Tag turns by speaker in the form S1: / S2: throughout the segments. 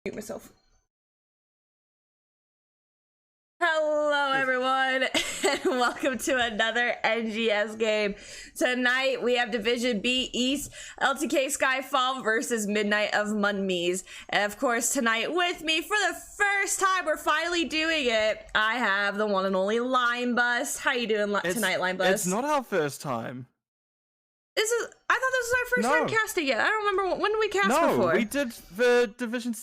S1: Mute myself. Hello everyone and welcome to another NGS game. Tonight we have Division B East, LTK-Skyfall versus Midnight of Mummies. And of course tonight with me for the first time, we're finally doing it, I have the one and only Line Bus. How you doing tonight, Line Bus?
S2: It's not our first time.
S1: I thought this was our first time casting it. I don't remember, when did we cast before?
S2: No, we did the Division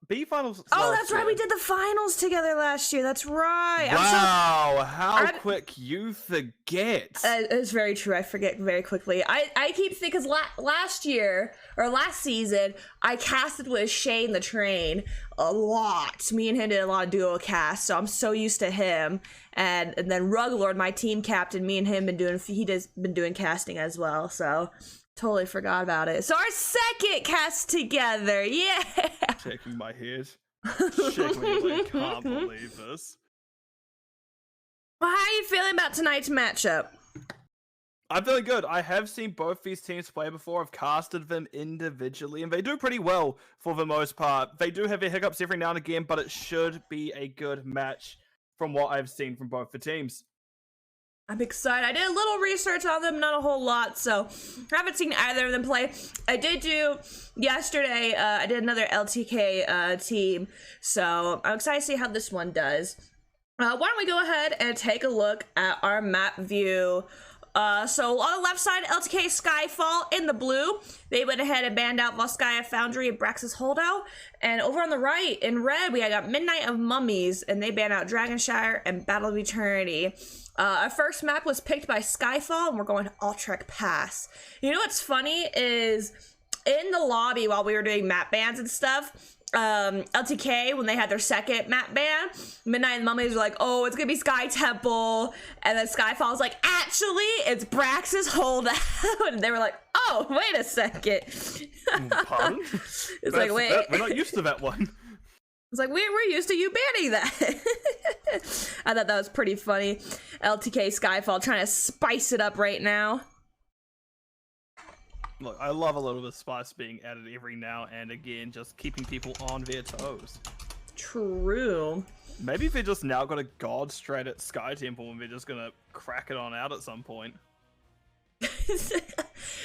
S2: B finals.
S1: Oh, that's right. We did the finals together last year. That's right.
S2: Wow, how quick you forget.
S1: It's very true. I forget very quickly. I keep thinking, because last year, or last season, I casted with Shane the Train a lot. Me and him did a lot of duo casts, so I'm so used to him. And then Ruglord, my team captain, me and him been doing casting as well, so totally forgot about it. So our second cast together, yeah!
S2: Shaking my head. Shaking my head, I can't believe this.
S1: Well, how are you feeling about tonight's matchup?
S2: I'm feeling good. I have seen both these teams play before. I've casted them individually, and they do pretty well for the most part. They do have their hiccups every now and again, but it should be a good match from what I've seen from both the teams.
S1: I'm excited. I did a little research on them, not a whole lot, so I haven't seen either of them play. I did do yesterday, I did another LTK team, so I'm excited to see how this one does. Why don't we go ahead and take a look at our map view. So on the left side, LTK-Skyfall in the blue. They went ahead and banned out Volskaya Foundry and Brax's Holdout. And over on the right, in red, we got Midnight of Mummies, and they banned out Dragonshire and Battle of Eternity. Our first map was picked by Skyfall, and we're going to Altreich Pass. You know what's funny is, in the lobby while we were doing map bans and stuff, LTK, when they had their second map ban, Midnight and Mummies were like, oh, it's gonna be Sky Temple, and then Skyfall was like, actually, it's Brax's Holdout, and they were like, oh, wait a second.
S2: Pardon?
S1: It's like, wait.
S2: We're not used to that one.
S1: It's like, we're used to you banning that. I thought that was pretty funny. LTK-Skyfall trying to spice it up right now.
S2: Look, I love a little bit of spice being added every now and again, just keeping people on their toes. True. Maybe they're just now got a god straight at Sky Temple and they're just gonna crack it on out at some point.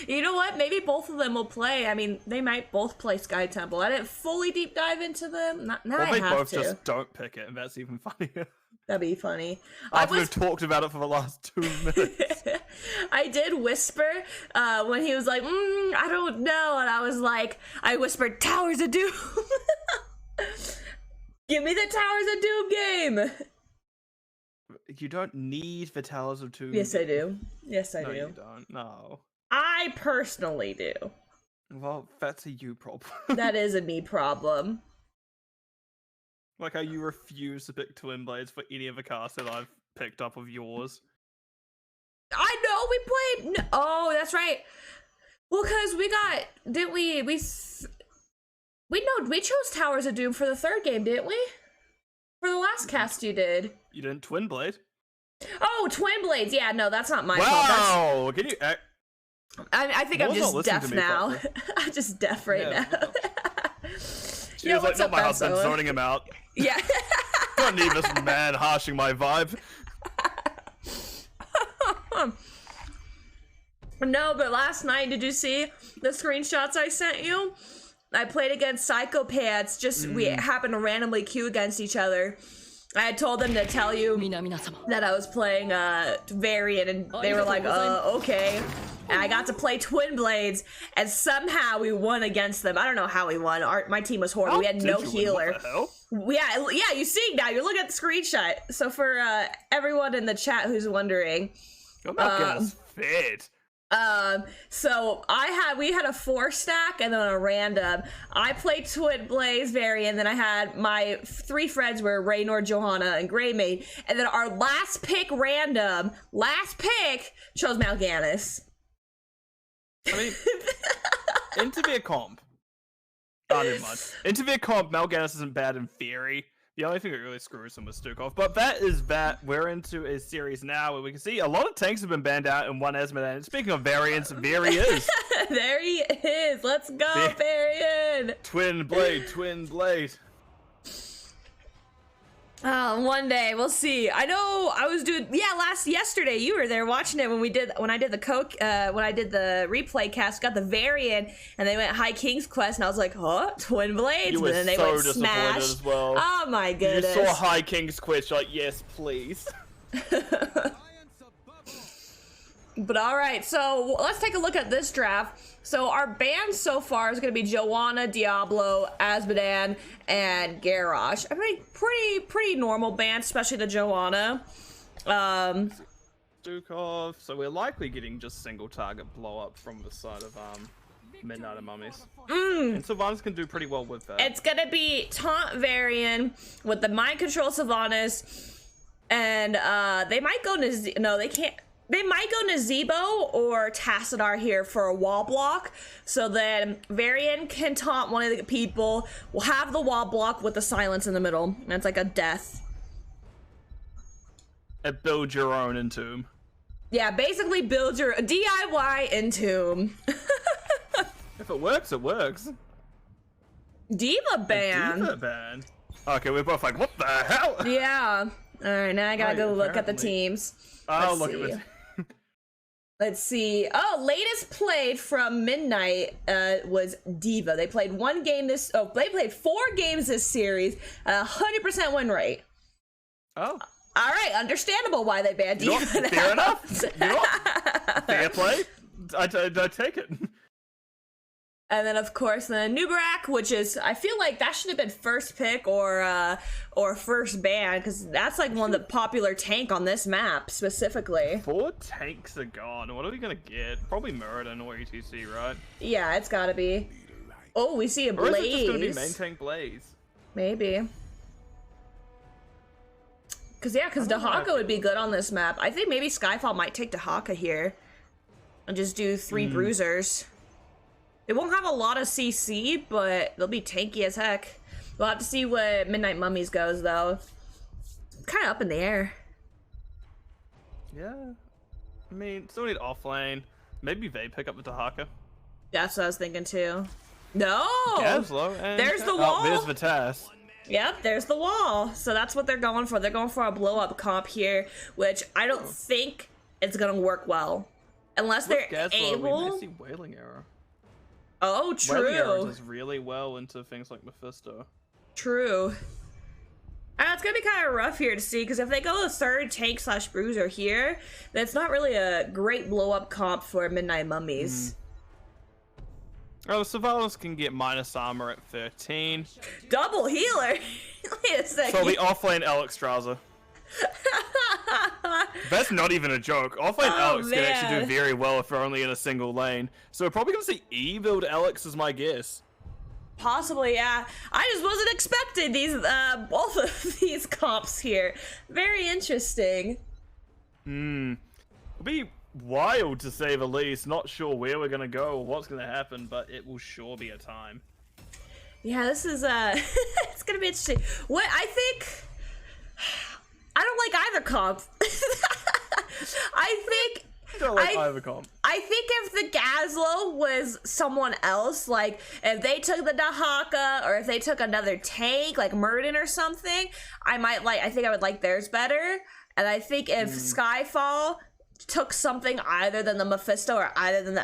S1: You know what? Maybe both of them will play. I mean, they might both play Sky Temple. I didn't fully deep dive into them. Now I have to.
S2: Or they both just don't pick it, and that's even funnier.
S1: That'd be funny.
S2: After we've talked about it for the last 2 minutes.
S1: I did whisper when he was like, I don't know. And I was like, I whispered, Towers of Doom. Give me the Towers of Doom game.
S2: You don't need the Towers of Doom.
S1: Yes, I do. Yes, I do.
S2: No, you don't. No.
S1: I personally do.
S2: Well, that's a you problem.
S1: That is a me problem.
S2: Like how you refuse to pick Twin Blades for any of the casts that I've picked up of yours.
S1: I know, we played... Oh, that's right. Well, because we got... Didn't we... We chose Towers of Doom for the third game, didn't we? For the last cast you did.
S2: You didn't Twin Blade?
S1: Oh, Twin Blades. Yeah, no, that's not my fault.
S2: Wow! Can you...
S1: I think I'm just deaf now. I'm just deaf right now.
S2: She was like, not my husband, zoning him out.
S1: Yeah.
S2: Don't need this man harshing my vibe.
S1: No, but last night, did you see the screenshots I sent you? I played against psychopaths. We happened to randomly queue against each other. I had told them to tell you that I was playing Variant, and they were like, okay. And I got to play Twin Blades, and somehow we won against them. I don't know how we won. My team was horrible. We had no healer. Yeah, you see now. You're looking at the screenshot. So for everyone in the chat who's wondering,
S2: I'm not getting fed.
S1: So we had a 4-stack and then a random. I played Twin Blaze Variant, then I had my 3 friends were Raynor, Johanna, and Greymane, and then our last pick chose Mal'Ganis.
S2: I mean, into their comp. Never mind. Into their comp, Mal'Ganis isn't bad in theory, The only thing that really screws him was Stukov. But that is that. We're into a series now where we can see a lot of tanks have been banned out in one Esmeralda. And speaking of variants, there he is.
S1: There he is. Let's go, Varian.
S2: Twin blade, twin blade.
S1: One day we'll see. I know I was doing yesterday you were there watching it when I did the replay cast, got the variant, and they went High King's Quest, and I was like, huh, twin blades,
S2: You were
S1: and then they
S2: so
S1: went
S2: disappointed
S1: smash.
S2: as well.
S1: Oh my goodness.
S2: You saw High King's Quest, you're like, yes, please.
S1: But all right, so let's take a look at this draft. So our bans so far is going to be Joanna, Diablo, Azmodan, and Garrosh. I mean, pretty normal bans, especially the Joanna.
S2: Stukov. So we're likely getting just single target blow up from the side of Midnight and Mummies. And Sylvanas can do pretty well with that.
S1: It's going to be Taunt Varian with the Mind Control Sylvanas, and they might go no, they can't. They might go Nazebo or Tassadar here for a wall block. So then Varian can taunt one of the people. We'll have the wall block with the silence in the middle. That's like a death.
S2: And build your own Entomb.
S1: Yeah, basically build your DIY Entomb.
S2: If it works, it works.
S1: Diva ban.
S2: Diva ban. Okay, we're both like, what the hell?
S1: Yeah. All right, now I gotta go look at the teams.
S2: Oh, look at it.
S1: Let's see. Oh, latest played from Midnight was Diva. They played they played 4 games this series, 100% win rate.
S2: Oh.
S1: All right, understandable why they banned Diva.
S2: Fair enough. Fair play. I take it.
S1: And then of course the Nubarak, which is, I feel like that should have been first pick or first ban, because that's like one of the popular tank on this map specifically.
S2: 4 tanks are gone. What are we gonna get? Probably Muradin or ETC, right?
S1: Yeah, it's gotta be. Oh, we see a Blaze.
S2: Or is it just gonna be main tank Blaze?
S1: Maybe. Because Dahaka would be good on this map. I think maybe Skyfall might take Dahaka here and just do 3 bruisers. It won't have a lot of CC, but they'll be tanky as heck. We'll have to see what Midnight Mummies goes, though. Kind of up in the air.
S2: Yeah. I mean, still need offlane. Maybe they pick up the Dahaka.
S1: That's what I was thinking, too. No!
S2: Gaslow and
S1: there's the wall!
S2: There's Vitas.
S1: Yep, there's the wall. So that's what they're going for. They're going for a blow-up comp here, which I don't think it's going to work well. Unless they're able...
S2: We may see Wailing Arrow.
S1: Oh, true.
S2: Wailing Arrow does really well into things like Mephisto.
S1: True. It's gonna be kind of rough here to see, because if they go a third tank / bruiser here, then it's not really a great blow-up comp for Midnight Mummies.
S2: Oh, Sylvanas can get minus armor at 13.
S1: Double healer? Wait a second.
S2: So the offlane Alexstrasza. That's not even a joke. Offlane Alex can actually do very well if they're only in a single lane. So we're probably gonna see E-build Alex is my guess.
S1: Possibly, yeah. I just wasn't expecting these both of these comps here. Very interesting.
S2: It'll be wild to say the least. Not sure where we're gonna go or what's gonna happen, but it will sure be a time.
S1: Yeah, this is it's gonna be interesting. What I think, I don't like either comp. I
S2: don't like either comp.
S1: I think if the Gaslow was someone else, like if they took the Dahaka or if they took another tank like Muradin or something, I think I would like theirs better. And I think if Skyfall took something either than the Mephisto or either than the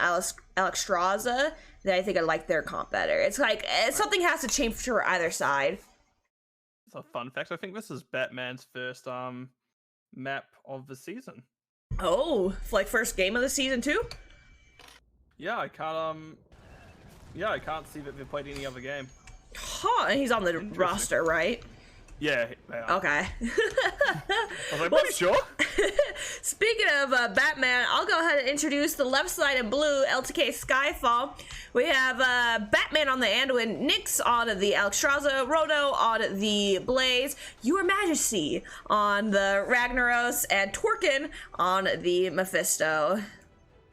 S1: Alexstrasza, then I think I'd like their comp better. It's like something has to change for either side.
S2: It's a fun fact. I think this is Batman's first map of the season.
S1: Oh, like first game of the season too?
S2: Yeah, I can't see that they've played any other game.
S1: Huh, and he's on the roster, right?
S2: Yeah, they are.
S1: Okay.
S2: I was like, pretty sure.
S1: Speaking of Batman, I'll go ahead and introduce the left side in blue, LTK-Skyfall. We have Batman on the Anduin, Nyx on the Alexstrasza, Rono on the Blaze, Your Majesty on the Ragnaros, and Torkin on the Mephisto.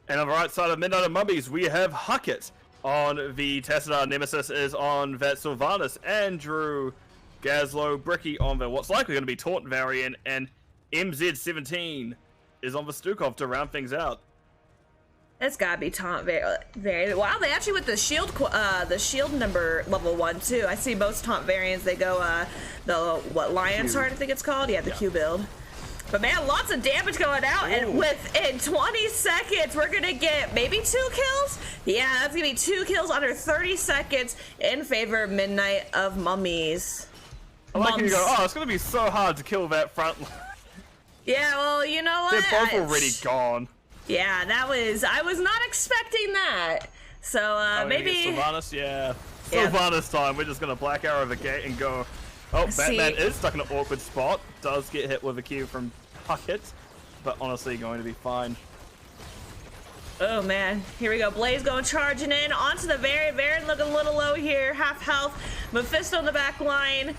S2: And on the right side of Midnight and Mummies, we have Huckett on the Tassadar. Nemesis is on that Sylvanas. Andrew Gazlo, Bricky on the what's likely going to be Taunt variant, and MZ17 is on the Stukov to round things out.
S1: It's gotta be taunt variant. Wow, they actually went the shield number level 1 too. I see most taunt variants. They go Lion's Heart, I think it's called. Yeah, the Q build. But man, lots of damage going out, and within 20 seconds, we're gonna get maybe 2 kills. Yeah, that's gonna be 2 kills under 30 seconds in favor of Midnight of Mummies.
S2: I like when you go, oh, it's gonna be so hard to kill that front line.
S1: Yeah, well, you know what?
S2: They're both already gone.
S1: Yeah, I was not expecting that. So, maybe...
S2: Sylvanas, yeah. Sylvanas time, we're just gonna Black Arrow the gate and go... Oh, Batman is stuck in an awkward spot. Does get hit with a Q from Puckett, but honestly going to be fine.
S1: Oh man, here we go. Blaze going charging in onto the Varian looking a little low here, half health. Mephisto in the back line.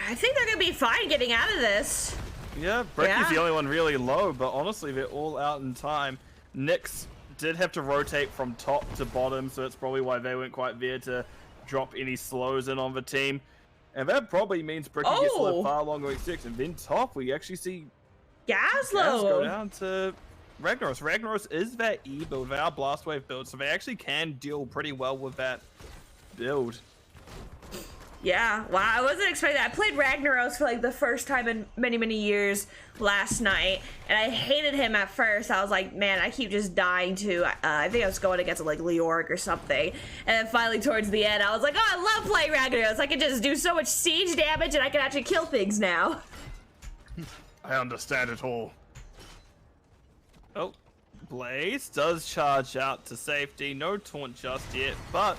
S1: I think they're gonna be fine getting out of this.
S2: Yeah, Bricky's the only one really low, but honestly they're all out in time. Nyx did have to rotate from top to bottom, so that's probably why they weren't quite there to drop any slows in on the team. And that probably means Bricky gets to live far longer with 6. And then top, we actually see
S1: Gazlo
S2: go down to Ragnaros. Ragnaros is that E build, our Blast Wave build, so they actually can deal pretty well with that build.
S1: Yeah, wow, I wasn't expecting that. I played Ragnaros for like the first time in many, many years last night, and I hated him at first. I was like, man, I keep just dying to, I think I was going against like Leoric or something, and then finally towards the end, I was like, oh, I love playing Ragnaros. I can just do so much siege damage, and I can actually kill things now.
S2: I understand it all. Oh, Blaze does charge out to safety. No taunt just yet, but...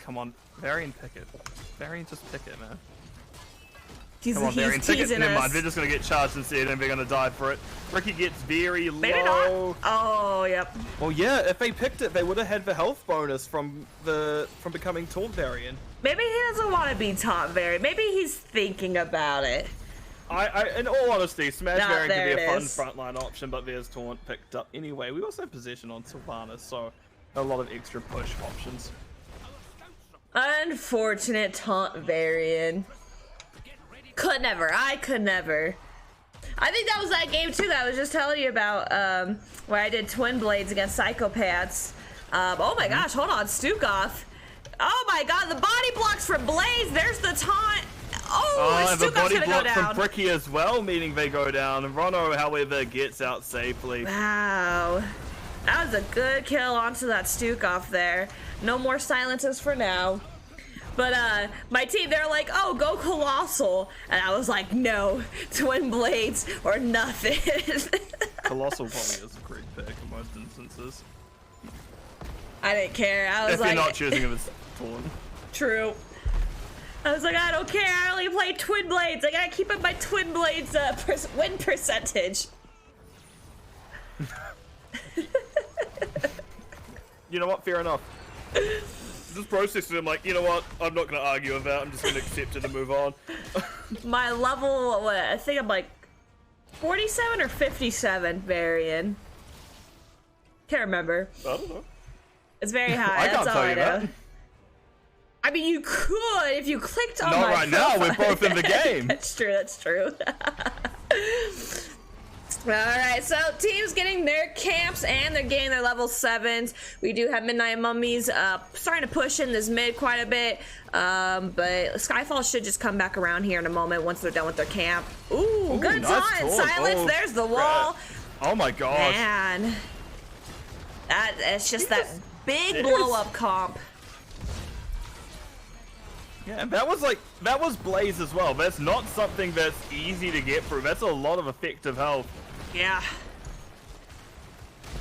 S2: Come on, Varian pick it. Varian just pick it, man. Come on, Varian pick it. Never mind, they're just gonna get charged instead and they're gonna die for it. Ricky gets very low.
S1: Maybe not. Oh, yep.
S2: Well, yeah, if they picked it, they would have had the health bonus from becoming Taunt Varian.
S1: Maybe he doesn't want to be Taunt Varian. Maybe he's thinking about it.
S2: In all honesty, Smash Varian could be a fun frontline option, but there's Taunt picked up anyway. We also have possession on Sylvanas, so a lot of extra push options.
S1: Unfortunate Taunt Varian. Could never. I could never. I think that was that game too that I was just telling you about, where I did Twin Blades against Psychopaths. Oh my gosh, hold on, Stukov. Oh my god, the body blocks from Blaze. There's the taunt. Oh,
S2: and the body
S1: gonna
S2: block
S1: go down.
S2: from Bricky as well, meaning they go down. And Rono, however, gets out safely.
S1: Wow. That was a good kill onto that Stukov there. No more silences for now. But my team, they're like, oh, go Colossal. And I was like, no, Twin Blades or nothing.
S2: Colossal probably is a great pick in most instances.
S1: I didn't care. I was
S2: if
S1: like,
S2: you're not choosing it as Taunt.
S1: True. I was like, I don't care. I only play Twin Blades. I gotta keep up my Twin Blades win percentage.
S2: You know what? Fair enough. Just processed it. I'm like, you know what? I'm not going to argue with that. I'm just going to accept it and move on.
S1: My level, what, I think I'm like 47 or 57 Varian. Can't remember.
S2: I don't know.
S1: It's very high.
S2: I
S1: That's
S2: can't
S1: all
S2: tell
S1: I
S2: you
S1: know.
S2: that.
S1: I mean, you could if you clicked on
S2: Not
S1: my
S2: right
S1: profile.
S2: now. We're both in the game.
S1: That's true. That's true. Alright, so teams getting their camps and they're getting their level 7s. We do have Midnight Mummies starting to push in this mid quite a bit. But Skyfall should just come back around here in a moment once they're done with their camp. Ooh, good
S2: nice
S1: taunt. Silence, there's the wall.
S2: Oh my gosh.
S1: Man. It's just that big blow-up comp.
S2: Yeah, and that was Blaze as well. That's not something that's easy to get through. That's a lot of effective health.
S1: Yeah.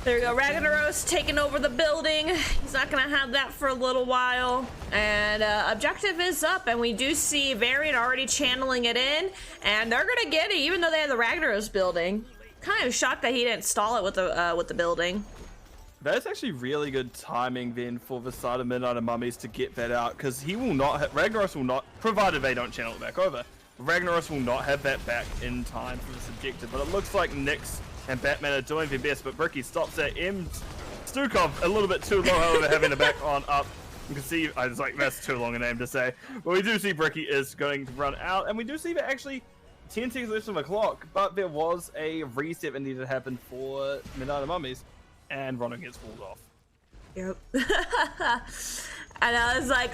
S1: There we go. Ragnaros taking over the building. He's not going to have that for a little while. And objective is up, and we do see Varian already channeling it in. And they're going to get it, even though they have the Ragnaros building. Kind of shocked that he didn't stall it with the building.
S2: That's actually really good timing then for the side of Midnight and Mummies to get that out, because he will not Ragnaros will not, provided they don't channel it back over, Ragnaros will not have that back in time for this objective. But it looks like Nyx and Batman are doing their best, but Bricky stops at Stukov a little bit too low, however, having the back on up. You can see, I was like, that's too long a name to say. But we do see Bricky is going to run out, and we do see that actually 10 seconds left on the clock, but there was a reset that needed to happen for Midnight Mummies, and Rono gets pulled off.
S1: Yep. And I was like,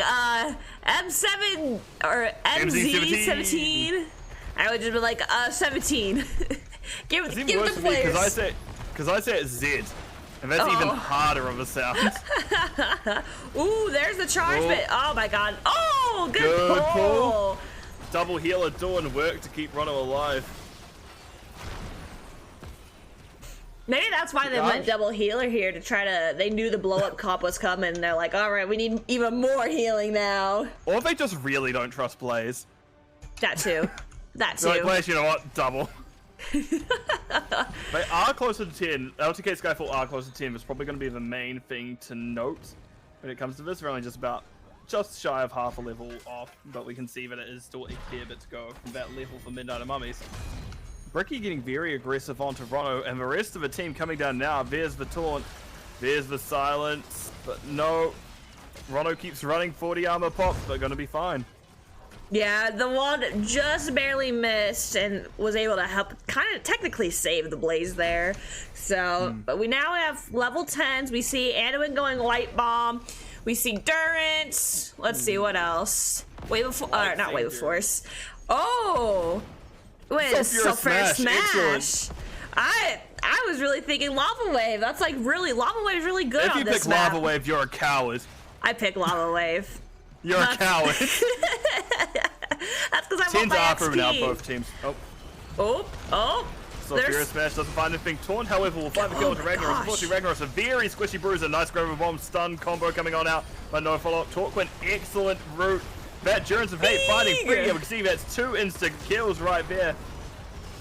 S1: M7 or MZ17. I would just be like, 17. give
S2: It's
S1: give
S2: even worse
S1: the
S2: for me
S1: players.
S2: because I say it's Z, and that's even harder of a sound.
S1: Ooh, there's the charge bit. Oh my god. Oh, good
S2: Good
S1: pull.
S2: pull. Double healer doing work to keep Rono alive.
S1: Maybe that's why they went double healer here to try to. They knew the blow up comp was coming. And they're like, all right, we need even more healing now.
S2: Or if they just really don't trust Blaze.
S1: That too. That too.
S2: They're like, Blaze, you know what? Double. They are closer to 10. LTK-Skyfall are closer to 10. It's probably going to be the main thing to note when it comes to this. We're only just shy of half a level off, but we can see that it is still a fair bit to go from that level for Midnight Mummies. Bricky getting very aggressive onto Rono, and the rest of the team coming down now. There's the taunt, there's the silence, but no. Rono keeps running, 40 armor pops, but gonna be fine.
S1: Yeah, the one just barely missed and was able to help kind of technically save the Blaze there. So, but we now have level 10s. We see Anduin going White Bomb. We see Durance. Let's see what else. Wave of not Wave of Force. Oh! Wait,
S2: Sulfurious
S1: Smash. I was really thinking Lava Wave. That's like really, Lava Wave is really good
S2: if
S1: on this
S2: you pick
S1: map.
S2: Lava Wave, you're a coward.
S1: I pick Lava Wave.
S2: You're a coward.
S1: That's because I want
S2: Teams
S1: my
S2: are
S1: XP.
S2: proven out, both teams.
S1: Oh.
S2: Sulfurious Smash doesn't find anything. Taunt, however, will find the kill to Ragnaros. Unfortunately, Ragnaros a very squishy bruiser. Nice grab of bomb, stun combo coming on out, but no follow-up. Torquin, excellent route. That Durance of Hate fighting free. We can see that's 2 instant kills right there.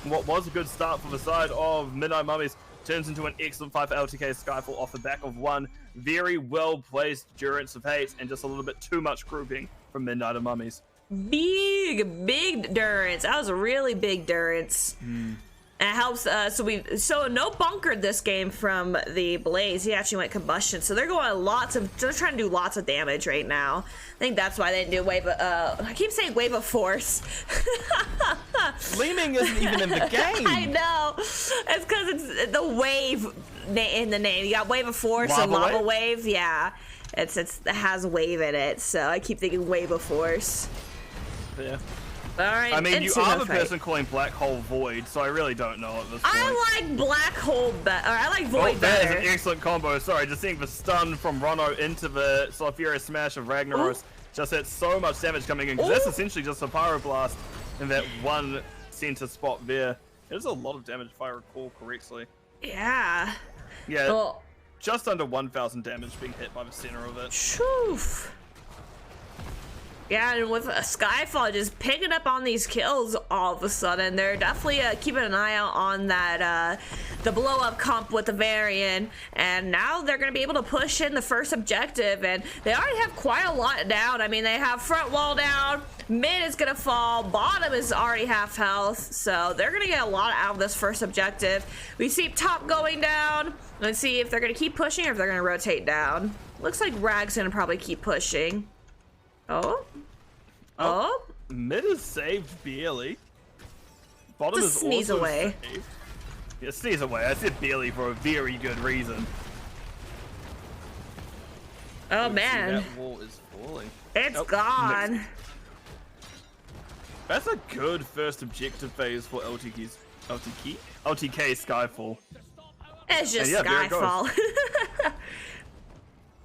S2: What was a good start for the side of Midnight Mummies turns into an excellent fight for LTK-Skyfall off the back of one very well-placed Durance of Hate and just a little bit too much grouping from Midnight Mummies.
S1: Big Durance. That was a really big Durance. And it helps. So no bunkered this game from the Blaze. He actually went combustion. So they're going they're trying to do lots of damage right now. I think that's why they didn't do wave. I keep saying Wave of Force.
S2: Leeming isn't even in the game.
S1: I know. It's because it's the wave in the name. You got Wave of Force and Lava Wave. Yeah, it has a wave in it. So I keep thinking Wave of Force.
S2: Yeah.
S1: All right.
S2: I mean, you are the person calling Black Hole Void, so I really don't know at this point.
S1: I like Black Hole better. I like Void better.
S2: That is an excellent combo. Sorry, just seeing the stun from Rono into the Sulfurious Smash of Ragnaros. Just had so much damage coming in, because that's essentially just a Pyroblast in that one center spot there. It is a lot of damage if I recall correctly.
S1: Yeah.
S2: Yeah,
S1: Well,
S2: just under 1,000 damage being hit by the center of it.
S1: Shoof. Yeah, and with Skyfall just picking up on these kills all of a sudden, they're definitely keeping an eye out on that the blow up comp with the Varian, and now they're going to be able to push in the first objective, and they already have quite a lot down. I mean, they have front wall down, mid is going to fall, bottom is already half health, so they're going to get a lot out of this first objective. We see top going down. Let's see if they're going to keep pushing or if they're going to rotate down. Looks like Rag's going to probably keep pushing. Oh.
S2: Mid is saved barely. Bottom
S1: Just
S2: is
S1: sneeze
S2: also
S1: away.
S2: saved. Yeah, sneeze away. I said barely for a very good reason.
S1: Oh man.
S2: That wall is falling.
S1: It's gone.
S2: That's a good first objective phase for LTK Skyfall.
S1: It's just
S2: And yeah, there it goes.
S1: Skyfall.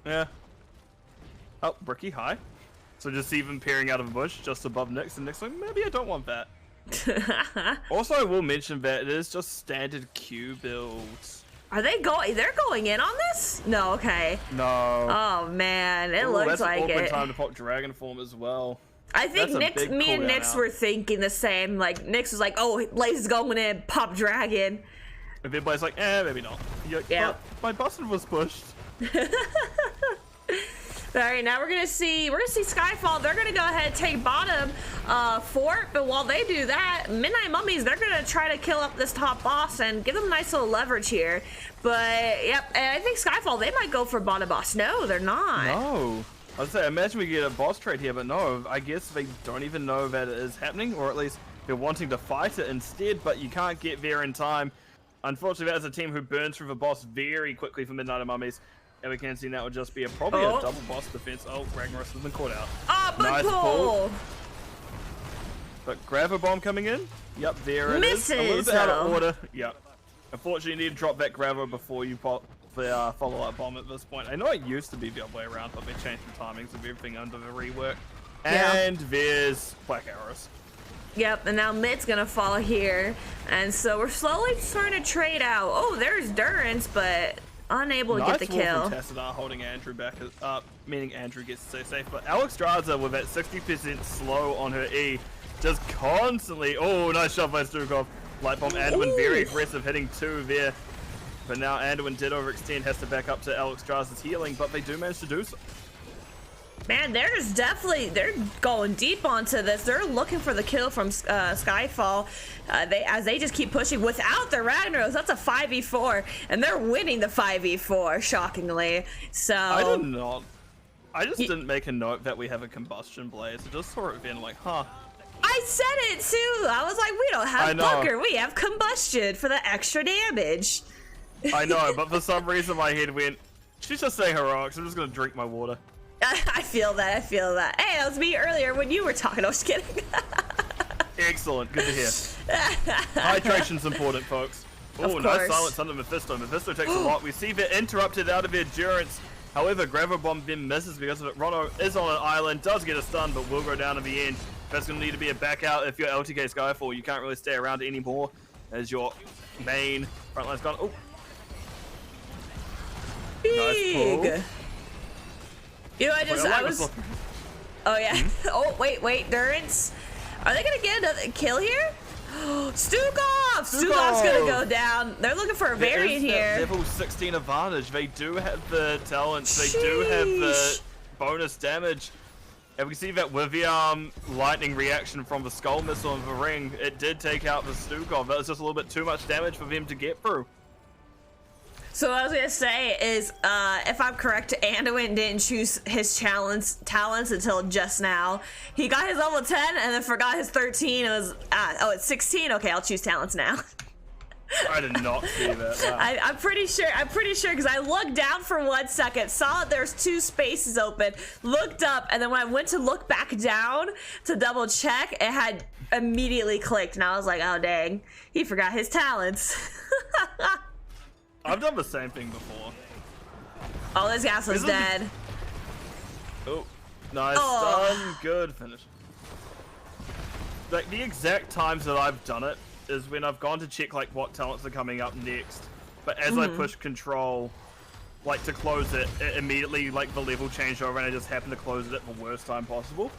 S2: Yeah. Oh, Bricky, hi. So just see them peering out of a bush just above Nyx, and Nyx like, maybe I don't want that. Also, I will mention that it is just standard Q builds.
S1: Are they going? They're going in on this? No, okay.
S2: No.
S1: Oh man, it looks
S2: that's
S1: like
S2: an awkward
S1: it.
S2: time to pop Dragon Form as well.
S1: I think me and Nyx were thinking the same. Like Nyx was like, "Oh, Blaze is going in, pop Dragon."
S2: If everybody's like, maybe not. You're like,
S1: Yeah.
S2: My button was pushed.
S1: All right, now we're gonna see Skyfall. They're gonna go ahead and take bottom fort, but while they do that, Midnight Mummies, they're gonna try to kill up this top boss and give them a nice little leverage here. But yep, and I think Skyfall, they might go for bottom boss. No, they're not.
S2: No. I was say, imagine we get a boss trade here, but no, I guess they don't even know that it is happening, or at least they're wanting to fight it instead, but you can't get there in time. Unfortunately, that is a team who burns through the boss very quickly for Midnight and Mummies, and we can see that would just be probably a double boss defense. Oh, Ragnaros has been caught out.
S1: Ah, but
S2: nice pull. But Grab Bomb coming in. Yep, there it is. A little bit out of order. Yep. Unfortunately, you need to drop that Grabber before you pop the follow-up bomb at this point. I know it used to be the other way around, but they changed the timings of everything under the rework. And there's Black Arrows.
S1: Yep, and now mid's gonna fall here. And so we're slowly starting to trade out. Oh, there's Durance, but unable to get the kill.
S2: From Tassadar holding Andrew back up, meaning Andrew gets to stay safe. But Alexstrasza with that 60% slow on her E, just constantly. Oh, nice shot by Stukov. Light Bomb Anduin, very aggressive, hitting 2 there. But now Anduin did overextend, has to back up to Alexstrasza's healing, but they do manage to do so.
S1: Man, they're going deep onto this. They're looking for the kill from Skyfall. As they just keep pushing without the Ragnaros. That's a 5v4, and they're winning the 5v4, shockingly. So
S2: I just didn't make a note that we have a combustion blaze. I just saw it being like, huh.
S1: I said it too. I was like, we don't have Booker, we have combustion for the extra damage.
S2: I know, but for some reason my head went, she's just saying heroics. I'm just gonna drink my water.
S1: I feel that. I feel that. Hey, that was me earlier when you were talking. I was kidding.
S2: Excellent. Good to hear. Hydration's important, folks. Oh, nice silence under Mephisto. Mephisto takes a lot. We see they're interrupted out of endurance. However, Gravel Bomb then misses because of it. Rono is on an island, does get a stun, but will go down in the end. That's going to need to be a back out if you're LTK-Skyfall. You can't really stay around anymore as your main frontline's gone. Oh. Nice pull.
S1: You know, I was. Oh yeah. Oh wait, Durance. Are they gonna get another kill here? Stukov! Stukov's gonna go down. They're looking for a variant here.
S2: Level 16 advantage. They do have the talents. They do have the bonus damage. And we can see that with the lightning reaction from the skull missile in the ring, it did take out the Stukov. That was just a little bit too much damage for them to get through.
S1: So what I was gonna say is, if I'm correct, Anduin didn't choose his talents until just now. He got his level 10 and then forgot his 13. It was, oh, it's 16. Okay, I'll choose talents now.
S2: I did not see that. Wow.
S1: I'm pretty sure because I looked down for 1 second, saw that there's 2 spaces open, looked up, and then when I went to look back down to double check, it had immediately clicked, and I was like, oh dang, he forgot his talents.
S2: I've done the same thing before.
S1: Oh, this gas was dead.
S2: Oh, nice done. Good finish. Like, the exact times that I've done it is when I've gone to check, like, what talents are coming up next. But as I push control, like, to close it, immediately, like, the level changed over and I just happened to close it at the worst time possible.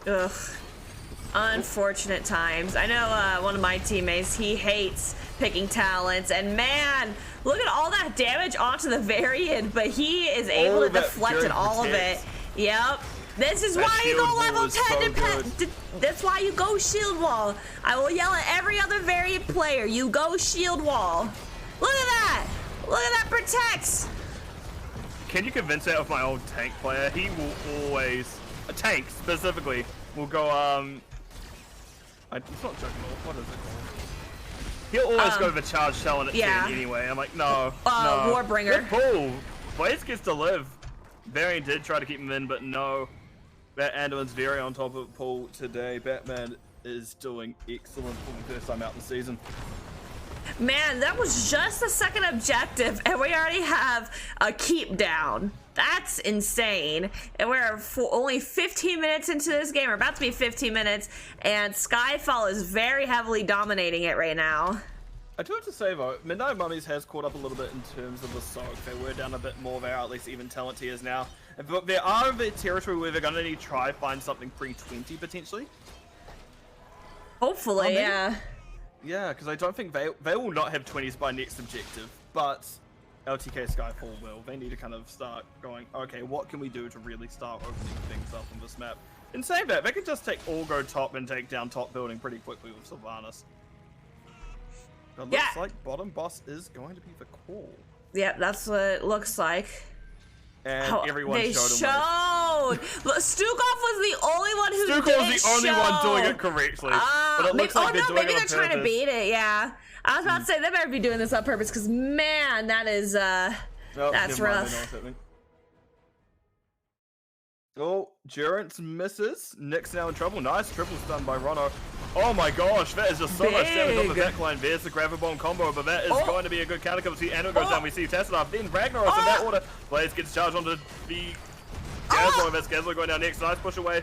S1: Ugh. Unfortunate times. I know one of my teammates, he hates picking talents, and man, look at all that damage onto the variant, but he is able to deflect it, all of it. Yep. This is why you go level 10 that's why you go shield wall. I will yell at every other variant player, you go shield wall. Look at that. Look at that protects.
S2: Can you convince that of my old tank player? He will always, a tank specifically, will go, it's not Juggernaut, what is it called? He'll always go to the charge talent at 10 anyway. I'm like, no, no.
S1: Warbringer.
S2: Good pull. Blaze gets to live. Varian did try to keep him in, but no. That Anduin's very on top of pull today. Batman is doing excellent for the first time out this season.
S1: Man, that was just the second objective, and we already have a keep down. That's insane. And we're only 15 minutes into this game. We're about to be 15 minutes, and Skyfall is very heavily dominating it right now.
S2: I do have to say though, Midnight Mummies has caught up a little bit in terms of the soak. They were down a bit more. They are at least even talent tiers now. But there are a bit of territory where they're going to need to try find something pre-20 potentially.
S1: Hopefully, yeah.
S2: Yeah, because I don't think they will not have 20s by next objective, but LTK-Skyfall will. They need to kind of start going, okay, what can we do to really start opening things up on this map? In saying that, they could just go top and take down top building pretty quickly with Sylvanas. It looks like bottom boss is going to be the call.
S1: Yep, that's what it looks like.
S2: And everyone
S1: they
S2: showed him.
S1: But Stukov was the only one who didn't
S2: Stukov was the only one doing
S1: show.
S2: it correctly. But it looks like they're doing
S1: maybe
S2: it on
S1: they're trying to
S2: purpose.
S1: beat it. Yeah, I was about to say they better be doing this on purpose because man, that is
S2: Oh,
S1: that's
S2: never mind,
S1: rough.
S2: they know what's happening. Oh, Durance misses. Nick's now in trouble. Nice triple stun by Rono. Oh my gosh, that is just so much damage on the backline. There's the grab bomb combo, but that is going to be a good counter cover. See, Ando goes down. We see Tassadov, then Ragnaros in that order. Blaze gets charged onto the Gazlo. That's Gazlo going down next. Nice push away.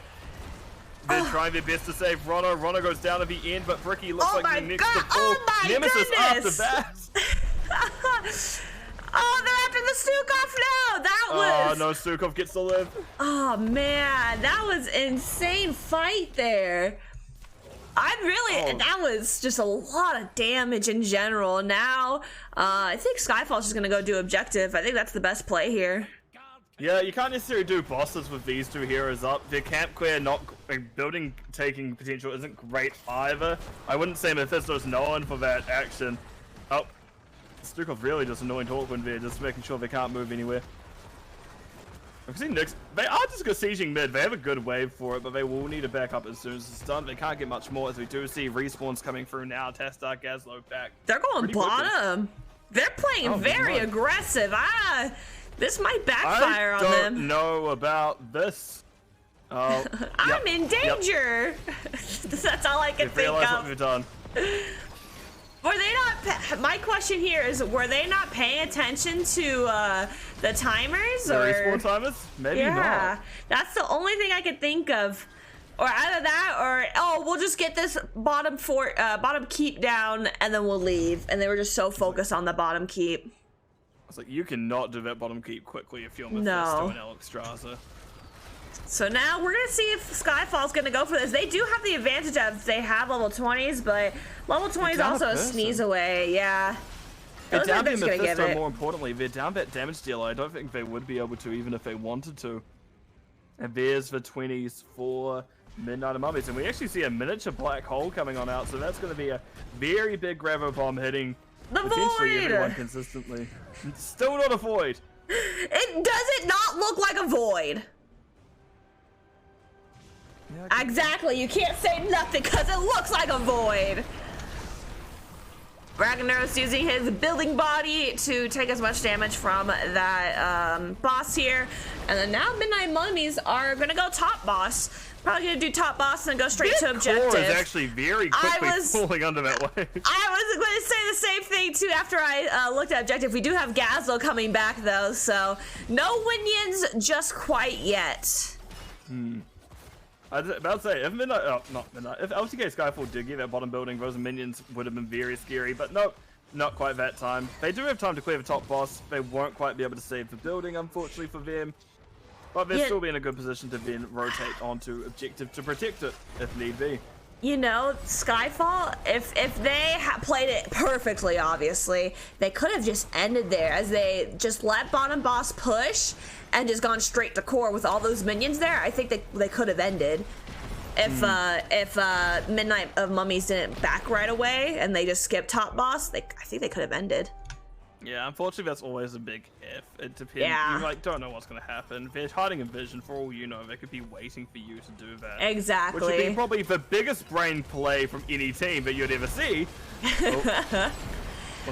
S2: They're trying their best to save Rono. Rono goes down at the end, but Bricky looks like the next to fall. Nemesis after that.
S1: Oh, they're after the Stukov now. That was.
S2: Oh no, Stukov gets to live.
S1: Oh man, that was insane fight there. That was just a lot of damage in general. Now, I think Skyfall's just gonna go do objective. I think that's the best play here.
S2: Yeah, you can't necessarily do bosses with these two heroes up. Their camp clear, building taking potential isn't great either. I wouldn't say Mephisto's known for that action. Oh, Stukov really just annoying Hawkwind there, just making sure they can't move anywhere. I've seen Nyx. They are just besieging mid. They have a good wave for it, but they will need to back up as soon as it's done. They can't get much more as we do see respawns coming through now. Tastar, Gazlo back.
S1: They're going bottom. They're playing very aggressive. This might backfire on them.
S2: I don't know about this.
S1: I'm in danger. That's all I can think
S2: realize
S1: of.
S2: what we've done.
S1: Were they not? My question here is: were they not paying attention to the timers?
S2: The respawn timers? Maybe not.
S1: That's the only thing I could think of. Or either that, or we'll just get this bottom keep down, and then we'll leave. And they were just so focused on the bottom keep.
S2: It's like you cannot do that bottom keep quickly if you're Mephisto and Alexstrasza.
S1: So now we're gonna see if Skyfall's gonna go for this. They do have the advantage of they have level 20s, but level 20s also a sneeze away. Yeah.
S2: They're down to Mephisto. More importantly, they're down that damage dealer. I don't think they would be able to, even if they wanted to. And there's the 20s for Midnight and Mummies, and we actually see a miniature black hole coming on out. So that's going to be a very big gravo bomb hitting potentially everyone consistently. Still not a void.
S1: Does it not look like a void? Yeah, exactly. You can't say nothing because it looks like a void. Ragnaros using his building body to take as much damage from that boss here. And then now Midnight Mummies are going to go top boss. Probably going to do top boss and go straight to objective.
S2: Core is actually very quickly falling under that wave.
S1: I was going to say the same thing too after I looked at objective. We do have Gazlo coming back though, so no Winions just quite yet.
S2: I was about to say, if if LTK-Skyfall did get that bottom building, those minions would have been very scary, but nope, not quite that time. They do have time to clear the top boss. They won't quite be able to save the building, unfortunately for them. But they'll still be in a good position to then rotate onto objective to protect it, if need be.
S1: You know, Skyfall, if they played it perfectly, obviously, they could have just ended there as they just let bottom boss push and just gone straight to core with all those minions there. I think they could have ended if Midnight of Mummies didn't back right away and they just skipped top boss. I think they could have ended.
S2: Yeah, unfortunately, that's always a big if. It depends.
S1: Yeah.
S2: You don't know what's going to happen. If they're hiding a vision, for all you know, they could be waiting for you to do that.
S1: Exactly.
S2: Which would be probably the biggest brain play from any team that you'd ever see.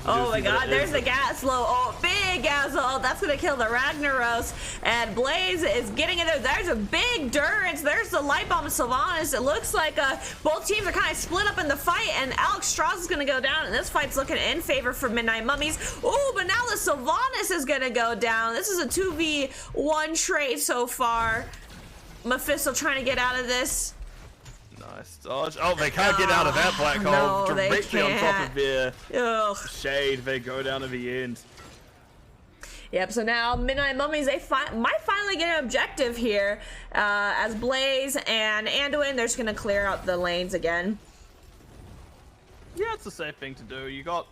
S1: Oh my god, there's the Gazlo. Oh, big Gazlo. That's going to kill the Ragnaros. And Blaze is getting in there. There's a big Durance. There's the Light Bomb of Sylvanas. It looks like both teams are kind of split up in the fight. And Alex Strauss is going to go down. And this fight's looking in favor for Midnight Mummies. Oh, but now the Sylvanas is going to go down. This is a 2v1 trade so far. Mephisto trying to get out of this.
S2: Nice dodge. Oh, they can't get out of that black hole.
S1: No,
S2: directly on top of their shade. They go down to the end.
S1: Yep, so now Midnight Mummies, they might finally get an objective here. As Blaze and Anduin, they're just going to clear out the lanes again.
S2: Yeah, it's a safe thing to do. You can't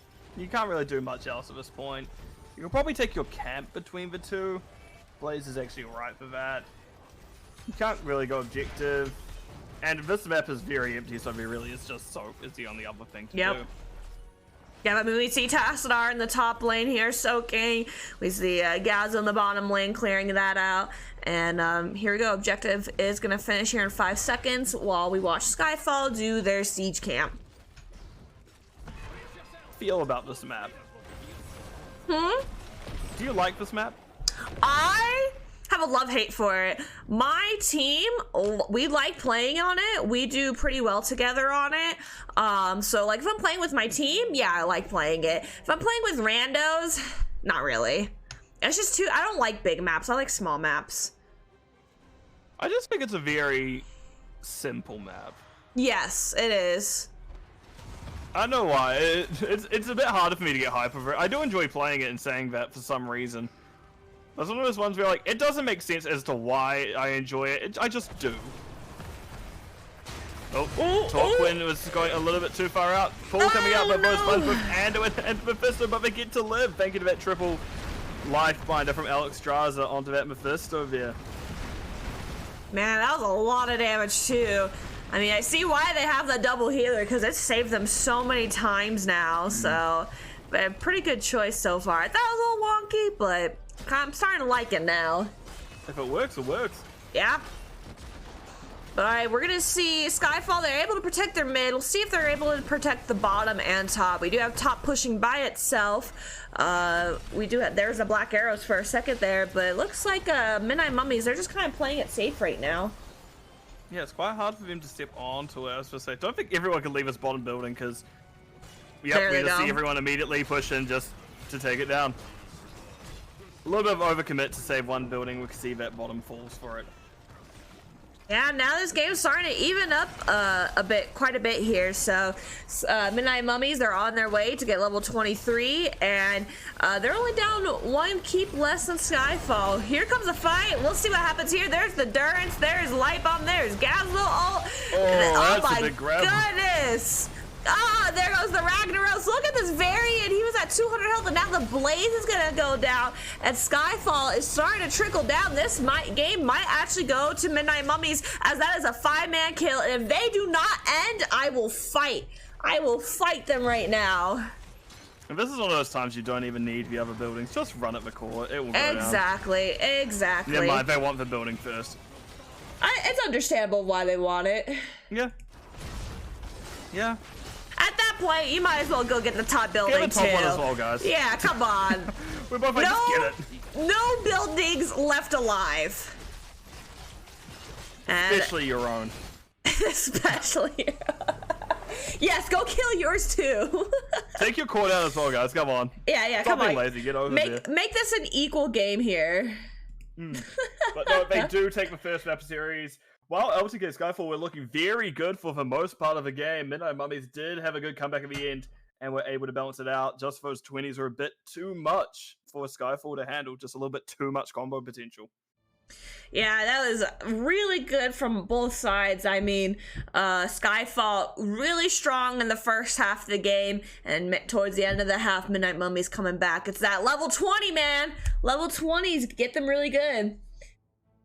S2: really do much else at this point. You can probably take your camp between the two. Blaze is actually alright for that. You can't really go objective. And this map is very empty, so it really is just soak is the only other thing to do.
S1: Yeah, but we see Tassadar in the top lane here soaking. We see Gaz in the bottom lane clearing that out. And here we go. Objective is going to finish here in 5 seconds while we watch Skyfall do their siege camp.
S2: Feel about this map?
S1: Hmm?
S2: Do you like this map?
S1: I have a love-hate for it. My team, we like playing on it. We do pretty well together on it. So like if I'm playing with my team, yeah, I like playing it. If I'm playing with randos, not really. It's just too, I don't like big maps. I like small maps.
S2: I just think it's a very simple map.
S1: Yes, it is.
S2: I don't know why. It's a bit harder for me to get hype over it. I do enjoy playing it and saying that for some reason. That's one of those ones where like it doesn't make sense as to why I enjoy it. I just do. Oh, Torquin was going a little bit too far out. Pull coming out by both SpongeBob and Mephisto, but they get to live. Thank you to that triple life binder from Alex Straza onto that Mephisto there.
S1: Man, that was a lot of damage too. I mean, I see why they have the double healer because it saved them so many times now. So, but a pretty good choice so far. I thought it was a little wonky, but I'm starting to like it now.
S2: If it works, it works.
S1: Yeah. But all right, we're gonna see Skyfall. They're able to protect their mid. We'll see if they're able to protect the bottom and top. We do have top pushing by itself. We do have, there's a black arrows for a second there, but it looks like Midnight Mummies, they're just kind of playing it safe right now.
S2: Yeah, it's quite hard for them to step onto it. I was supposed to say, don't think everyone can leave this bottom building because we just see everyone immediately push in just to take it down. A little bit of overcommit to save one building. We can see that bottom falls for it.
S1: Yeah, now this game's starting to even up quite a bit here. So Midnight Mummies, they're on their way to get level 23, and they're only down one keep less than Skyfall. Here comes a fight. We'll see what happens here. There's the Durance, there's Light Bomb, there's Gazlo. Oh
S2: that's
S1: my
S2: a big grab.
S1: goodness. Ah, there goes the Ragnaros. Look at this variant. He was at 200 health, and now the Blaze is going to go down. And Skyfall is starting to trickle down. This game might actually go to Midnight Mummies, as that is a 5-man kill. And if they do not end, I will fight. I will fight them right now.
S2: And this is one of those times you don't even need the other buildings. Just run at the core. It will go
S1: Exactly.
S2: down.
S1: Exactly.
S2: Never mind, they want the building first.
S1: It's understandable why they want it.
S2: Yeah. Yeah.
S1: At that point, you might as well go get the top building
S2: get the top one as well, guys.
S1: Yeah, come on.
S2: We're both like, just get it.
S1: No buildings left alive. And
S2: especially your own.
S1: Especially. Yes, go kill yours too.
S2: Take your core down as well, guys. Come on.
S1: Yeah,
S2: Stop
S1: come
S2: being
S1: on.
S2: lazy. Get over
S1: there. Make this an equal game here.
S2: But no, they do take the first map series. While LTK-Skyfall were looking very good for the most part of the game, Midnight Mummies did have a good comeback at the end and were able to balance it out. Just those 20s were a bit too much for Skyfall to handle. Just a little bit too much combo potential.
S1: Yeah, that was really good from both sides. I mean, Skyfall really strong in the first half of the game, and towards the end of the half, Midnight Mummies coming back. It's that level 20, man. Level 20s get them really good.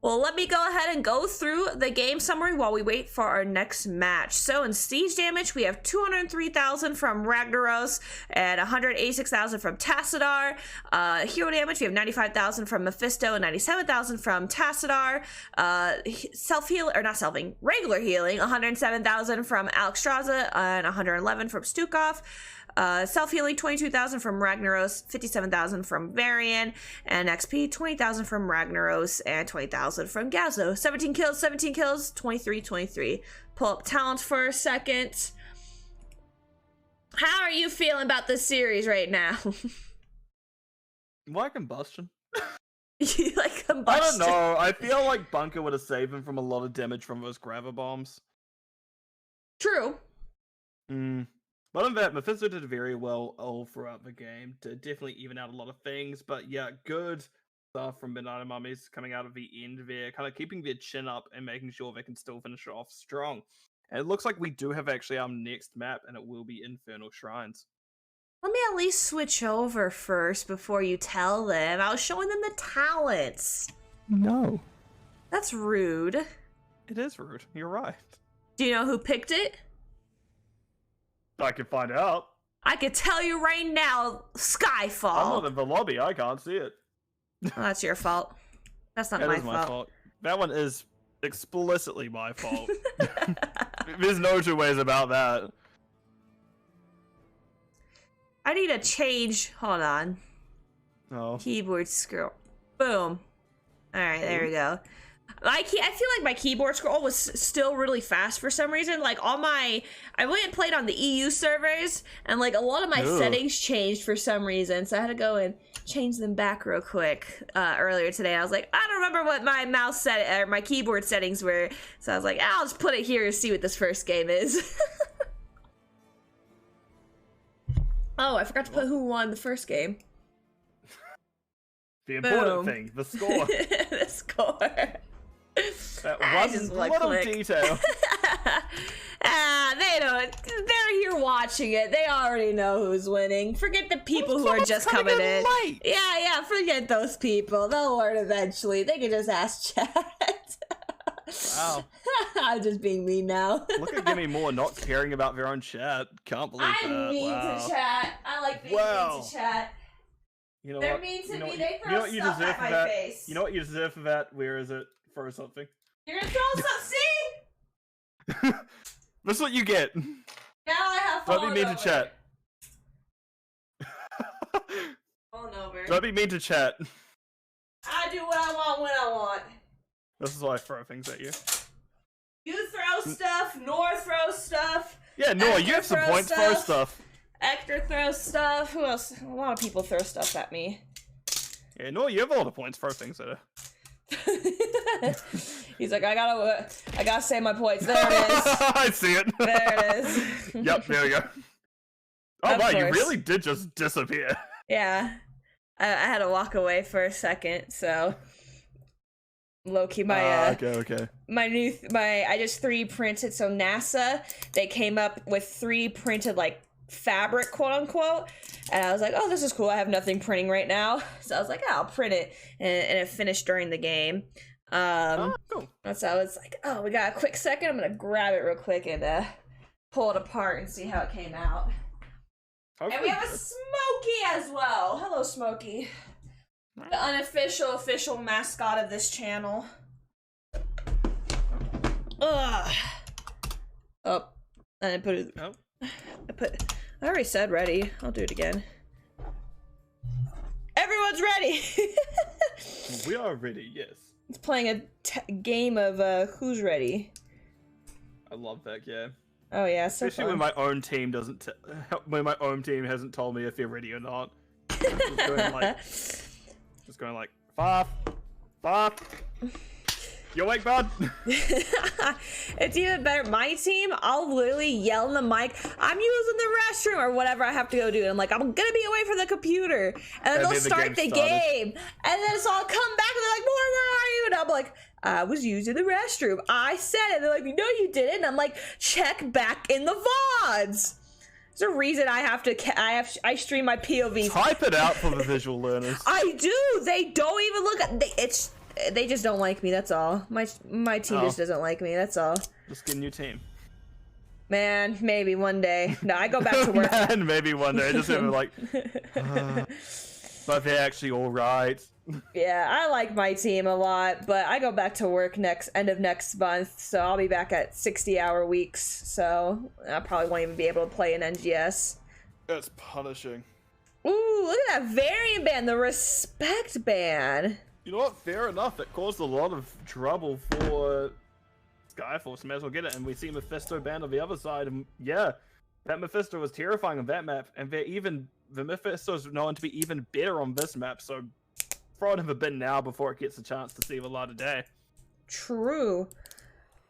S1: Well, let me go ahead and go through the game summary while we wait for our next match. So in siege damage, we have 203,000 from Ragnaros and 186,000 from Tassadar. Hero damage, we have 95,000 from Mephisto and 97,000 from Tassadar. Regular healing, 107,000 from Alex Straza and 111 from Stukov. Self-healing, 22,000 from Ragnaros, 57,000 from Varian, and XP, 20,000 from Ragnaros, and 20,000 from Gazlo. 17 kills, 23. Pull up talents for a second. How are you feeling about this series right now?
S2: Why combustion?
S1: You like combustion?
S2: I don't know. I feel like Bunker would have saved him from a lot of damage from those grabber bombs.
S1: True.
S2: But on that, Mephisto did very well all throughout the game to definitely even out a lot of things. But yeah, good stuff from Midnight Mummies coming out of the end there, kind of keeping their chin up and making sure they can still finish it off strong. And it looks like we do have actually our next map, and it will be Infernal Shrines.
S1: Let me at least switch over first before you tell them. I was showing them the talents.
S2: No.
S1: That's rude.
S2: It is rude. You're right.
S1: Do you know who picked it?
S2: I can find out.
S1: I could tell you right now,
S2: I'm
S1: Skyfall.
S2: not in the lobby. I can't see it.
S1: Well, that's your fault. That's not
S2: That
S1: my
S2: is my
S1: fault.
S2: fault. That one is explicitly my fault. There's no two ways about that.
S1: I need to change. Hold on.
S2: Oh.
S1: Keyboard scroll. Boom. All right, there we go. I feel like my keyboard scroll was still really fast for some reason. Like I went and played on the EU servers, and like a lot of my settings changed for some reason. So I had to go and change them back real quick earlier today. I was like, I don't remember what my mouse set or my keyboard settings were. So I was like, I'll just put it here and see what this first game is. Oh, I forgot to put who won the first game.
S2: The important
S1: Boom.
S2: thing, the score.
S1: The score.
S2: That
S1: I
S2: one
S1: just
S2: little
S1: click.
S2: detail.
S1: They don't. They're here watching it. They already know who's winning. Forget the people who are just coming in.
S2: Late.
S1: Yeah, forget those people. They'll learn eventually. They can just ask chat.
S2: Wow.
S1: I'm just being mean now.
S2: Look at Gimmie-Moore not caring about their own chat. Can't believe that.
S1: I'm mean
S2: Wow.
S1: to chat. I like being mean to chat.
S2: You know
S1: They're
S2: what?
S1: mean to
S2: You know
S1: me.
S2: what-
S1: They
S2: you know
S1: throw
S2: what you
S1: stuff
S2: deserve
S1: at
S2: for
S1: my
S2: that?
S1: face.
S2: You know what you deserve for that? Where is it? Throw something.
S1: You're gonna throw some. See?
S2: That's what you get.
S1: Now I have
S2: Don't
S1: fallen
S2: be mean
S1: over.
S2: to chat.
S1: Fallen over.
S2: Don't be mean to chat.
S1: I do what I want when I want.
S2: This is why I throw things at you.
S1: You throw stuff. Nor throws stuff.
S2: Yeah, Noah, you
S1: Hector
S2: have some
S1: throws
S2: points. Throw stuff.
S1: Hector throws stuff. Who else? A lot of people throw stuff at me.
S2: Yeah, Noah, you have a lot of points. Throw things at her.
S1: He's like, I gotta say my points. There it is.
S2: I see it.
S1: There it is.
S2: Yep, there we go. Oh
S1: Of
S2: wow, you
S1: course.
S2: really did just disappear.
S1: Yeah. I had to walk away for a second, so low-key
S2: Okay.
S1: I just 3D printed. So NASA, they came up with 3D printed like fabric, quote unquote, and I was like, oh, this is cool. I have nothing printing right now, so I was like, oh, I'll print it, and it finished during the game.
S2: Cool.
S1: So I was like, oh, we got a quick second. I'm gonna grab it real quick and pull it apart and see how it came out. And we have a Smokey as well. Hello, Smokey. The unofficial, official mascot of this channel. Ugh. Oh, and I put it.
S2: Oh.
S1: I already said ready. I'll do it again. Everyone's ready.
S2: We are ready. Yes.
S1: It's playing a game of who's ready.
S2: I love that game.
S1: Oh yeah, so
S2: Especially
S1: fun.
S2: when my own team doesn't. When my own team hasn't told me if they're ready or not. Just going like 5. You awake, bud?
S1: It's even better. My team, I'll literally yell in the mic, I'm using the restroom or whatever I have to go do. And I'm like, I'm gonna be away from the computer. And then they'll
S2: the
S1: start the
S2: game
S1: game. And then so I'll come back and they're like, Moore, where are you? And I'm like, I was using the restroom. I said it. They're like, no, you didn't. And I'm like, check back in the VODs. There's a reason I have to. I stream my POVs.
S2: Type it out for the visual learners.
S1: I do. They don't even look at. They just don't like me. That's all. My team just doesn't like me. That's all.
S2: Just get a new team.
S1: Man, maybe one day. No, I go back to work.
S2: Man, maybe one day. Just have like. But they're actually all right.
S1: Yeah, I like my team a lot, but I go back to work end of next month, so I'll be back at 60-hour weeks. So I probably won't even be able to play in NGS.
S2: That's punishing.
S1: Ooh, look at that variant ban, the respect ban.
S2: You know what? Fair enough. It caused a lot of trouble for Skyfall, so may as well get it. And we see Mephisto banned on the other side. And yeah, that Mephisto was terrifying on that map. And the Mephisto is known to be even better on this map. So throw it in the bin now before it gets a chance to see the light of day.
S1: True.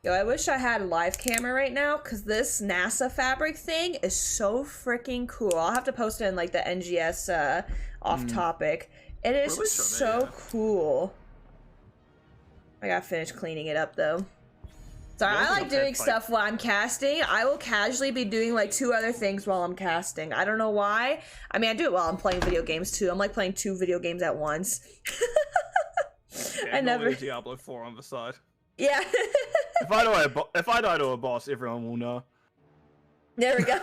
S1: Yo, I wish I had a live camera right now, because this NASA fabric thing is so freaking cool. I'll have to post it in like the NGS off topic. It is
S2: Really
S1: so cool. I gotta finish cleaning it up though. Sorry, I like doing stuff while I'm casting. I will casually be doing like 2 other things while I'm casting. I don't know why. I mean, I do it while I'm playing video games too. I'm like playing 2 video games at once.
S2: Yeah,
S1: I never.
S2: Diablo 4 on the side.
S1: Yeah.
S2: If I die to a boss, everyone will know.
S1: There we go.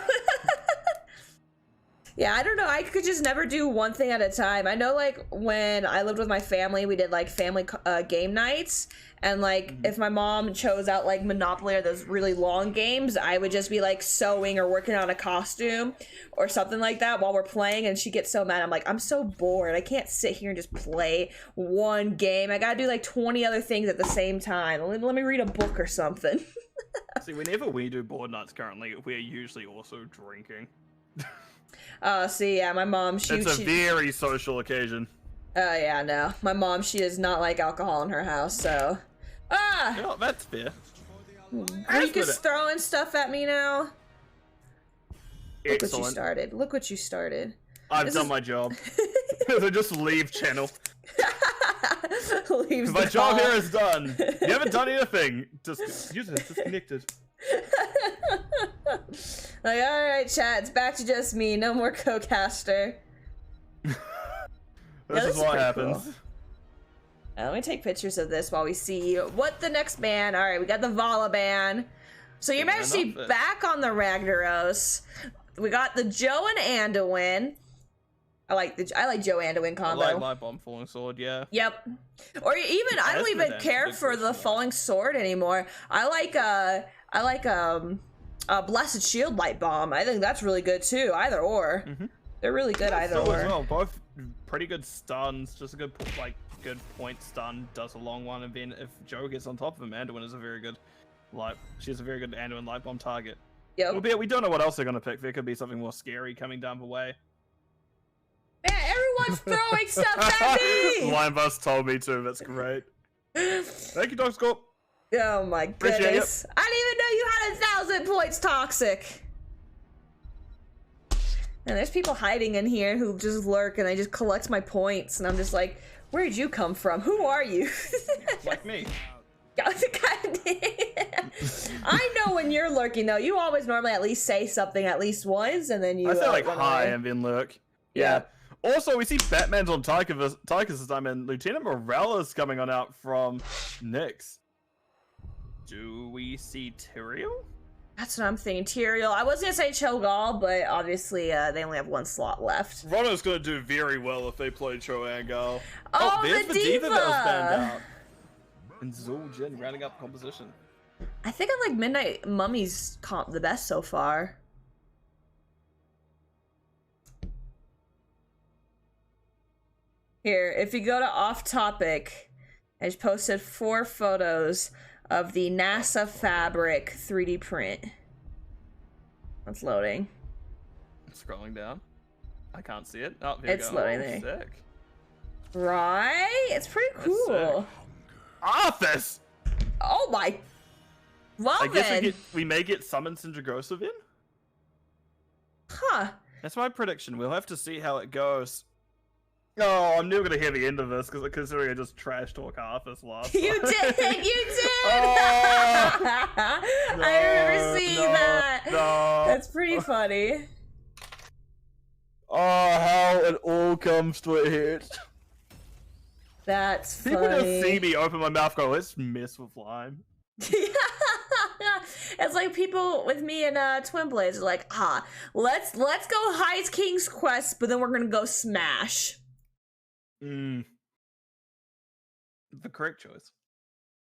S1: Yeah, I don't know. I could just never do one thing at a time. I know, like, when I lived with my family, we did, like, family game nights. And, like, if my mom chose out, like, Monopoly or those really long games, I would just be, like, sewing or working on a costume or something like that while we're playing. And she gets so mad. I'm like, I'm so bored. I can't sit here and just play one game. I gotta do, like, 20 other things at the same time. Let me read a book or something.
S2: See, whenever we do board nights currently, we're usually also drinking.
S1: See, yeah, my mom,
S2: it's a very social occasion.
S1: Oh, yeah, no. My mom, she does not like alcohol in her house, so... Ah!
S2: Yeah, that's fair.
S1: Greek is throwing stuff at me now. Look
S2: Excellent.
S1: what you started. Look what you started.
S2: I've done my job. So just leave channel.
S1: Leaves
S2: my
S1: the
S2: job
S1: call.
S2: here is done. You haven't done anything. Just use it. It's disconnected.
S1: Like, alright, chat, it's back to just me. No more co-caster.
S2: This is what happens.
S1: Cool. Let me take pictures of this while we see what the next ban. Alright, we got the Vala ban. So Your Majesty back on the Ragnaros. We got the Joe and Anduin. I like Joe Anduin combo.
S2: I like Light Bomb Falling Sword, yeah.
S1: Yep. Or even I don't even care for the Falling Sword anymore. I like Blessed Shield Light Bomb. I think that's really good too. Either or. They're really good either or.
S2: As well. Both pretty good stuns. Just a good good point stun does a long one, and then if Joe gets on top of him, Anduin is a very good she's a very good Anduin Light Bomb target.
S1: Yep.
S2: We don't know what else they're gonna pick. There could be something more scary coming down the way.
S1: Man, everyone's throwing stuff at me!
S2: Lion Bus told me to. That's great. Thank you, Dog Scorp.
S1: Oh my goodness. I didn't even know you had 1,000 points toxic. And there's people hiding in here who just lurk and they just collect my points. And I'm just like, where'd you come from? Who are you?
S2: Like me.
S1: I know when you're lurking though. You always normally at least say something at least once and then you
S2: I say like
S1: run
S2: hi
S1: away.
S2: and then lurk. Yeah. Also, we see Batman's on Tychus this time, and Lieutenant Morales coming on out from Nyx. Do we see Tyrael?
S1: That's what I'm thinking. Tyrael. I was gonna say Cho'Gall, but obviously they only have one slot left.
S2: Rono's gonna do very well if they play Cho'Gall.
S1: Oh,
S2: there's
S1: the
S2: Diva that was banned
S1: Diva!
S2: out. And Zul'jin rounding up composition.
S1: I think I like Midnight Mummies comp the best so far. Here, if you go to Off Topic, I just posted 4 photos of the NASA Fabric 3D print. It's loading.
S2: Scrolling down. I can't see it. Oh, there
S1: It's
S2: you go.
S1: loading there.
S2: Sick.
S1: Right? It's pretty cool.
S2: Arthas!
S1: Oh my... Well
S2: I guess
S1: then.
S2: we may get summoned Sindragosa in?
S1: Huh.
S2: That's my prediction. We'll have to see how it goes. Oh, I'm never gonna hear the end of this because considering I just trash talk Arthas last time.
S1: You did! You did!
S2: Oh,
S1: I remember seeing that.
S2: No.
S1: That's pretty funny.
S2: Oh, how it all comes to a head.
S1: That's funny.
S2: People just see me open my mouth go, let's mess with Lime.
S1: It's like people with me and Twin Blades are like, let's go Heist King's Quest, but then we're gonna go Smash.
S2: The correct choice.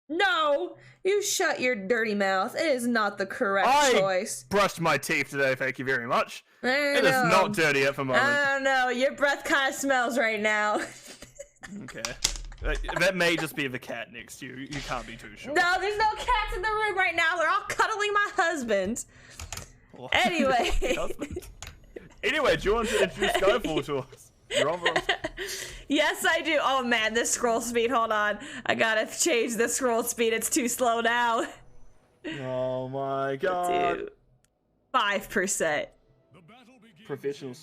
S1: No, you shut your dirty mouth. It is not the correct choice.
S2: Brushed my teeth today, thank you very much.
S1: It
S2: is not dirty at the moment.
S1: I don't know. Your breath kind of smells right now.
S2: Okay. That may just be the cat next to you. You can't be too sure.
S1: No, there's no cats in the room right now. They're all cuddling my husband. Anyway.
S2: Anyway, do you want to introduce Skyfall to us? You're on.
S1: Yes, I do. Oh man, this scroll speed. Hold on. I gotta change the scroll speed. It's too slow now.
S2: Oh my god.
S1: Dude. 5%.
S2: Professional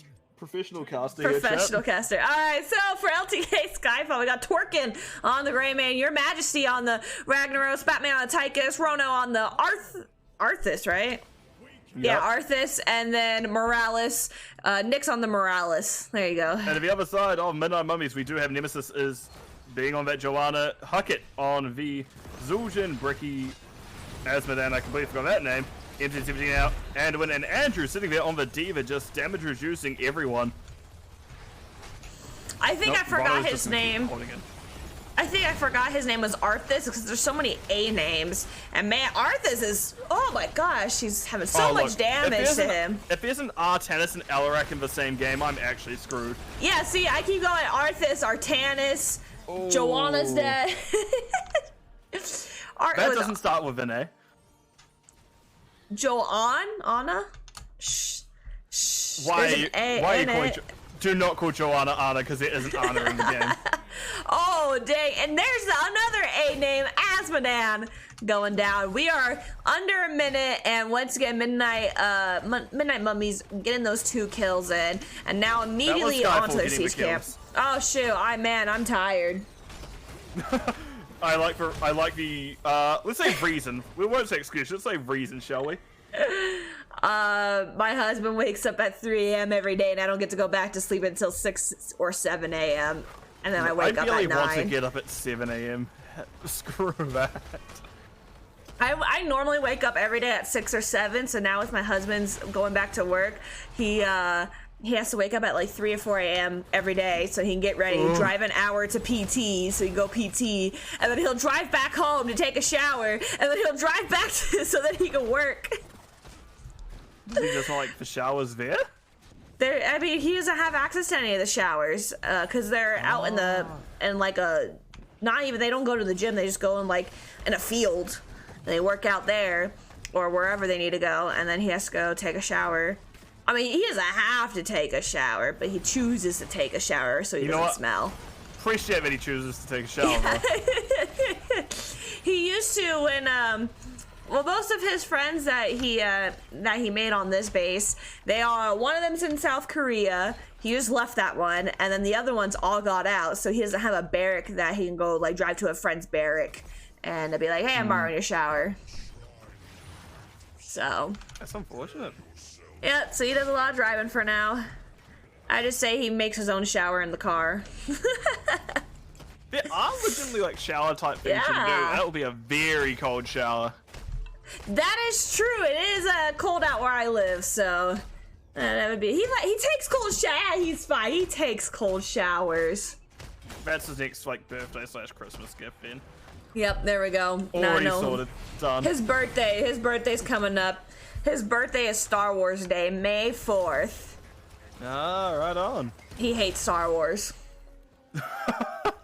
S2: caster.
S1: Professional caster. Alright, so for LTK-Skyfall, we got Torkin on the Grey Man, Your Majesty on the Ragnaros, Batman on the Tychus, Rono on the Arthas, right? Yep. Yeah, Arthas, and then Morales, Nyx on the Morales. There you go.
S2: And to the other side of Midnight Mummies, we do have Nemesis is being on that Joanna, Huckett on the Zul'jin, Bricky, Asmodan, I completely forgot that name. MT17 out, Anduin and Andrew sitting there on the D.Va, just damage reducing everyone.
S1: I think I forgot his name.
S2: Again.
S1: I think I forgot his name was Arthas because there's so many A names. And man, Arthas is, oh my gosh, he's having so much damage to him.
S2: If there's an Artanis and Alarak in the same game, I'm actually screwed.
S1: Yeah, see, I keep going Arthas, Artanis, Joanna's dead.
S2: That doesn't start with an A.
S1: Anna? Shh. Shh.
S2: Why are you calling do not call Joanna Anna because there isn't Anna in the game.
S1: Oh, dang. And there's another A name, Asmodan, going down. We are under a minute, and once again, Midnight Mummies getting those 2 kills in. And now immediately onto their siege camp. Oh, shoot. I'm tired.
S2: I like the, let's say reason. We won't say excuse, let's say reason, shall we?
S1: My husband wakes up at 3 a.m. every day, and I don't get to go back to sleep until 6 or 7 a.m. And then I wake up at 9.
S2: I really want to get up at 7 a.m. Screw that.
S1: I normally wake up every day at 6 or 7, so now with my husband's going back to work, he has to wake up at like 3 or 4 a.m. every day so he can get ready, drive an hour to PT, so he can go PT, and then he'll drive back home to take a shower, and then he'll drive back so that he can work.
S2: Does he just want like the showers there?
S1: I mean, he doesn't have access to any of the showers because they're out in they don't go to the gym, they just go in a field and they work out there or wherever they need to go, and then he has to go take a shower. I mean, he doesn't have to take a shower, but he chooses to take a shower so he doesn't smell.
S2: Appreciate that he chooses to take a shower. Yeah.
S1: He used to when most of his friends that he made on this base, one of them's in South Korea. He just left that one, and then the other ones all got out, so he doesn't have a barrack that he can go drive to a friend's barrack and they'll be like, hey, I'm borrowing your shower. So
S2: that's unfortunate.
S1: Yeah, so he does a lot of driving for now. I just say he makes his own shower in the car.
S2: There are legitimately shower type things you can do. That will be a very cold shower.
S1: That is true. It is cold out where I live, so that would be. He takes cold showers. Yeah, he's fine. He takes cold showers.
S2: That's his next birthday/Christmas gift, then.
S1: Yep, there we go.
S2: Already sorted. Done.
S1: His birthday's coming up. His birthday is Star Wars Day, May 4th.
S2: Ah, right on.
S1: He hates Star Wars.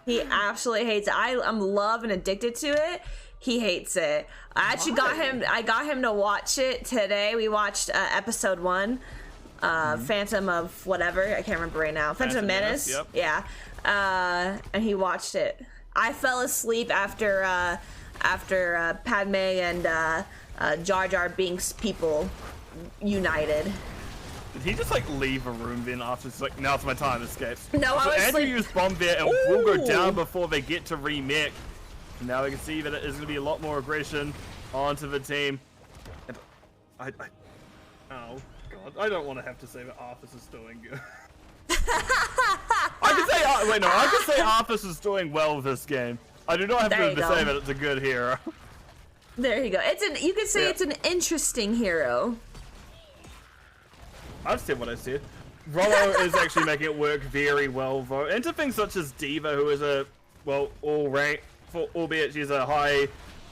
S1: He absolutely hates it. I'm love and addicted to it. He hates it. I actually got him to watch it today. We watched episode 1, Phantom of whatever. I can't remember right now. Phantom Menace.
S2: Yep.
S1: Yeah. And he watched it. I fell asleep after Padme and Jar Jar Binks people united.
S2: Did he just leave a room then after it's now it's my time to escape?
S1: No, I was
S2: Andrew used bomb there and will go down before they get to remake. Now we can see that it is going to be a lot more aggression onto the team. And oh god, I don't want to have to say that Arthas is doing good. I can say Arthas is doing well this game. I do not have to say that it's a good hero.
S1: There you go. You could say it's an interesting hero.
S2: I've said what I said. Rollo is actually making it work very well, though. Into things such as D.Va, who is all rank, albeit she's a high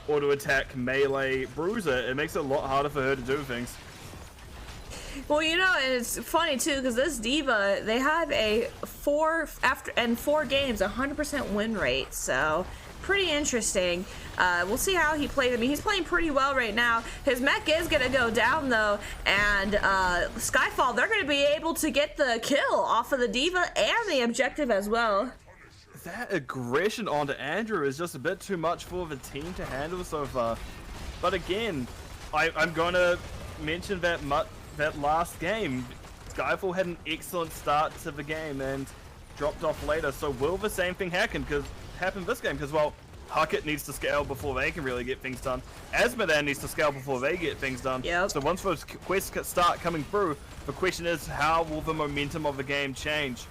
S2: auto attack melee bruiser, it makes it a lot harder for her to do things.
S1: Well, it's funny too because this D.Va, they have a 4 games 100% win rate, so pretty interesting. We'll see how he plays. I mean, he's playing pretty well right now. His mech is gonna go down though, and Skyfall, they're gonna be able to get the kill off of the D.Va and the objective as well.
S2: That aggression onto Andrew is just a bit too much for the team to handle so far. But again, I'm gonna mention that last game, Skyfall had an excellent start to the game and dropped off later. So will the same thing happen this game? Because Huckett needs to scale before they can really get things done. Asmodan needs to scale before they get things done.
S1: Yep.
S2: So once those quests start coming through, the question is, how will the momentum of the game change?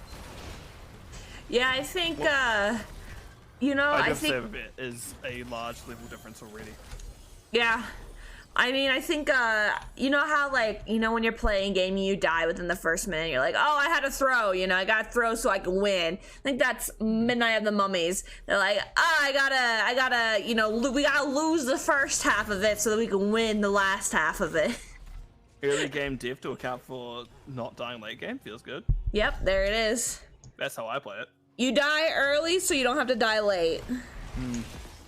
S1: Yeah, I think, I think
S2: it is a large level difference already.
S1: Yeah. I mean, I think, you know how, like, you know, when you're playing a game and you die within the first minute, you're like, oh, I had to throw, you know, I gotta throw so I can win. I think that's Midnight of the Mummies. They're like, oh, I gotta, you know, we gotta lose the first half of it so that we can win the last half of it.
S2: Early game diff to account for not dying late game feels good.
S1: Yep, there it is.
S2: That's how I play it.
S1: You die early so you don't have to die late.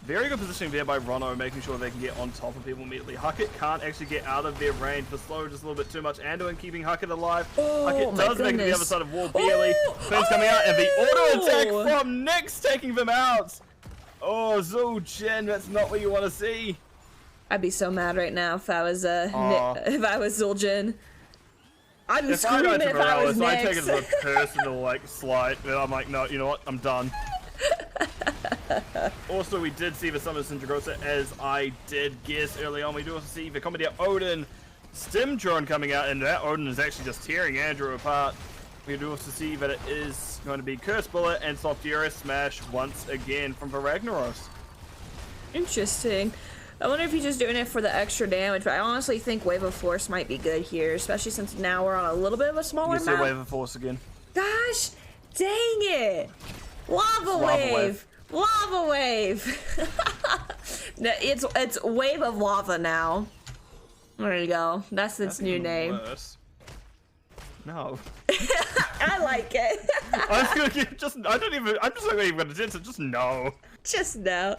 S2: Very good positioning there by Rono, making sure they can get on top of people immediately. Huckett can't actually get out of their range. The slow just a little bit too much. Anduin keeping Huckett alive. Huckett does make it to the other side of wall barely. Flames coming out, and the auto attack from Nyx taking them out. Oh, Zul'jin, that's not what you want to see.
S1: I'd be so mad right now if I was if I was Zul'jin. I'm screaming if I was Nyx.
S2: I take it as a personal like slight, and I'm like, no, you know what? I'm done. Also, we did see the Summon Sindragosa, as I did guess early on. We do also see the Comedy Odin Stim Drone coming out, and that Odin is actually just tearing Andrew apart. We do also see that it is going to be Curse Bullet and Softiera Smash once again from the Ragnaros.
S1: Interesting. I wonder if he's just doing it for the extra damage, but I honestly think Wave of Force might be good here, especially since now we're on a little bit of a smaller map.
S2: You see Wave of Force again.
S1: Gosh, dang it! Lava Wave! Lava Wave! it's Wave of Lava now. There you go. That's its new name.
S2: Worse. No.
S1: I like it.
S2: I'm just not even gonna do it, just no.
S1: Just no.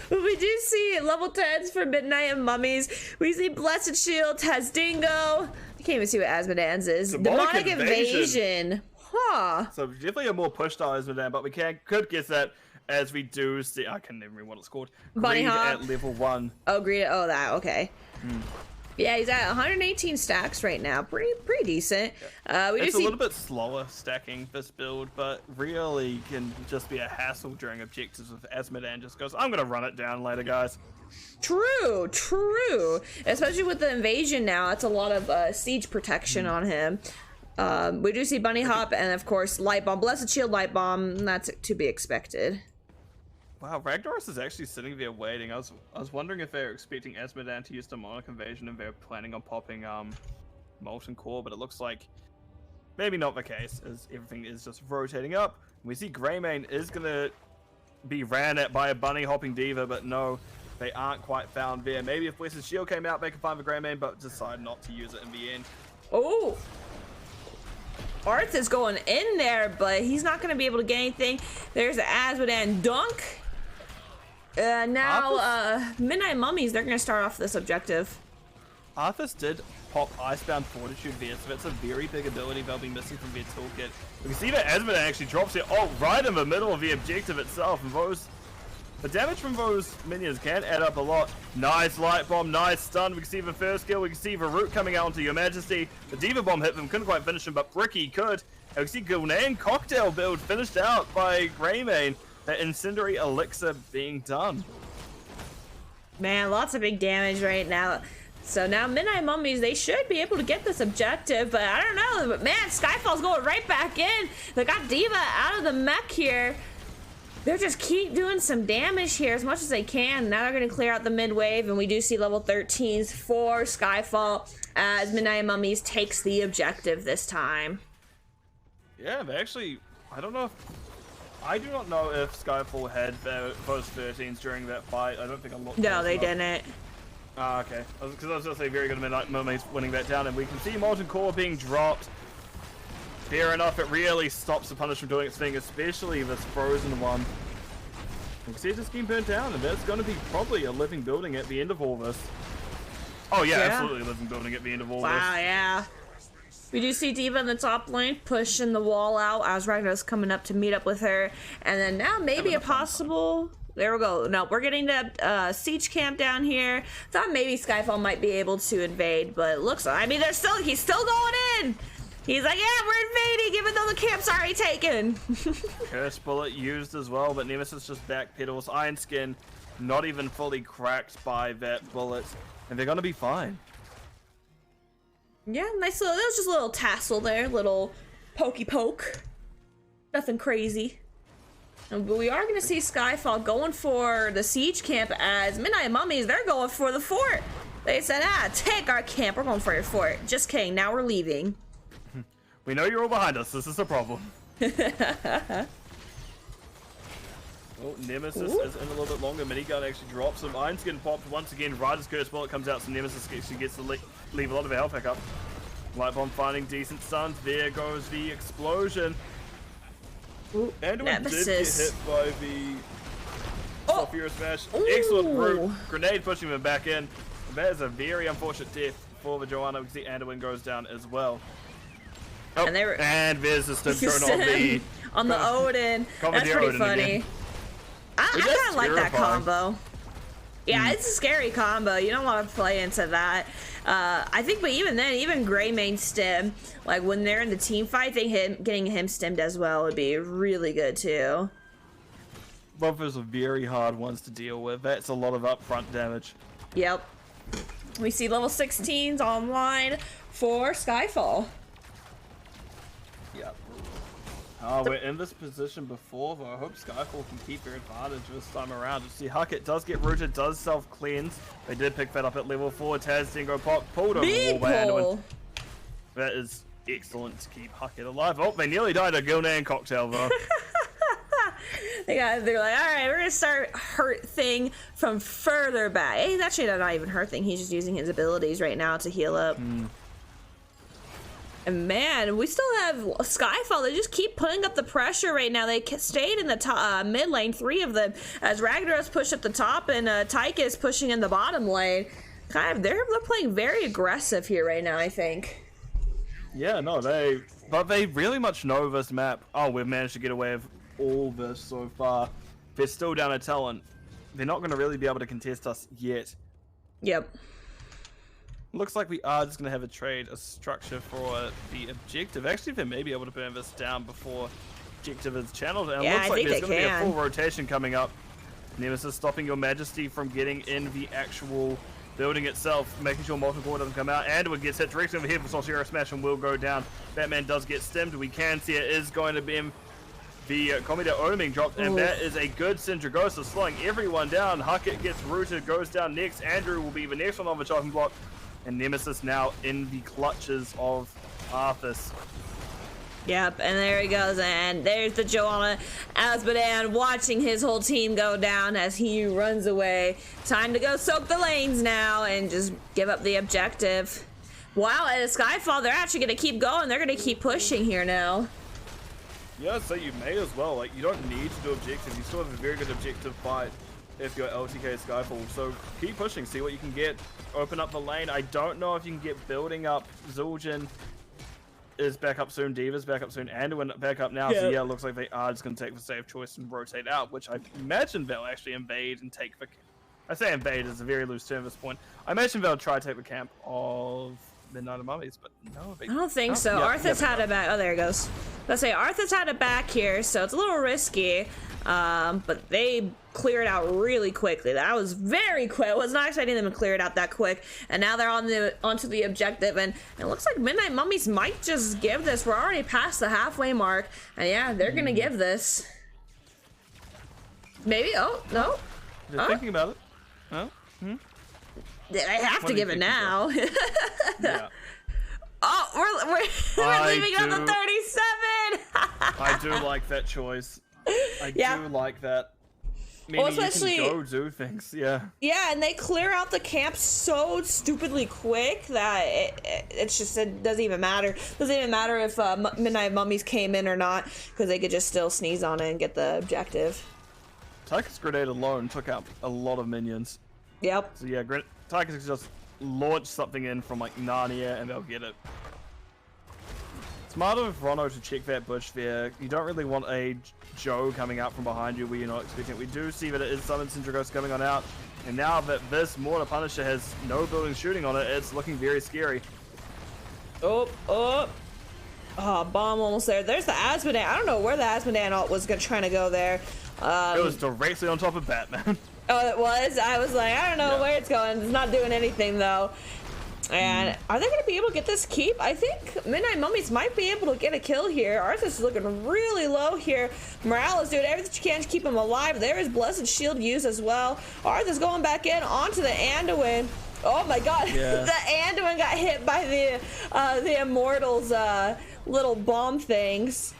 S1: But we do see level 10s for Midnight and Mummies. We see Blessed Shield, Tazdingo. I can't even see what Asmodan's is. Demonic Invasion. Huh.
S2: So definitely a more push style Asmodan, but we could guess that as we do see. I can't even remember what it's called.
S1: Bunny
S2: Greed
S1: Hop.
S2: at level 1.
S1: Oh, Greed. Oh, that. Okay. Yeah, he's at 118 stacks right now. Pretty decent.
S2: It's a little bit slower stacking this build, but really can just be a hassle during objectives if Asmodan just goes, I'm gonna run it down later, guys.
S1: True. Especially with the invasion now, it's a lot of siege protection on him. We do see Bunny Hop and of course Light Bomb, Blessed Shield, Light Bomb. That's to be expected.
S2: Wow, Ragnaros is actually sitting there waiting. I was wondering if they're expecting Asmodan to use Demonic Invasion and they're planning on popping Molten Core, but it looks like maybe not the case, as everything is just rotating up. We see Greymane is gonna be ran at by a bunny hopping diva, but no, they aren't quite found there. Maybe if Blessed Shield came out, they could find the Greymane, but decide not to use it in the end.
S1: Oh! Arth is going in there, but he's not going to be able to get anything. There's the Asmodan dunk. Now, Midnight Mummies, they're going to start off this objective.
S2: Arthas did pop Icebound Fortitude there, so that's a very big ability they'll be missing from their toolkit. We can see that Asmodan actually drops it, right in the middle of the objective itself, and the damage from those minions can add up a lot. Nice Light Bomb, nice stun. We can see the first kill. We can see the root coming out onto Your Majesty. The Diva Bomb hit them, couldn't quite finish him, but Bricky could. And we see Gul'nan Cocktail build finished out by Greymane. That Incendiary Elixir being done.
S1: Man, lots of big damage right now. So now Midnight Mummies, they should be able to get this objective, but I don't know. But man, Skyfall's going right back in. They got Diva out of the mech here. They're just keep doing some damage here as much as they can. Now they're going to clear out the mid wave, and we do see level 13s for Skyfall as Midnight Mummies takes the objective this time.
S2: Yeah, but actually, I do not know if Skyfall had those 13s during that fight. I don't think I looked.
S1: No, they didn't.
S2: Ah, okay. Because I was going to say very good Midnight Mummies winning that down, and we can see Molten Core being dropped. Fair enough, it really stops the punish from doing its thing, especially this frozen one. We can see it just getting burnt down, and that's going to be probably a living building at the end of all this. Oh yeah, absolutely a living building at the end of all this.
S1: Wow, yeah. We do see Diva in the top lane pushing the wall out as Ragnar's coming up to meet up with her. And then now maybe a possible... There we go. No, we're getting the siege camp down here. Thought maybe Skyfall might be able to invade, but it looks like... I mean, he's still going in! He's like, yeah, we're invading, even though the camp's already taken.
S2: Curse Bullet used as well, but Nemesis just backpedals. Iron Skin not even fully cracked by that bullet, and they're gonna be fine.
S1: Yeah, nice little, that was just a little tassel there, little pokey poke. Nothing crazy. But we are gonna see Skyfall going for the siege camp as Midnight Mummies, they're going for the fort. They said, take our camp. We're going for your fort. Just kidding. Now we're leaving.
S2: We know you're all behind us. This is a problem. Oh, Nemesis is in a little bit longer. Minigun actually drops him. Iron's getting popped once again. Right as Curse Bullet comes out, so Nemesis actually gets to leave a lot of health back up. Light Bomb finding decent stuns. There goes the explosion.
S1: Ooh,
S2: and
S1: Nemesis
S2: did get hit by the Sulfurous Smash. Excellent route. Grenade pushing him back in. That is a very unfortunate death for the Joanna because the Anduin goes down as well. Oh, and there's the stim thrown
S1: on the Odin. That's pretty funny.
S2: Again.
S1: I kind of like that combo. Yeah, it's a scary combo. You don't want to play into that. I think, but even then, even Gray main stim, like when they're in the team fight, getting him stimmed as well would be really good too.
S2: Both of those are very hard ones to deal with. That's a lot of upfront damage.
S1: Yep. We see level 16s online for Skyfall.
S2: Yep. We're in this position before, though. I hope Skyfall can keep their advantage this time around. You see, Huckett does get rooted, does self-cleanse. They did pick that up at level 4. Taz Dingo Pop pulled over the wall by Anduin. That is excellent to keep Huckett alive. Oh, they nearly died a Gildan cocktail, though.
S1: They're like, all right, we're gonna start hurt thing from further back. Hey, he's actually not even hurt thing. He's just using his abilities right now to heal up. And man, we still have Skyfall. They just keep putting up the pressure right now. They stayed in the top, mid lane, 3 of them, as Ragnarok's pushed at the top and Taika is pushing in the bottom lane. They're playing very aggressive here right now, I think.
S2: Yeah, no, but they really much know this map. Oh, we've managed to get away with all this so far. They're still down a talent. They're not going to really be able to contest us yet.
S1: Yep.
S2: Looks like we are just going to have a structure for the objective. Actually, they may be able to burn this down before objective is channeled. And
S1: yeah,
S2: it looks like there's
S1: going
S2: to be a full rotation coming up. Nemesis stopping your majesty from getting in the actual building itself, making sure multiple doesn't come out. Anduin gets hit directly over here for Sulfurous Smash and will go down. Batman does get stemmed. We can see it is going to be the Commander Odin being dropped, and that is a good Syndragosa, slowing everyone down. Huckett gets rooted, goes down next. Andrew will be the next one on the chopping block, and Nemesis now in the clutches of Arthas.
S1: Yep, and there he goes, and there's the Joanna Azmodan watching his whole team go down as he runs away. Time to go soak the lanes now and just give up the objective. Wow, at a Skyfall, they're actually going to keep going. They're going to keep pushing here now.
S2: Yeah, so you may as well. Like, you don't need to do objectives. You still have a very good objective fight if you're LTK-Skyfall. So keep pushing, see what you can get. Open up the lane. I don't know if you can get building up. Zul'jin is back up soon. Diva's back up soon. Anduin back up now. Yep. So yeah, it looks like they are just going to take the safe choice and rotate out, which I imagine they'll actually invade and take the... I say invade is a very loose term at this point. I imagine they'll try to take the camp of Midnight of Mummies, but no.
S1: I don't think so. Yeah, Arthas had it back. Oh, there it goes. Let's say Arthas had it back here, so it's a little risky. But they cleared out really quickly. That was very quick. I was not expecting them to clear it out that quick. And now they're onto the objective, and it looks like Midnight Mummies might just give this. We're already past the halfway mark, and yeah, they're gonna give this. Maybe. Oh no.
S2: Just thinking about it. Oh.
S1: They have to give it now.
S2: Yeah.
S1: Oh, we're leaving on the 37.
S2: I do like that choice. I do like that. Meaning well, especially, you can go do things, yeah.
S1: Yeah, and they clear out the camp so stupidly quick that it's just, it doesn't even matter. Doesn't even matter if Midnight Mummies came in or not, because they could just still sneeze on it and get the objective.
S2: Tychus Grenade alone took out a lot of minions.
S1: Yep.
S2: So yeah, Tychus just launch something in from like Narnia and they'll get it. Smart of Rono to check that bush there. You don't really want a Joe coming out from behind you where you're not expecting it. We do see that it is Summon Syndragosa coming on out. And now that this Mortar Punisher has no building shooting on it, it's looking very scary.
S1: Oh, bomb almost there. There's the Azmodan. I don't know where the Azmodan ult was trying to go there.
S2: It was directly on top of Batman.
S1: Oh, it was? I was like, I don't know where it's going. It's not doing anything, though. And are they going to be able to get this keep? I think Midnight Mummies might be able to get a kill here. Arthas is looking really low here. Morale is doing everything she can to keep him alive. There is Blessed Shield used as well. Arthas going back in onto the Anduin. Oh my god,
S2: Yeah.
S1: the Anduin got hit by the Immortals little bomb things.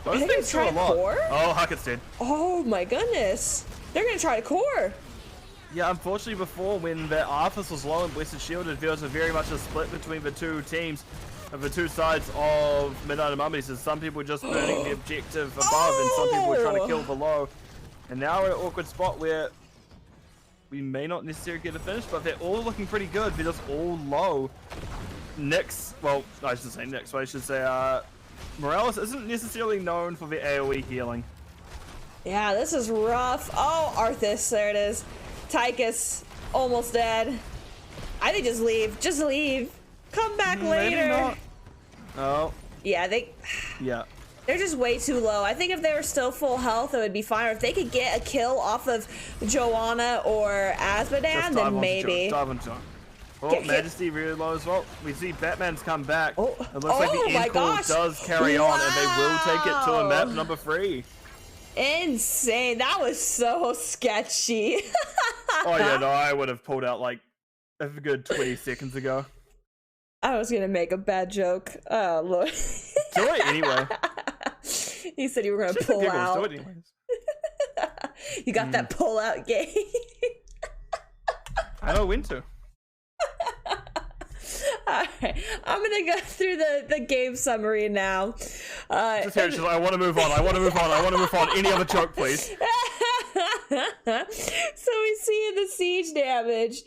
S2: Those
S1: Are they
S2: things
S1: gonna
S2: do a
S1: try
S2: lot.
S1: core?
S2: Oh, Huckett's dead.
S1: Oh my goodness. They're gonna try to core.
S2: Yeah, unfortunately before, when the Arthas was low and Blessed shielded, there was very much a split between the two teams, of the two sides of Midnight and Mummies, as some people were just burning the objective above and some people were trying to kill below. And now we're at an awkward spot where we may not necessarily get a finish, but they're all looking pretty good. They're just all low. Nyx, well, I should say Nyx, but I should say Morales isn't necessarily known for the AoE healing.
S1: Yeah, this is rough. Oh, Arthas, there it is. Tychus, almost dead. I think just leave. Just leave. Come back
S2: Maybe
S1: later.
S2: not. Oh.
S1: Yeah,
S2: Yeah.
S1: they're just way too low. I think if they were still full health, it would be fine. Or if they could get a kill off of Joanna or Azmodan, then maybe.
S2: Oh, Majesty really low as well. We see Batman's come back.
S1: Oh.
S2: It looks like the end call does carry on, and they will take it to a map number 3.
S1: Insane. That was so sketchy.
S2: Oh yeah, no, I would have pulled out like a good 20 seconds ago.
S1: I was gonna make a bad joke. Oh Lord.
S2: Do it anyway.
S1: You said you were gonna pull out.
S2: Do it anyways.
S1: You got that pull out game.
S2: I know when to.
S1: Alright, I'm gonna go through the game summary now.
S2: Just here, I want to move on. I want to move on. I want to move on. Any other joke, please?
S1: So we see in the siege damage,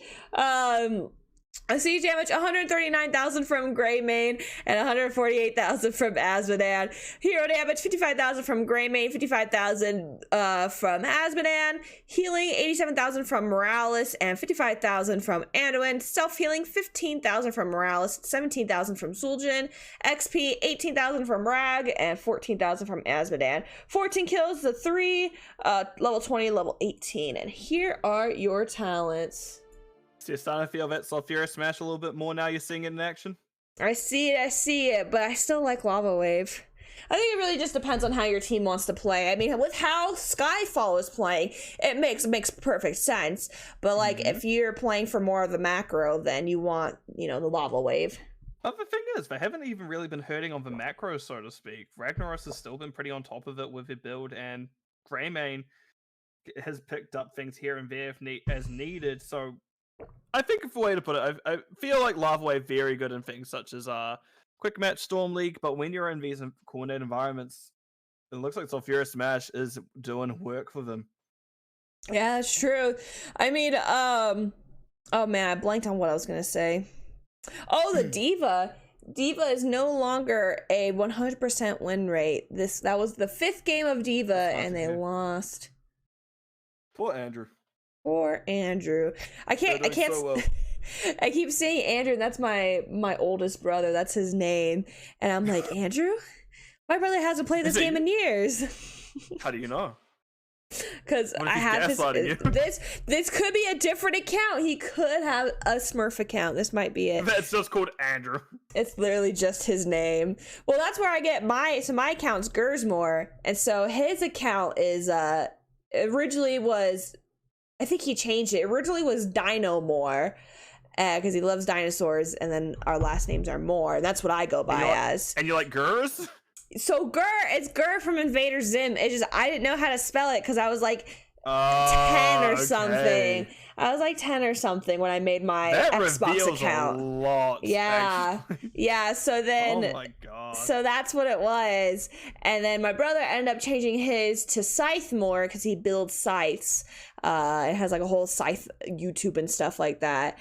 S1: a siege damage 139,000 from Greymane and 148,000 from Azmodan. Hero damage 55,000 from Greymane, 55,000 from Azmodan. Healing 87,000 from Morales and 55,000 from Anduin. Self-healing 15,000 from Morales, 17,000 from Zul'jin. XP 18,000 from Rag and 14,000 from Azmodan. 14 kills, the 3, level 20, level 18. And here are your talents.
S2: So you're starting to feel that Sulfura Smash a little bit more now you're seeing it in action?
S1: I see it, but I still like Lava Wave. I think it really just depends on how your team wants to play. I mean, with how Skyfall is playing, it makes perfect sense. But like, if you're playing for more of the macro, then you want, the Lava Wave.
S2: But the thing is, they haven't even really been hurting on the macro, so to speak. Ragnaros has still been pretty on top of it with their build, and Greymane has picked up things here and there as needed, so I think a way to put it, I feel like Lava Wave very good in things such as Quick Match, Storm League, but when you're in these coordinated environments, it looks like Sulfura Smash is doing work for them.
S1: Yeah, that's true. I mean, oh man, I blanked on what I was gonna say. Oh, the Diva. Diva is no longer a 100% win rate. That was the 5th game of Diva, and they lost.
S2: Poor Andrew.
S1: Poor Andrew. I can't
S2: so well.
S1: I keep saying Andrew, and that's my oldest brother. That's his name. And I'm like, Andrew? My brother hasn't played this game in years.
S2: How do you know?
S1: Because I have this could be a different account. He could have a Smurf account. This might be it.
S2: That's just called Andrew.
S1: It's literally just his name. Well, that's where I get my account's Gimmie-Moore. And so his account is originally was, I think he changed it. Originally was Dino-Moore, because he loves dinosaurs, and then our last names are Moore. That's what I go by as.
S2: And you like Gurs?
S1: So it's Gur from Invader Zim. It just, I didn't know how to spell it because I was like 10 or something. I was like 10 or something when I made my Xbox account.
S2: A lot,
S1: yeah.
S2: actually.
S1: Yeah. So then,
S2: oh my god.
S1: So that's what it was. And then my brother ended up changing his to Scythe-Moore because he builds scythes. It has like a whole scythe YouTube and stuff like that.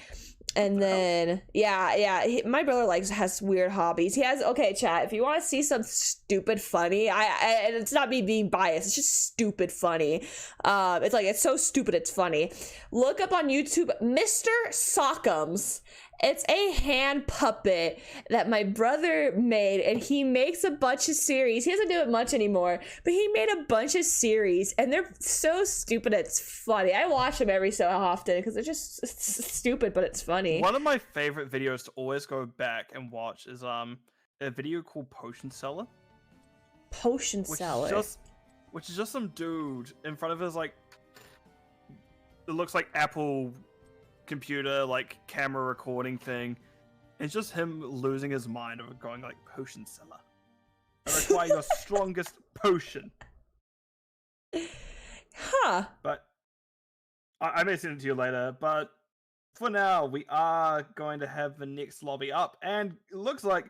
S1: And then, my brother has weird hobbies. He has, okay, chat, if you want to see some stupid funny, and it's not me being biased, it's just stupid funny. It's so stupid, it's funny. Look up on YouTube, Mr. Sockums. It's a hand puppet that my brother made, and he makes a bunch of series. He doesn't do it much anymore, but he made a bunch of series, and they're so stupid, it's funny. I watch them every so often because they're just stupid, but it's funny.
S2: One of my favorite videos to always go back and watch is a video called Potion Seller.
S1: Potion Seller?
S2: Which is just some dude in front of his, it looks like Apple computer like camera recording thing. It's just him losing his mind over going like potion seller. I require your strongest potion.
S1: Huh.
S2: But I may send it to you later. But for now, we are going to have the next lobby up, and it looks like.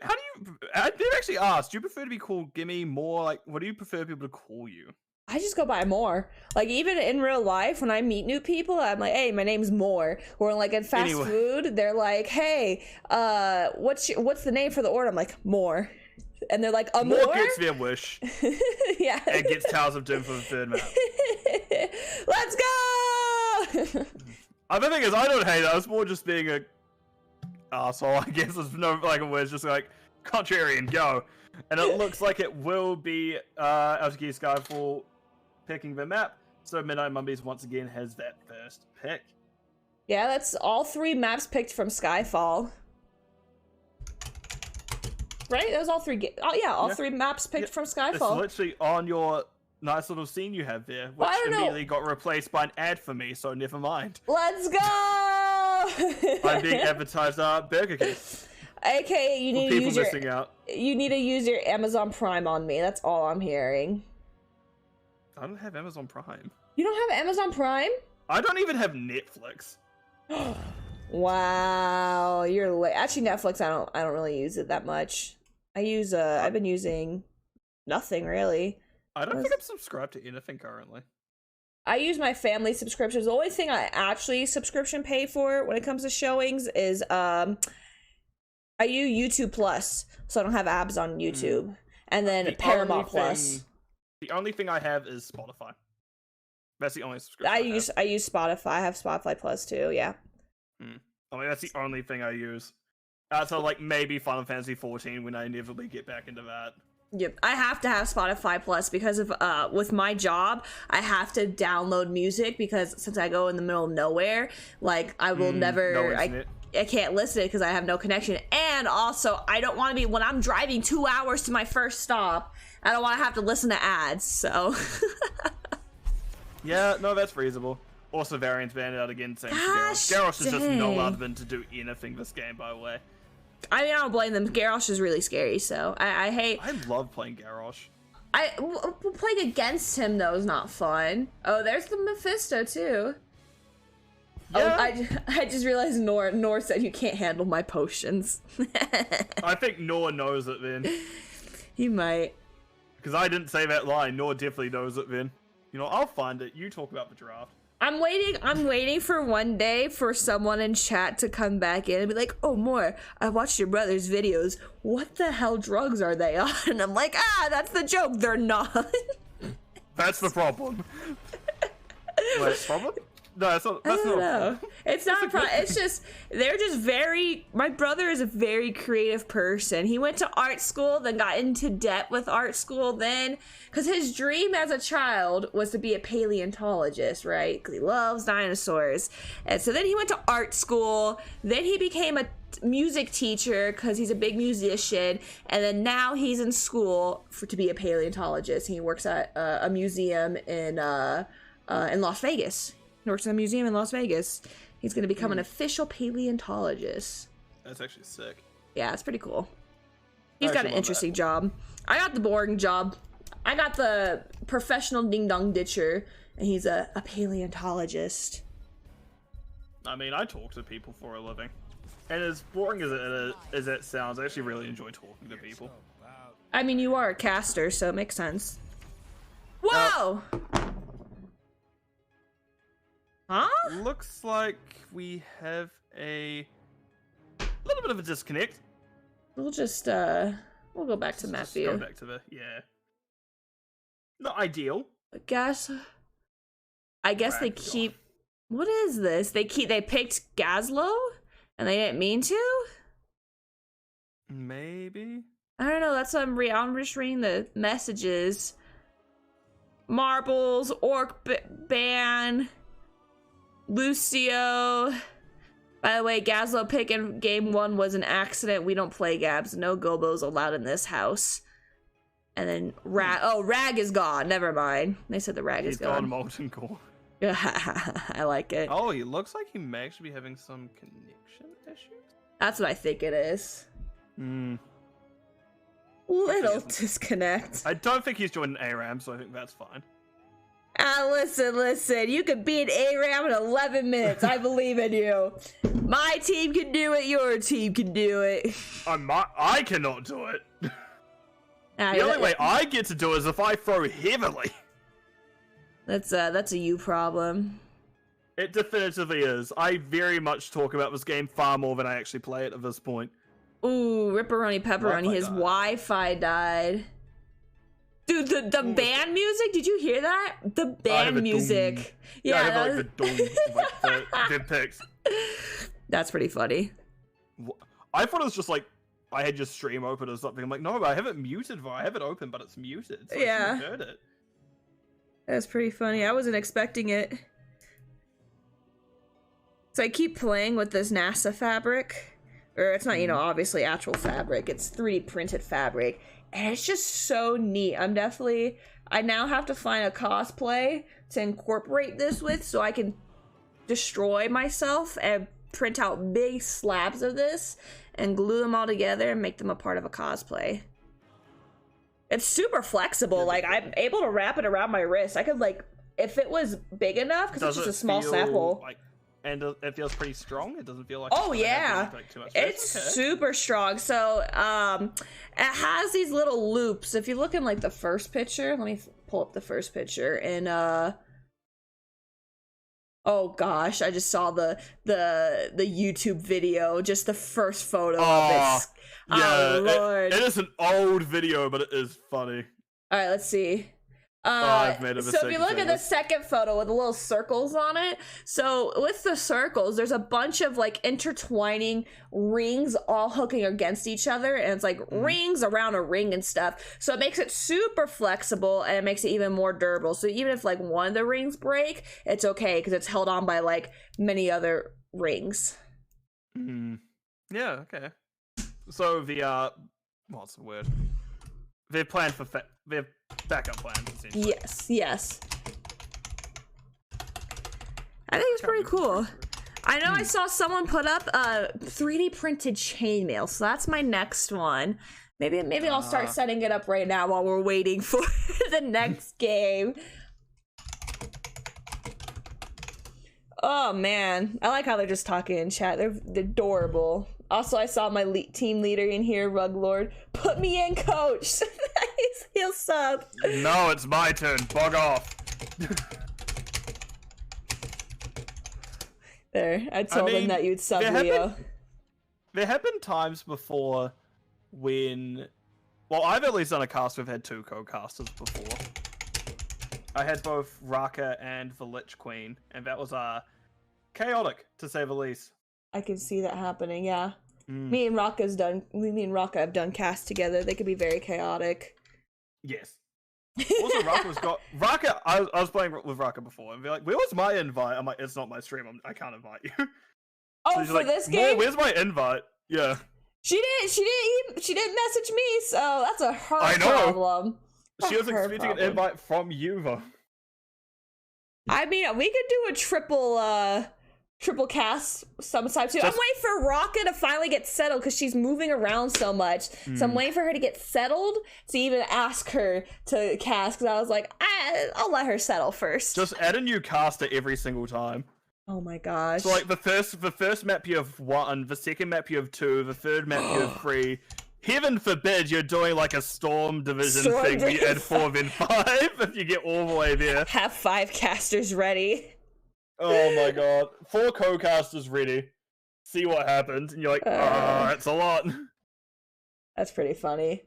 S2: How do you? I did actually ask. Do you prefer to be called Gimmie-Moore? Like, what do you prefer people to call you?
S1: I just go by Moore. Like, even in real life, when I meet new people, I'm like, hey, my name's Moore. Or like in fast food, they're like, hey, what's the name for the order? I'm like, Moore. And they're like, Moore?
S2: Moore gets their wish.
S1: Yeah.
S2: And gets Towers of Doom for the third map.
S1: Let's go!
S2: The thing is, I don't hate it. I was more just being a asshole, I guess. There's no like a word, just like contrarian, go. And it looks like it will be LTK-Skyfall picking the map. So Midnight Mummies once again has that first pick.
S1: Yeah, that's all 3 maps picked from Skyfall. Right? That was all 3. All 3 maps picked from Skyfall.
S2: It's literally on your nice little scene you have there, which immediately got replaced by an ad for me, so never mind.
S1: Let's go!
S2: I'm being advertised Burger King.
S1: Okay, you need to use your Amazon Prime on me. That's all I'm hearing.
S2: I don't have Amazon Prime.
S1: You don't have Amazon Prime?
S2: I don't even have Netflix.
S1: Wow, you're actually Netflix. I don't really use it that much. I've been using nothing really.
S2: I don't think I'm subscribed to anything currently.
S1: I use my family subscriptions. The only thing I actually subscription pay for when it comes to showings is I use YouTube Plus, so I don't have ads on YouTube, and then Paramount Plus.
S2: The only thing I have is Spotify. That's the only subscription
S1: I use Spotify. I have Spotify Plus too. Yeah.
S2: I mean, that's the only thing I use. So like maybe Final Fantasy 14 when I inevitably get back into that.
S1: Yep, I have to have Spotify Plus because of with my job, I have to download music because since I go in the middle of nowhere, like I will never, I can't listen because I have no connection. And also, I don't want to be, when I'm driving 2 hours to my first stop, I don't want to have to listen to ads, so.
S2: Yeah, no, that's reasonable. Also, variants banned out again, same for Garrosh. Garrosh is just not allowed to do anything this game, by the way.
S1: I mean, I don't blame them. Garrosh is really scary, so I hate.
S2: I love playing Garrosh.
S1: Playing against him though is not fun. Oh, there's the Mephisto too. Yeah. Oh, I just realized Nor said you can't handle my potions.
S2: I think Nor knows it then.
S1: He might.
S2: Because I didn't say that line. Nor definitely knows it then. You know, I'll find it. You talk about the draft.
S1: I'm waiting for one day for someone in chat to come back in and be like, oh, Moore, I watched your brother's videos. What the hell drugs are they on? And I'm like, that's the joke. They're not.
S2: That's the problem. Wait, problem? No, that's not. That's not.
S1: No, it's not a problem. It's just they're just very. My brother is a very creative person. He went to art school, then got into debt with art school. Then, because his dream as a child was to be a paleontologist, right? Because he loves dinosaurs, and so then he went to art school. Then he became a music teacher because he's a big musician, and then now he's in school to be a paleontologist. He works at a museum in Las Vegas. He works in a museum in Las Vegas. He's going to become an official paleontologist.
S2: That's actually sick.
S1: Yeah, it's pretty cool. He's got an interesting job. I got the boring job. I got the professional ding-dong ditcher, and he's a paleontologist.
S2: I mean, I talk to people for a living. And as boring as it sounds, I actually really enjoy talking to people.
S1: I mean, you are a caster, so it makes sense. Whoa! Huh?
S2: Looks like we have a little bit of a disconnect.
S1: We'll just, we'll go back to map view.
S2: Go back to the, yeah. Not ideal.
S1: I guess they keep, what is this? They picked Gazlo? And they didn't mean to?
S2: Maybe?
S1: I don't know, that's what I'm just reading the messages. Marbles, Orc Ban, Lucio. By the way, Gazlo pick in game 1 was an accident. We don't play Gabs. No Gobos allowed in this house. And then Rag. Oh, Rag is gone. Never mind. They said the Rag is gone.
S2: Molten Core.
S1: I like it.
S2: Oh, he looks like he may actually be having some connection issues.
S1: That's what I think it is.
S2: Hmm.
S1: Little disconnect.
S2: I don't think he's joined an ARAM, so I think that's fine.
S1: Listen. You could beat ARAM in 11 minutes. I believe in you. My team can do it. Your team can do it.
S2: I cannot do it. The only way I get to do it is if I throw heavily.
S1: That's a you problem.
S2: It definitively is. I very much talk about this game far more than I actually play it at this point.
S1: Ooh, Ripperoni Pepperoni, his Wi-Fi died. Dude, the band music, did you hear that? The band music.
S2: Yeah, I have like the doom, like the picks.
S1: That's pretty funny.
S2: I thought it was just like I had your stream open or something. I'm like, no, I have it muted. I have it open, but it's muted. So
S1: yeah.
S2: I heard it.
S1: That's pretty funny. I wasn't expecting it. So I keep playing with this NASA fabric. Or it's not, obviously actual fabric. It's 3D printed fabric. And it's just so neat. I now have to find a cosplay to incorporate this with so I can destroy myself and print out big slabs of this and glue them all together and make them a part of a cosplay. It's super flexible. Like, I'm able to wrap it around my wrist. I could, like, if it was big enough, because it's just a small sample.
S2: And it feels pretty strong. It doesn't feel like
S1: yeah, too much it's super strong. So it has these little loops. If you look in like the first picture, let me pull up the first picture. And oh gosh, I just saw the YouTube video, just the first photo of it.
S2: Yeah,
S1: oh Lord,
S2: it is an old video, but it is funny.
S1: All right, let's see.
S2: I've made a mistake.
S1: So if you look at the second photo with the little circles on it, so with the circles, there's a bunch of like intertwining rings all hooking against each other, and it's like rings around a ring and stuff. So it makes it super flexible, and it makes it even more durable. So even if like one of the rings break, it's okay because it's held on by like many other rings.
S2: Yeah, okay. So the what's the word? They're planned for they're backup plans, essentially.
S1: Yes. I think it's pretty cool. I know I saw someone put up a 3D printed chainmail, so that's my next one. Maybe I'll start setting it up right now while we're waiting for the next game. Oh man, I like how they're just talking in chat. They're adorable. Also, I saw my team leader in here, Ruglord. Put me in, coach. He'll sub.
S2: No, it's my turn. Bug off.
S1: There, I told him that you'd sub Leo.
S2: There have been times before when... Well, I've at least done a cast we've had 2 co-casters before. I had both Raka and the Lich Queen, and that was chaotic, to say the least.
S1: I can see that happening, yeah. Me and Raka have done casts together. They could be very chaotic.
S2: Yes. Also, Raka, I was playing with Raka before, and be like, where was my invite? I'm like, it's not my stream, I can't invite you.
S1: Oh, so for this game?
S2: Where's my invite? Yeah.
S1: She didn't message me, so that's a her problem.
S2: She was expecting an invite from you, though.
S1: I mean, we could do a triple cast sometime too. I'm waiting for Raka to finally get settled because she's moving around so much. So I'm waiting for her to get settled to even ask her to cast, because I was like, I'll let her settle first.
S2: Just add a new caster every single time.
S1: Oh my gosh.
S2: So like the first map you have 1, the second map you have 2, the third map you have 3. Heaven forbid you're doing like a Storm Division thing where you add 4 then 5 if you get all the way there.
S1: Have 5 casters ready.
S2: Oh my god. 4 co-casters ready. See what happens. And you're like, that's a lot.
S1: That's pretty funny.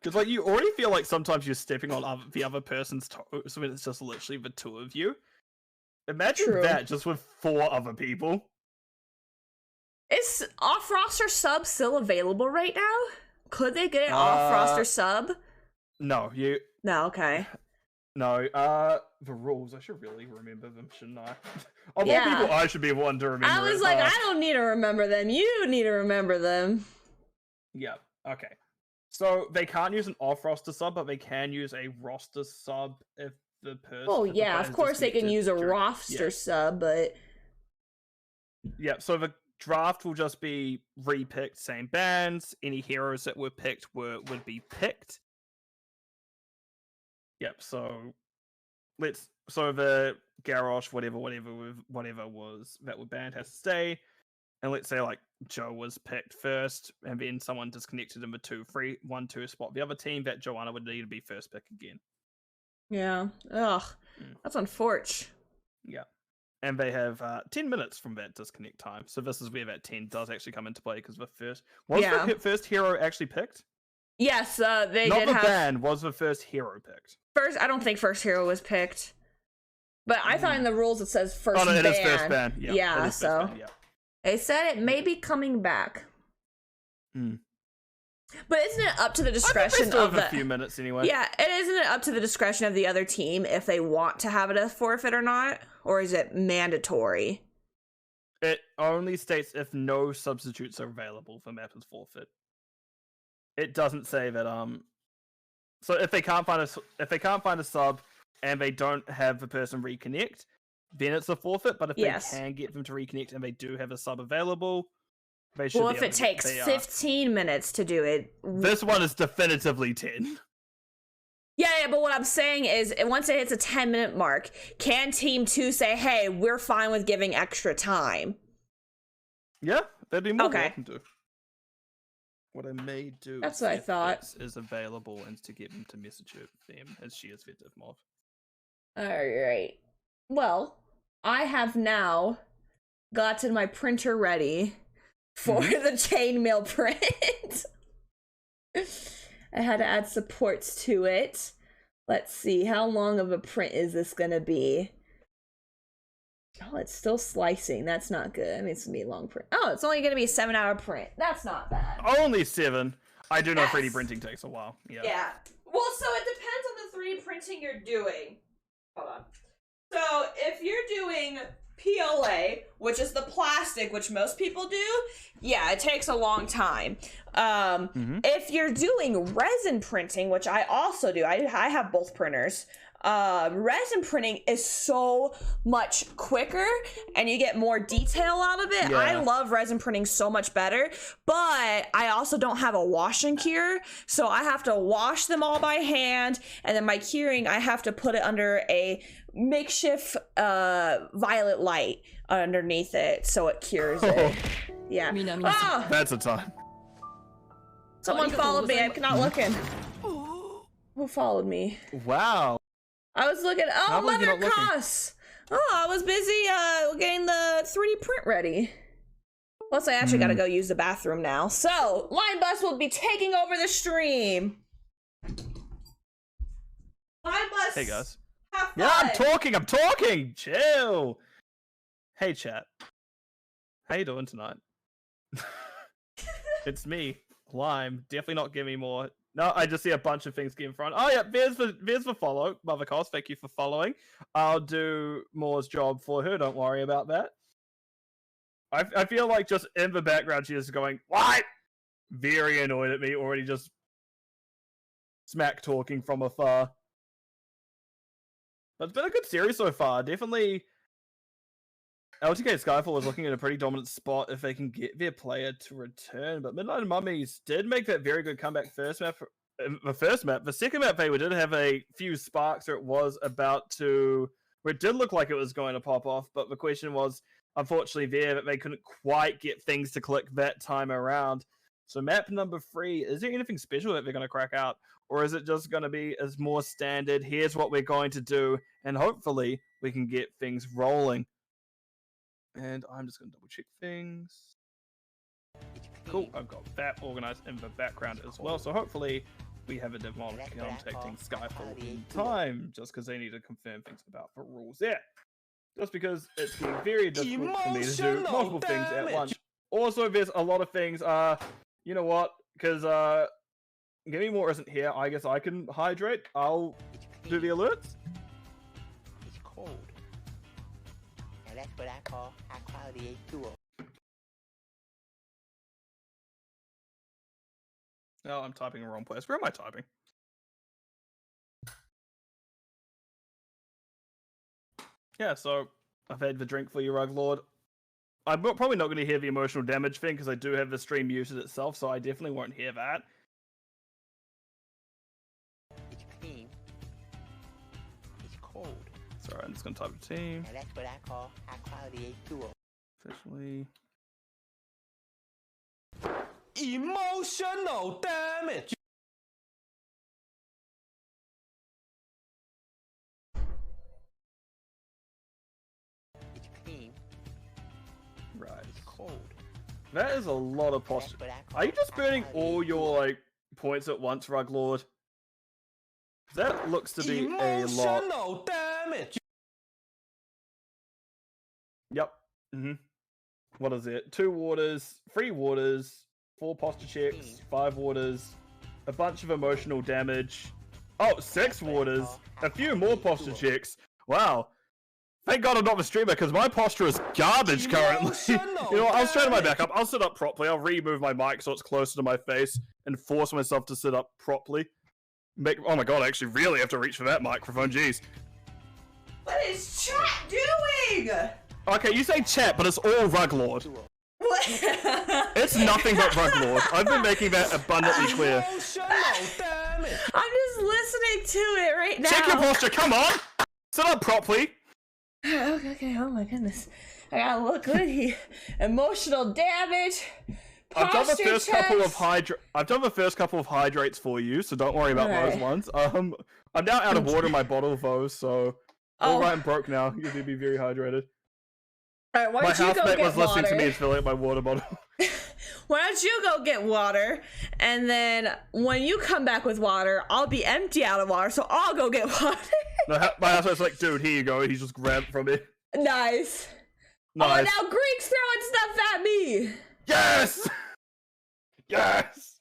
S2: Because like you already feel like sometimes you're stepping on the other person's toes when it's just literally the 2 of you. Imagine that just with 4 other people.
S1: Is off-roster sub still available right now? Could they get an off-roster sub?
S2: No,
S1: No, okay.
S2: No, the rules, I should really remember them, shouldn't I? Of all people, I should be one to remember.
S1: I was like, I don't need to remember them. You need to remember them.
S2: Yeah, okay. So, they can't use an off-roster sub, but they can use a roster sub if the person.
S1: Oh yeah, of course they can use a roster sub, but
S2: yeah. So the draft will just be repicked, same bands. Any heroes that were picked would be picked. Yep. So the Garrosh, whatever was that were banned has to stay. And let's say like Joe was picked first, and then someone disconnected him with 1-2 spot the other team. That Joanna would need to be first pick again.
S1: Yeah. Ugh. That's unfortunate.
S2: Yeah. And they have 10 minutes from that disconnect time. So this is where that 10 does actually come into play, because the first hero actually picked?
S1: Yes, they
S2: Not
S1: did
S2: the
S1: have...
S2: ban, was the first hero picked?
S1: I don't think first hero was picked. But I thought in the rules it says first ban.
S2: Oh, no, it is first ban. Yeah,
S1: so...
S2: Ban, yeah.
S1: They said it may be coming back. But isn't it up to the discretion of
S2: a few minutes anyway?
S1: Yeah, isn't it up to the discretion of the other team if they want to have it a forfeit or not? Or is it mandatory?
S2: It only states if no substitutes are available for map is forfeit. It doesn't say that so if they can't find a sub and they don't have the person reconnect, then it's a forfeit. But if they can get them to reconnect and they do have a sub available, they should. Well,
S1: if it takes 15 minutes to do it,
S2: this one is definitively 10.
S1: Yeah, but what I'm saying is, once it hits a 10-minute mark, can Team 2 say, hey, we're fine with giving extra time?
S2: Yeah, that'd be more welcome to. What I may do
S1: That's what I thought.
S2: Is available and to get them to message them as she is fit of mob.
S1: Alright. Well, I have now gotten my printer ready for the chainmail print. I had to add supports to it. Let's see, how long of a print is this gonna be? Oh, it's still slicing. That's not good. I mean, it's gonna be a long print. Oh, it's only gonna be a 7-hour print. That's not bad.
S2: Only 7. I do know 3D printing takes a while. Yeah.
S1: Well, so it depends on the 3D printing you're doing. Hold on. So if you're doing PLA, which is the plastic, which most people do, yeah, it takes a long time. If you're doing resin printing, which I also do, I have both printers. Resin printing is so much quicker and you get more detail out of it. I love resin printing so much better, but I also don't have a wash and cure, so I have to wash them all by hand, and then my curing, I have to put it under a makeshift violet light underneath it so it cures it. Yeah. Oh!
S2: That's a time.
S1: Someone followed me. I'm not looking. Who followed me?
S2: Wow.
S1: I was looking. Oh, Mother Coss. Oh, I was busy getting the 3D print ready. Plus, I actually got to go use the bathroom now. So, Line Bus will be taking over the stream. Line Bus.
S2: Hey, guys.
S1: Have fun.
S2: Yeah, I'm talking. Chill. Hey, chat. How you doing tonight? It's me, Lime. Definitely not Gimmie-Moore. No, I just see a bunch of things get in front. Oh yeah, there's the follow. Mother Cost, thank you for following. I'll do Moore's job for her, don't worry about that. I feel like just in the background she is going, what? Very annoyed at me, already just smack talking from afar. But it's been a good series so far. Definitely LTK-Skyfall was looking at a pretty dominant spot if they can get their player to return. But Midnight and Mummies did make that very good comeback first map. The first map. The second map, they did have a few sparks where it was about to... where it did look like it was going to pop off. But the question was, unfortunately, that they couldn't quite get things to click that time around. So map number 3, is there anything special that they're going to crack out? Or is it just going to be as more standard, here's what we're going to do, and hopefully we can get things rolling? And I'm just going to double check things. Cool, I've got that organized in the background as well. So hopefully we have a demon contacting Skyfall in time, just because they need to confirm things about the rules there. Just because it's been very difficult for me to do multiple things at once. Also, there's a lot of things, you know what, because Gimmie-Moore isn't here, I guess I can hydrate. I'll do the alerts.
S3: It's cold. And that's what I call high quality H2O.
S2: Oh, I'm typing in the wrong place. Where am I typing? Yeah, so I've had the drink for you, Rug Lord. I'm probably not going to hear the emotional damage thing because I do have the stream muted itself, so I definitely won't hear that.
S3: It's clean. It's cold.
S2: Sorry, I'm just going to type the team.
S3: And that's what I call high quality H2O.
S2: Officially.
S4: Emotional damage.
S3: It's clean.
S2: Right.
S3: It's cold.
S2: That is a lot of posture.
S3: That's what I call
S2: Are you just
S3: high
S2: burning
S3: quality
S2: all
S3: H2O.
S2: your, like, points at once, Rug Lord? That looks to be a lot.
S4: Emotional damage.
S2: Yep. What is it? 2 waters, 3 waters, 4 posture checks, 5 waters, a bunch of emotional damage. Oh, 6 waters, a few more posture checks. Wow. Thank God I'm not the streamer because my posture is garbage currently. You know what? I'll straighten my back up. I'll sit up properly. I'll remove my mic so it's closer to my face and force myself to sit up properly. Oh my God, I actually really have to reach for that microphone. Jeez.
S1: What is chat doing?
S2: Okay, you say chat, but it's all Rug Lord.
S1: What?
S2: It's nothing but Rug Lord. I've been making that abundantly clear.
S4: Emotional damage.
S1: I'm just listening to it right now.
S2: Check your posture, come on! Sit up properly.
S1: Okay, oh my goodness. I gotta look good here. Emotional damage.
S2: I've done the first couple of
S1: checks.
S2: I've done the first couple of hydrates for you, so don't worry about those
S1: Alright.
S2: ones. I'm now out of water in my bottle though, so all
S1: Oh.
S2: right and broke now. You need to be very hydrated.
S1: Alright, why
S2: My
S1: don't you go
S2: housemate
S1: get
S2: was listening to me
S1: water?
S2: and filling up my water bottle.
S1: Why don't you go get water, and then when you come back with water, I'll be empty out of water, so I'll go get water.
S2: My housemate's like, dude, here you go. He just grabbed it from me.
S1: Nice.
S2: Nice.
S1: Oh, now Greek's throwing stuff at me.
S2: Yes! Yes!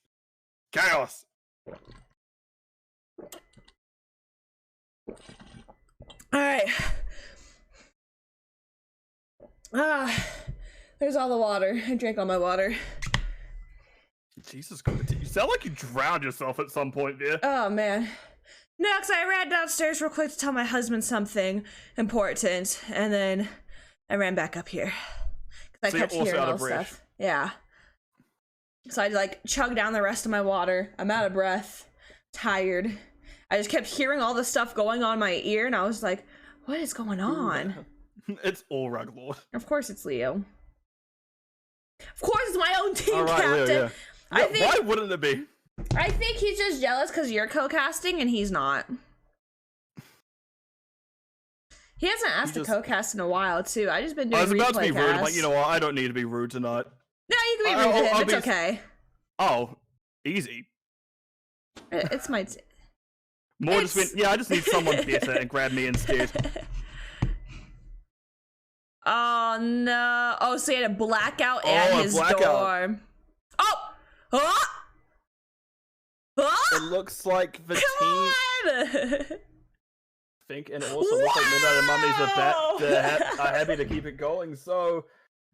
S2: Chaos!
S1: Alright. There's all the water. I drank all my water.
S2: Jesus Christ. You sound like you drowned yourself at some point there.
S1: Oh, man. No, 'cause I ran downstairs real quick to tell my husband something important, and then I ran back up here. 'Cause I
S2: So
S1: kept
S2: you're also
S1: hearing
S2: out
S1: all
S2: of breath.
S1: stuff. Yeah. So I like chugged down the rest of my water. I'm out of breath. Tired. I just kept hearing all the stuff going on in my ear, and I was like, what is going on?
S2: It's all Rug Lord.
S1: Of course it's Leo. Of course it's my own team
S2: Alright,
S1: captain.
S2: Leo, yeah.
S1: I
S2: Yeah,
S1: think
S2: why wouldn't it be?
S1: I think he's just jealous because you're co-casting and he's not. He hasn't asked to
S2: just-
S1: co-cast in a while too. I just been doing
S2: I was about to
S1: replay
S2: be rude. I'm like,
S1: casts.
S2: you know what? I don't need to be rude tonight.
S1: No, you can be
S2: I'll-
S1: rude to him.
S2: I'll
S1: It's
S2: be-
S1: okay.
S2: Oh, easy.
S1: It's my.
S2: More just went, yeah, I just need someone better and grab me instead.
S1: Oh no! Oh, so he had a blackout
S2: Oh,
S1: at
S2: a
S1: his
S2: blackout.
S1: door. Oh! Oh! Oh!
S2: It looks like the team,
S1: Come on!
S2: I think, and it also looks like Midnight and Mummies are back.
S1: Wow!
S2: Are happy to keep it going. So,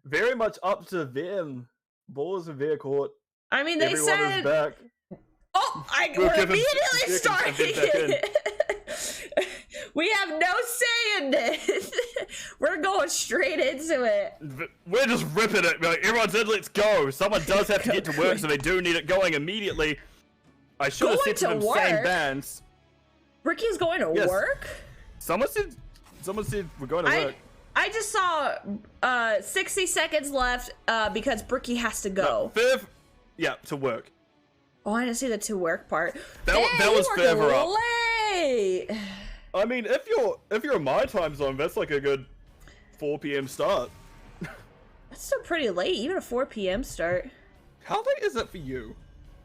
S2: very much up to them. Balls in their court.
S1: I mean, they
S2: Everyone is
S1: said.
S2: back.
S1: Oh,
S2: We'll
S1: we're
S2: give him
S1: immediately
S2: seconds and
S1: starting
S2: get back in.
S1: it. We have no say in this. We're going straight into it.
S2: We're just ripping it. Like, everyone said, let's go. Someone does have to get to work, so they do need it going immediately. I should have
S1: Going
S2: said to
S1: to
S2: them same
S1: work?
S2: bands.
S1: Ricky's going to
S2: Yes.
S1: work?
S2: Someone said we're going to work.
S1: I just saw 60 seconds left because Bricky has to go.
S2: Yeah, to work.
S1: Oh, I didn't see the to work part.
S2: That
S1: Dang,
S2: was
S1: you working
S2: further up.
S1: late.
S2: I mean, if you're in my time zone, that's like a good 4 p.m. start.
S1: That's still pretty late, even a 4 p.m. start.
S2: How late is it for you?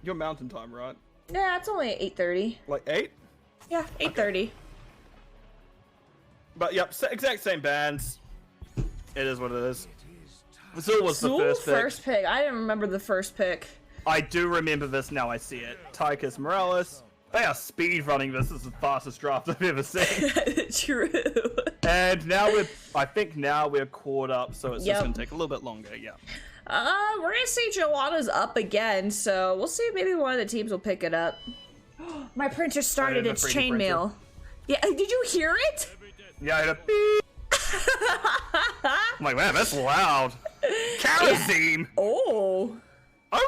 S2: Your mountain time, right?
S1: Yeah, it's only 8:30.
S2: Like 8?
S1: Yeah, 8:30.
S2: But yep, exact same bands. It is what it is. Zul was the
S1: Zul
S2: first pick.
S1: pick. I didn't remember the first pick.
S2: I do remember this now. I see it. Tychus Morales. They are speed running this. This is the fastest draft I've ever seen.
S1: True.
S2: And now I think now we're caught up, so it's
S1: Yep.
S2: just gonna take a little bit longer. Yeah.
S1: We're gonna see Joanna's up again, so we'll see if maybe one of the teams will pick it up. My printer started
S2: the
S1: its
S2: 3D printer.
S1: chainmail. Yeah, did you hear it?
S2: Yeah. I had a beep. I'm like, man, that's loud. Kerosene.
S1: Oh,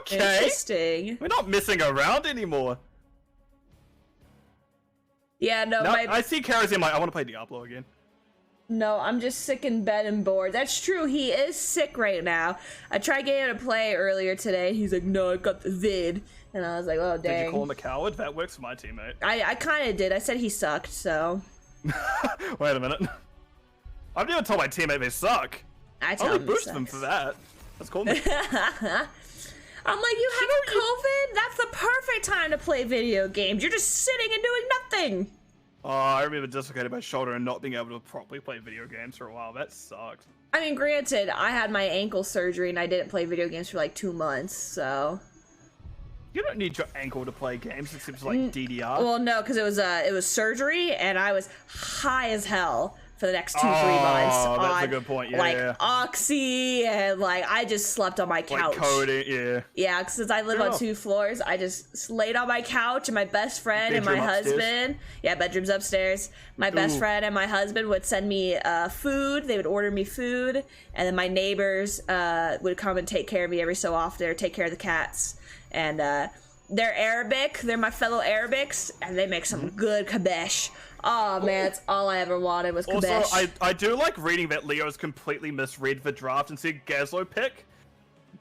S2: Okay.
S1: interesting.
S2: We're not messing around anymore.
S1: Yeah, no,
S2: No,
S1: my
S2: I see kerosene. I'm like, I want to play Diablo again.
S1: No, I'm just sick in bed and bored. That's true. He is sick right now. I tried getting him to play earlier today. He's like, no, I got the vid. And I was like, oh, dang.
S2: Did you call him a coward? That works for my teammate.
S1: I kind of did. I said he sucked, so.
S2: Wait a minute. I've never told my teammate they suck.
S1: I
S2: I
S1: tell
S2: only
S1: him
S2: boost them for that. That's cool.
S1: I'm like, you have COVID? That's the perfect time to play video games. You're just sitting and doing nothing.
S2: Oh, I remember dislocating my shoulder and not being able to properly play video games for a while. That sucked.
S1: I mean, granted, I had my ankle surgery and I didn't play video games for like 2 months, so.
S2: You don't need your ankle to play games except for like DDR.
S1: Well, no, because it was surgery and I was high as hell for the next 2-3 months.
S2: Oh, that's a
S1: on,
S2: good point. Yeah,
S1: like
S2: yeah.
S1: Oxy and like I just slept on my couch.
S2: Like coding, yeah.
S1: Yeah, since I live
S2: Fair
S1: on
S2: enough.
S1: 2 floors, I just laid on my couch and my best friend and my
S2: Bedroom upstairs?
S1: husband. Yeah, bedroom's upstairs. My best
S2: Ooh.
S1: friend and my husband would send me food. They would order me food, and then my neighbors would come and take care of me every so often, or take care of the cats. And they're Arabic. They're my fellow Arabics, and they make some good kabesh. Oh man, that's all I ever wanted was kabesh.
S2: Also, I do like reading that Leo's completely misread the draft and said Gazlo pick.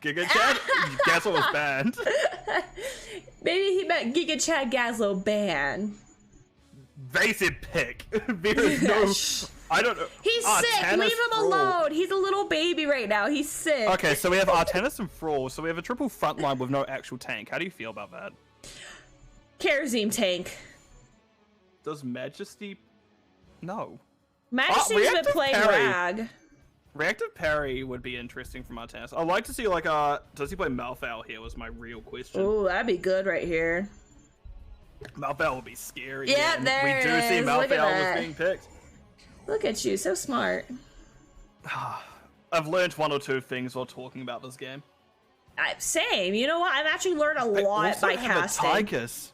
S2: Giga Chad? Gazlo was banned.
S1: Maybe he meant Giga Chad Gazlo ban.
S2: They said pick. There is no... I don't know.
S1: He's sick.
S2: Artanis
S1: Leave him
S2: Thrall.
S1: alone. He's a little baby right now. He's sick.
S2: Okay, so we have Artanis and Thrall, so we have a triple front line with no actual tank. How do you feel about that?
S1: Kerosene tank.
S2: Does Majesty... No.
S1: Majesty's been
S2: reactive
S1: playing
S2: parry.
S1: Rag.
S2: Reactive parry would be interesting from Artanis. I'd like to see, like, does he play Malfowl here was my real question.
S1: Ooh, that'd be good right here.
S2: Malfowl would be scary.
S1: Yeah,
S2: and
S1: there
S2: we
S1: it
S2: do see
S1: is. Look at
S2: Malfowl
S1: that.
S2: was being picked.
S1: Look at you, so smart.
S2: I've learned 1 or 2 things while talking about this game.
S1: Same. You know what? I've actually learned a lot by casting.
S2: Tychus.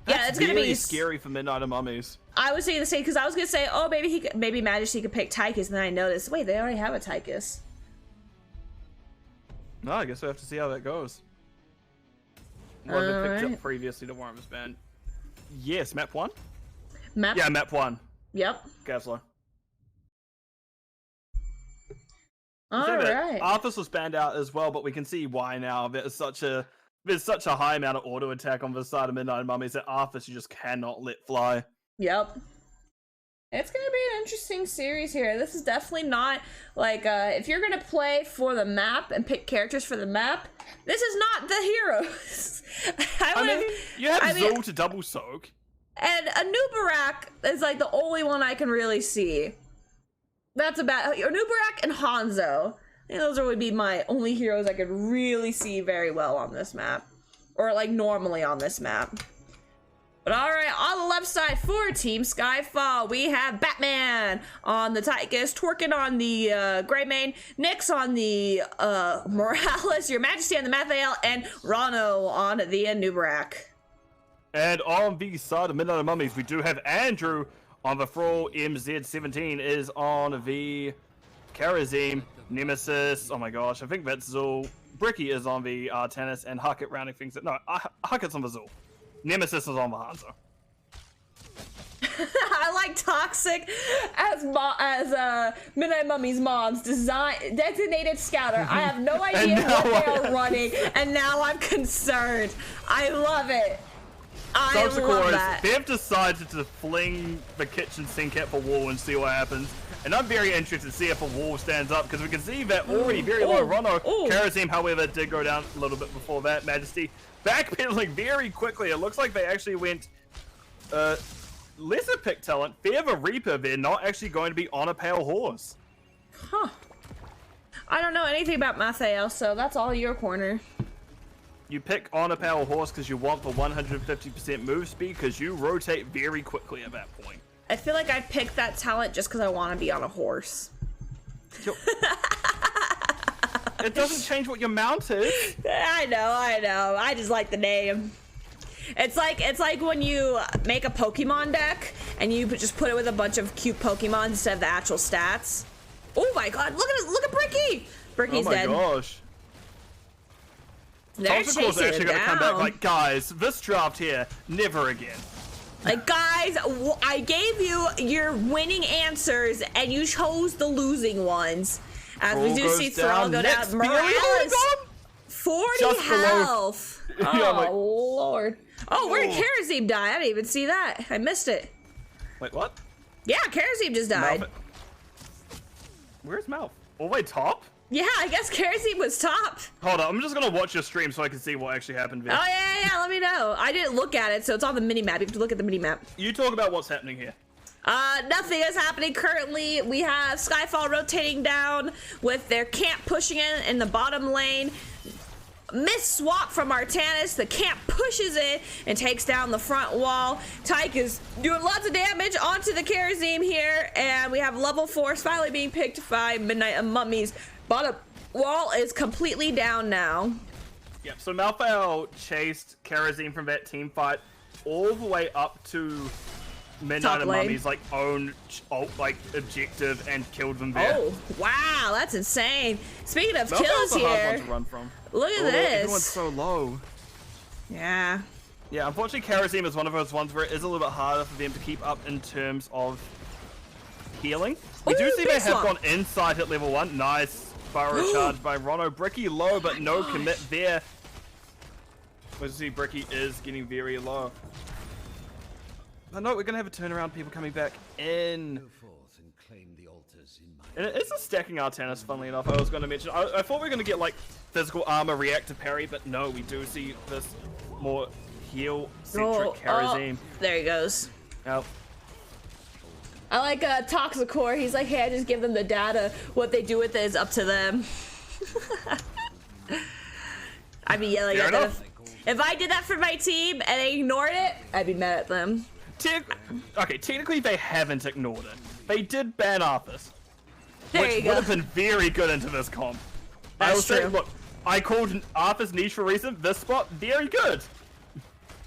S1: Yeah, it's gonna
S2: really
S1: be
S2: scary for Midnight of Mummies.
S1: I was saying the same because I was gonna say, oh, maybe Majesty could pick Tychus, and then I noticed, wait, they already have a Tychus.
S2: No, I guess we have to see how that goes. What had been picked
S1: Alright.
S2: up previously to Warham's band. Yes, map 1?
S1: Map.
S2: Yeah, map 1.
S1: Yep.
S2: Gazlo.
S1: All right.
S2: Arthas was banned out as well, but we can see why now. There's such a high amount of auto attack on the side of Midnight Mummies that Arthas you just cannot let fly.
S1: Yep. It's gonna be an interesting series here. This is definitely not like if you're gonna play for the map and pick characters for the map, this is not the heroes.
S2: I mean, you have Zul to double soak.
S1: And Anubarak is like the only one I can really see. That's about Anubarak and Hanzo. I think those would be my only heroes I could really see very well on this map, or like normally on this map. But alright, on the left side for Team Skyfall, we have Batman on the Tychus, Twerkin on the Greymane, Nyx on the Morales, Your Majesty on the Mathael, and Rano on the Anubarak.
S2: And on the side of Midnight Mummies, we do have Andrew on the Thrall. MZ17 is on the Karazim. Nemesis, oh my gosh, I think that's Zul. Bricky is on the Artanis, and Huckett rounding things. No, Huckett's on the Zul. Nemesis is on the Hanzo.
S1: I like Toxic as Midnight Mummy's mom's designated scouter. I have no idea what they are running, and now I'm concerned. I love it. I love that.
S2: They've decided to fling the kitchen sink at the wall and see what happens. And I'm very interested to see if a wall stands up, because we can see that already very low. Rono. Karazim, however, did go down a little bit before that. Majesty backpedaling very quickly. It looks like they actually went lesser pick talent. Fear the Reaper, they're not actually going to be on a pale horse.
S1: Huh. I don't know anything about Mathael, so that's all your corner.
S2: You pick on a pale horse because you want the 150% move speed, because you rotate very quickly at that point.
S1: I feel like I picked that talent just because I want to be on a horse.
S2: It doesn't change what your mount is.
S1: I know. I just like the name. It's like when you make a Pokemon deck and you just put it with a bunch of cute Pokemon instead of the actual stats. Oh my god, look at Bricky! Bricky's dead.
S2: Oh my gosh.
S1: They're
S2: Toxic was
S1: chasing
S2: actually
S1: him
S2: gonna come back
S1: down.
S2: like, guys, this draft here, never again.
S1: Like, guys, I gave you your winning answers, and you chose the losing ones. As we do see Thrall go down. Morales, 40
S2: Just below.
S1: health.
S2: Yeah,
S1: Oh,
S2: like-
S1: Lord. Oh, where did Karazim die? I didn't even see that. I missed it.
S2: Wait, what?
S1: Yeah, Karazim just died.
S2: Malf- Where's Malf? All the way top?
S1: Yeah, I guess Karazim was top.
S2: Hold on, I'm just gonna watch your stream so I can see what actually happened there.
S1: Oh, yeah, let me know. I didn't look at it, so it's on the mini-map. You have to look at the mini-map.
S2: You talk about what's happening here.
S1: Nothing is happening currently. We have Skyfall rotating down with their camp pushing in the bottom lane. Miss swap from Artanis. The camp pushes in and takes down the front wall. Tyke is doing lots of damage onto the Karazim here, and we have level 4 finally being picked by Midnight and Mummies. Bottom wall is completely down now.
S2: Yep, so Malfoy chased Karazim from that team fight all the way up to Midnight
S1: Top
S2: and
S1: lane.
S2: Mummy's like own objective and killed them there.
S1: Oh, wow, that's insane. Speaking of
S2: Malfoy's
S1: kills
S2: a hard one
S1: here,
S2: to run from.
S1: look at
S2: Everyone's
S1: this.
S2: so low.
S1: Yeah.
S2: Yeah, unfortunately Karazim is one of those ones where it is a little bit harder for them to keep up in terms of healing. We do
S1: Ooh,
S2: see they
S1: big
S2: have
S1: swap.
S2: gone inside at level 1. Nice burrow charge by Rono. Bricky low, but no commit there. We see Bricky is getting very low. But no, we're gonna have a turnaround, people coming back in. And it is a stacking Artanis, funnily enough. I was going to mention. I thought we were going to get like physical armor reactive parry, but no, we do see this more heal-centric Karazim.
S1: There he goes.
S2: Oh.
S1: I like Toxicor. He's like, hey, I just give them the data. What they do with it is up to them. I'd be yelling
S2: Fair
S1: at them.
S2: enough.
S1: If I did that for my team and they ignored it, I'd be mad at them.
S2: Okay, technically they haven't ignored it. They did ban Arthas,
S1: There
S2: which
S1: you
S2: would
S1: go.
S2: have been very good into this comp. I
S1: That's
S2: will say,
S1: true.
S2: look, I called Arthas niche for a reason. This spot, very good.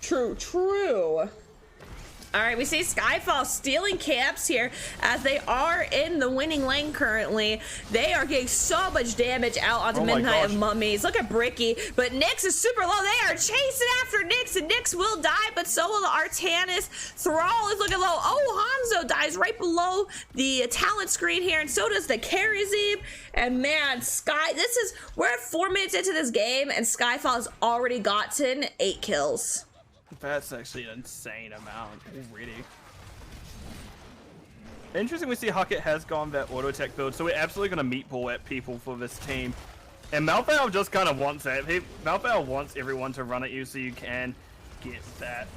S1: True. All right, we see Skyfall stealing camps here as they are in the winning lane currently. They are getting so much damage out onto
S2: Oh my
S1: Midnight
S2: gosh.
S1: of Mummies. Look at Bricky, but Nyx is super low. They are chasing after Nyx, and Nyx will die, but so will the Artanis. Thrall is looking low. Oh, Hanzo dies right below the talent screen here, and so does the Karazim. And man, we're 4 minutes into this game, and Skyfall has already gotten 8 kills.
S2: That's actually an insane amount already. Interesting, we see Huckett has gone that auto attack build, so we're absolutely going to meatball at people for this team. And Malfoy just kind of wants that. Malfoy wants everyone to run at you so you can get that.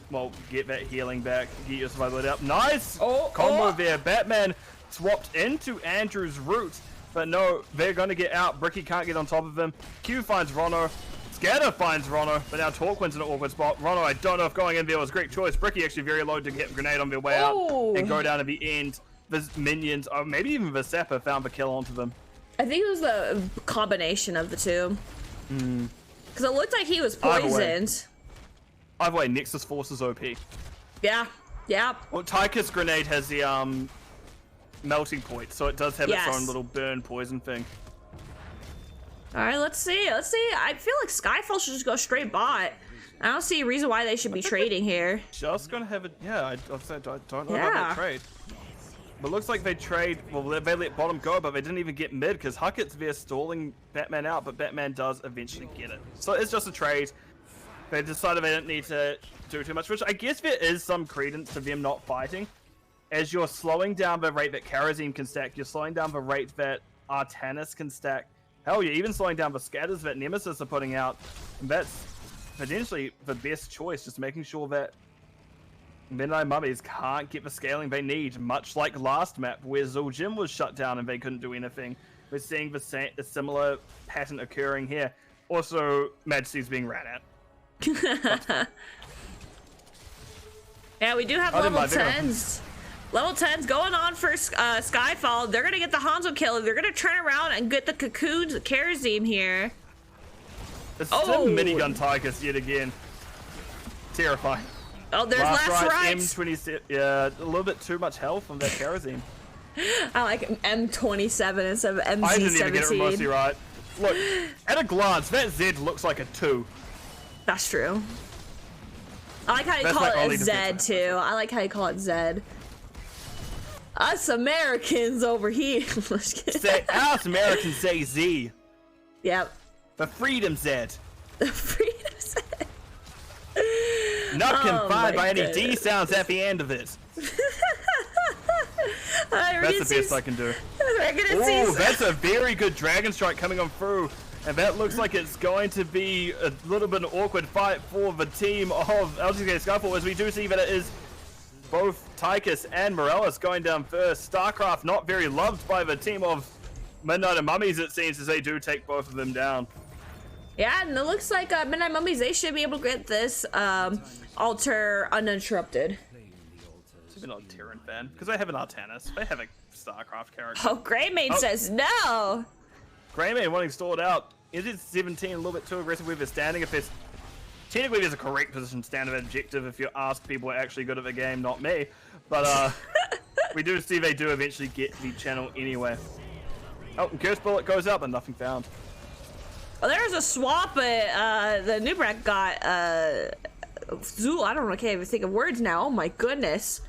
S2: Well, get that healing back, get your survival up. Nice combo there. Batman swapped into Andrew's root, but no, they're going to get out. Bricky can't get on top of him. Q finds Rono. Scatter finds Rono, but now Torquin's in an awkward spot. Rono, I don't know if going in there was a great choice. Bricky actually very low to get a grenade on their way out and go down at the end. The minions, or maybe even the Zapper, found the kill onto them.
S1: I think it was the combination of the two. Because it looked like he was
S2: Either way.
S1: poisoned.
S2: Either way, Nexus Force is OP.
S1: Yeah.
S2: Well, Tychus grenade has the melting point, so it does have its own little burn poison thing.
S1: All right, let's see. I feel like Skyfall should just go straight bot. I don't see a reason why they should be trading here.
S2: Just gonna have it. Yeah, I don't know about
S1: Yeah.
S2: that trade. But looks like they trade. Well, they let bottom go, but they didn't even get mid because Huckett's there stalling Batman out, but Batman does eventually get it. So it's just a trade. They decided they didn't need to do too much, which I guess there is some credence to them not fighting. As you're slowing down the rate that Karazim can stack, you're slowing down the rate that Artanis can stack. Hell, you're even slowing down the scatters that Nemesis are putting out. And that's potentially the best choice, just making sure that Midnight Mummies can't get the scaling they need, much like last map where Zul'jin was shut down and they couldn't do anything. We're seeing a similar pattern occurring here. Also, Majesty's being ran at.
S1: Yeah, we do have level 10s. Level 10's going on for Skyfall. They're going to get the Hanzo kill. They're going to turn around and get the Cocoons, the Karazim here.
S2: It's still minigun Tychus yet again. Terrifying.
S1: Oh, there's last rights.
S2: M27. Yeah, a little bit too much health on that Karazim.
S1: I like M27 instead of MC17.
S2: I didn't even get it mostly right. Look, at a glance, that Z looks like a 2.
S1: That's true. I like how you
S2: That's
S1: call
S2: my
S1: it
S2: only
S1: a Z
S2: defense.
S1: too. I like how you call it Z. Us Americans over here. Just kidding.
S2: Say, us Americans say Z.
S1: Yep.
S2: For freedom Z.
S1: The freedom Z.
S2: Not
S1: Oh
S2: confined
S1: my
S2: by any D
S1: goodness.
S2: sounds at the end of it. That's the best I can do. Oh, that's a very good Dragon Strike coming on through. And that looks like it's going to be a little bit of an awkward fight for the team of LTK-Skyfall, as we do see that it is both Tychus and Morellis going down first. StarCraft not very loved by the team of Midnight and Mummies, it seems, as they do take both of them down.
S1: Yeah, and it looks like Midnight Mummies, they should be able to get this altar uninterrupted.
S2: I'm not a Terran fan, because they have an Artanis. They have a StarCraft character.
S1: Oh, Greymane says no!
S2: Greymane wanting stalled out. It is 17, a little bit too aggressive with his standing. If it's technically there's a correct position standard objective if you ask people who are actually good at the game, not me. But we do see they do eventually get the channel anyway. Oh, and Curse Bullet goes up and nothing found.
S1: Well, there's a swap, but the new bracket got Zool. I don't know, I can't even think of words now. Oh my goodness.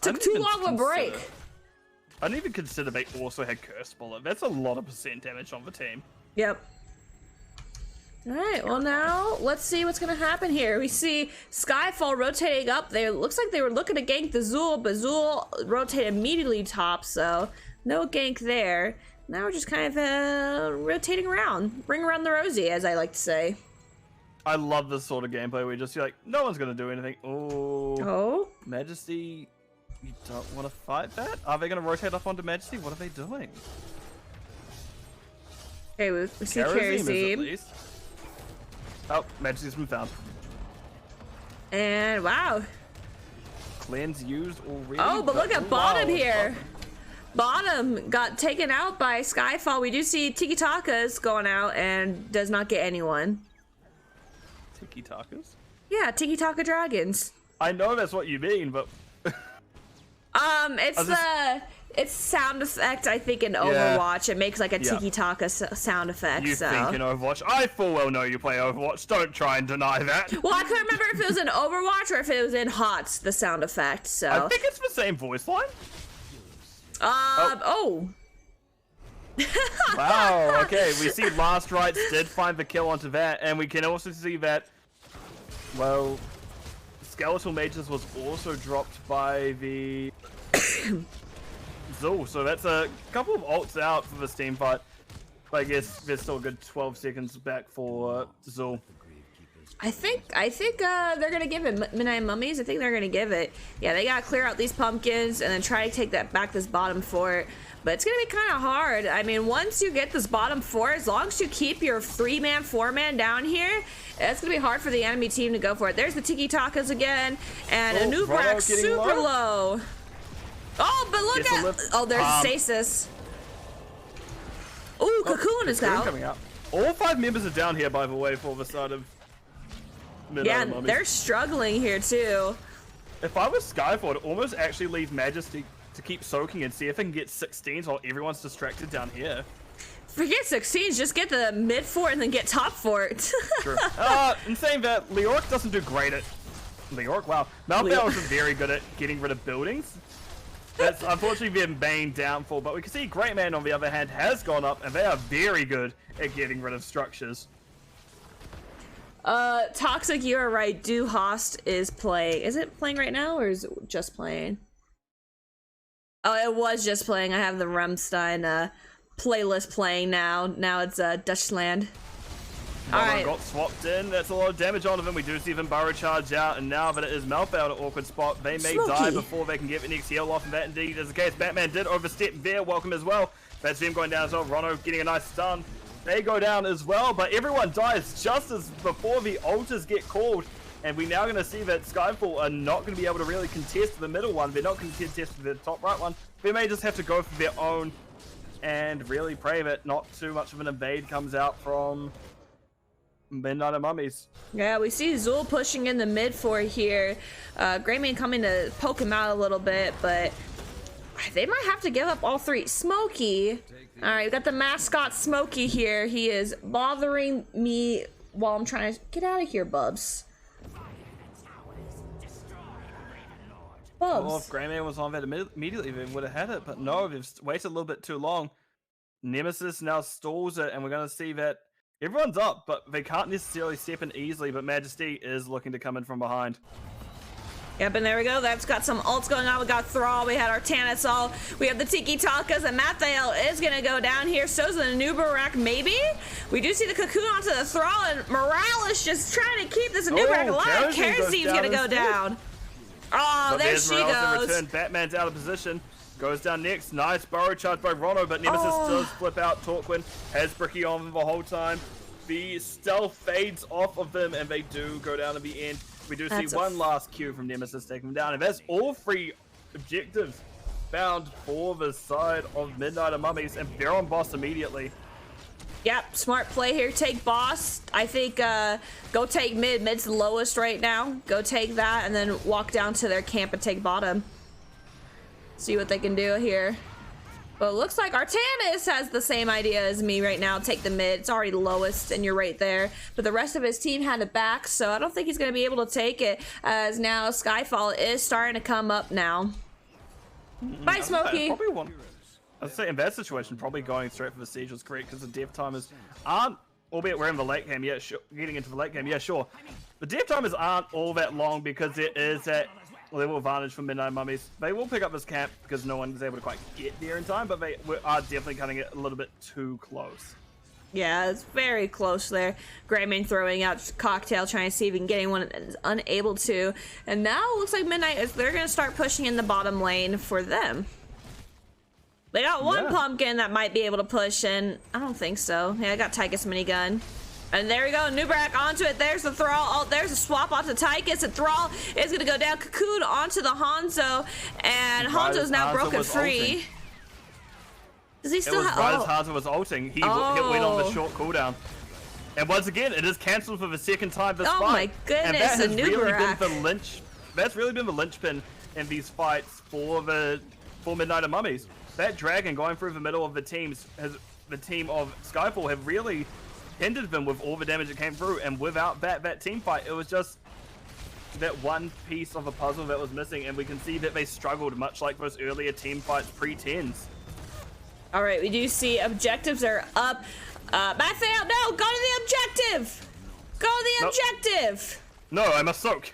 S1: Took too long of a break.
S2: I didn't even consider they also had Curse Bullet. That's a lot of % damage on the team.
S1: Yep. Alright, well now, let's see what's gonna happen here. We see Skyfall rotating up there. Looks like they were looking to gank the Zool, but Zool rotated immediately top, so no gank there. Now we're just kind of rotating around. Bring around the rosy, as I like to say.
S2: I love this sort of gameplay where you just feel like, no one's going to do anything.
S1: Oh?
S2: Majesty, you don't want to fight that? Are they going to rotate up onto Majesty? What are they doing?
S1: Okay, we see
S2: Karazim is at
S1: Karazim.
S2: least. Oh, Majesty's been found.
S1: And wow.
S2: Cleanse used already.
S1: Oh, but look at bottom
S2: wow.
S1: here. Bottom got taken out by Skyfall. We do see Tiki Taka's going out and does not get anyone.
S2: Tiki Takas?
S1: Yeah, Tiki Taka Dragons.
S2: I know that's what you mean, but
S1: It's sound effect, I think, in Overwatch. It makes like a Tiki Taka sound effect.
S2: you
S1: so.
S2: think in Overwatch. I full well know you play Overwatch. Don't try and deny that.
S1: Well, I couldn't remember if it was in Overwatch or if it was in HOTS, the sound effect. So.
S2: I think it's the same voice line.
S1: Oh.
S2: Wow, okay, we see Last Rites did find the kill onto that, and we can also see that, well, Skeletal Mages was also dropped by the Zul, so that's a couple of ults out for this team fight. But I guess there's still a good 12 seconds back for Zul.
S1: I think they're gonna give it Midnight Mummies. I think they're gonna give it. Yeah, they gotta clear out these pumpkins and then try to take this bottom fort. But it's gonna be kind of hard. I mean, once you get this bottom fort, as long as you keep your 3-man, 4-man down here, it's gonna be hard for the enemy team to go for it. There's the Tiki Takas again, and a new Brack super low. Oh, but look at there's Stasis. Ooh, Cocoon is out.
S2: Coming out. All 5 members are down here, by the way, for the side of
S1: Yeah, they're struggling here too.
S2: If I was Skyfall, I'd almost actually leave Majesty to keep soaking and see if I can get 16s while everyone's distracted down here.
S1: Forget 16s, just get the mid fort and then get top fort.
S2: True. In saying that, Leoric doesn't do great at... Leoric? Wow. Malphite isn't very good at getting rid of buildings. That's unfortunately their main downfall, but we can see Greymane, on the other hand, has gone up, and they are very good at getting rid of structures.
S1: Toxic, you are right. Do Host is playing. Is it playing right now, or is it just playing? Oh, it was just playing. I have the Remstein playlist playing now. Now it's Dutchland. Alright.
S2: Got swapped in. That's a lot of damage on them. We do see them burrow charge out, and now that it is Malphite at an awkward spot, they may die before they can get the next heal off, and that indeed is the case. Batman did overstep there. Welcome as well. That's them going down as well. Rono getting a nice stun. They go down as well, but everyone dies just as before the altars get called. And we're now going to see that Skyfall are not going to be able to really contest the middle one. They're not going to contest the top right one. They may just have to go for their own and really pray that not too much of an invade comes out from Midnight and Mummies.
S1: Yeah, we see Zul pushing in the mid fort here. Greymane coming to poke him out a little bit, but They might have to give up all three. Smokey. All right, we got the mascot Smokey here. He is bothering me while I'm trying to get out of here, Bubs. Bubs.
S2: Well, if Greyman was on that immediately, they would have had it. But no, they've waited a little bit too long. Nemesis now stalls it, and we're going to see that everyone's up, but they can't necessarily step in easily. But Majesty is looking to come in from behind.
S1: Yep, and there we go. That's got some ults going on. We got Thrall, we had our Tanasol, we have the Tiki-Takas, and Mathael is going to go down here. So's the Nubarak, maybe? We do see the Cocoon onto the Thrall, and Morales just trying to keep this Nubarak alive. Kerazin's going to go down. Oh,
S2: but
S1: there she
S2: Morales in
S1: goes.
S2: return. Batman's out of position. Goes down next. Nice burrow charge by Rono, but Nemesis does flip out. Torquin has Bricky on the whole time. The stealth fades off of them, and they do go down at the end. We do see one last Q from Nemesis taking them down, and that's all three objectives found for the side of Midnight and Mummies, and they're on boss immediately.
S1: Yep, smart play here. Take boss. I think go take mid. Mid's the lowest right now. Go take that, and then walk down to their camp and take bottom. See what they can do here. But it looks like Artanis has the same idea as me right now. Take the mid. It's already the lowest, and you're right there. But the rest of his team had it back, so I don't think he's going to be able to take it, as now Skyfall is starting to come up now. Bye, Smokey.
S2: I'd say in that situation, probably going straight for the siege was correct, because the death timers aren't, albeit we're in the late game, yeah, sure, getting into the late game, yeah, sure. The death timers aren't all that long, because there is that level advantage for Midnight Mummies. They will pick up this camp because no one is able to quite get there in time, but they are definitely cutting it a little bit too close.
S1: Yeah, it's very close there. Greyman throwing out Cocktail, trying to see if he can get anyone, is unable to. And now it looks like Midnight they're going to start pushing in the bottom lane for them. They got one pumpkin that might be able to push in. I don't think so. Yeah, I got Tychus minigun. And there we go, Nubarak onto it. There's the Thrall. Oh, there's a swap onto Tychus. And Thrall is going to go down. Cocoon onto the Hanzo. And Hanzo's now broken free. Does he still have...
S2: Right as Hanzo was ulting, he went on the short cooldown. And once again, it is cancelled for the second time this fight.
S1: Oh my goodness,
S2: and that has
S1: a
S2: really
S1: Nubarak.
S2: been the that's really been the linchpin in these fights for Midnight and Mummies. That dragon going through the middle of the teams, the team of Skyfall have really hindered them with all the damage that came through, and without that team fight, it was just that one piece of a puzzle that was missing, and we can see that they struggled much like those earlier team fights pre-10s.
S1: All right, we do see objectives are up. Mathael, no, go to the objective. Go to the objective.
S2: No, I must soak.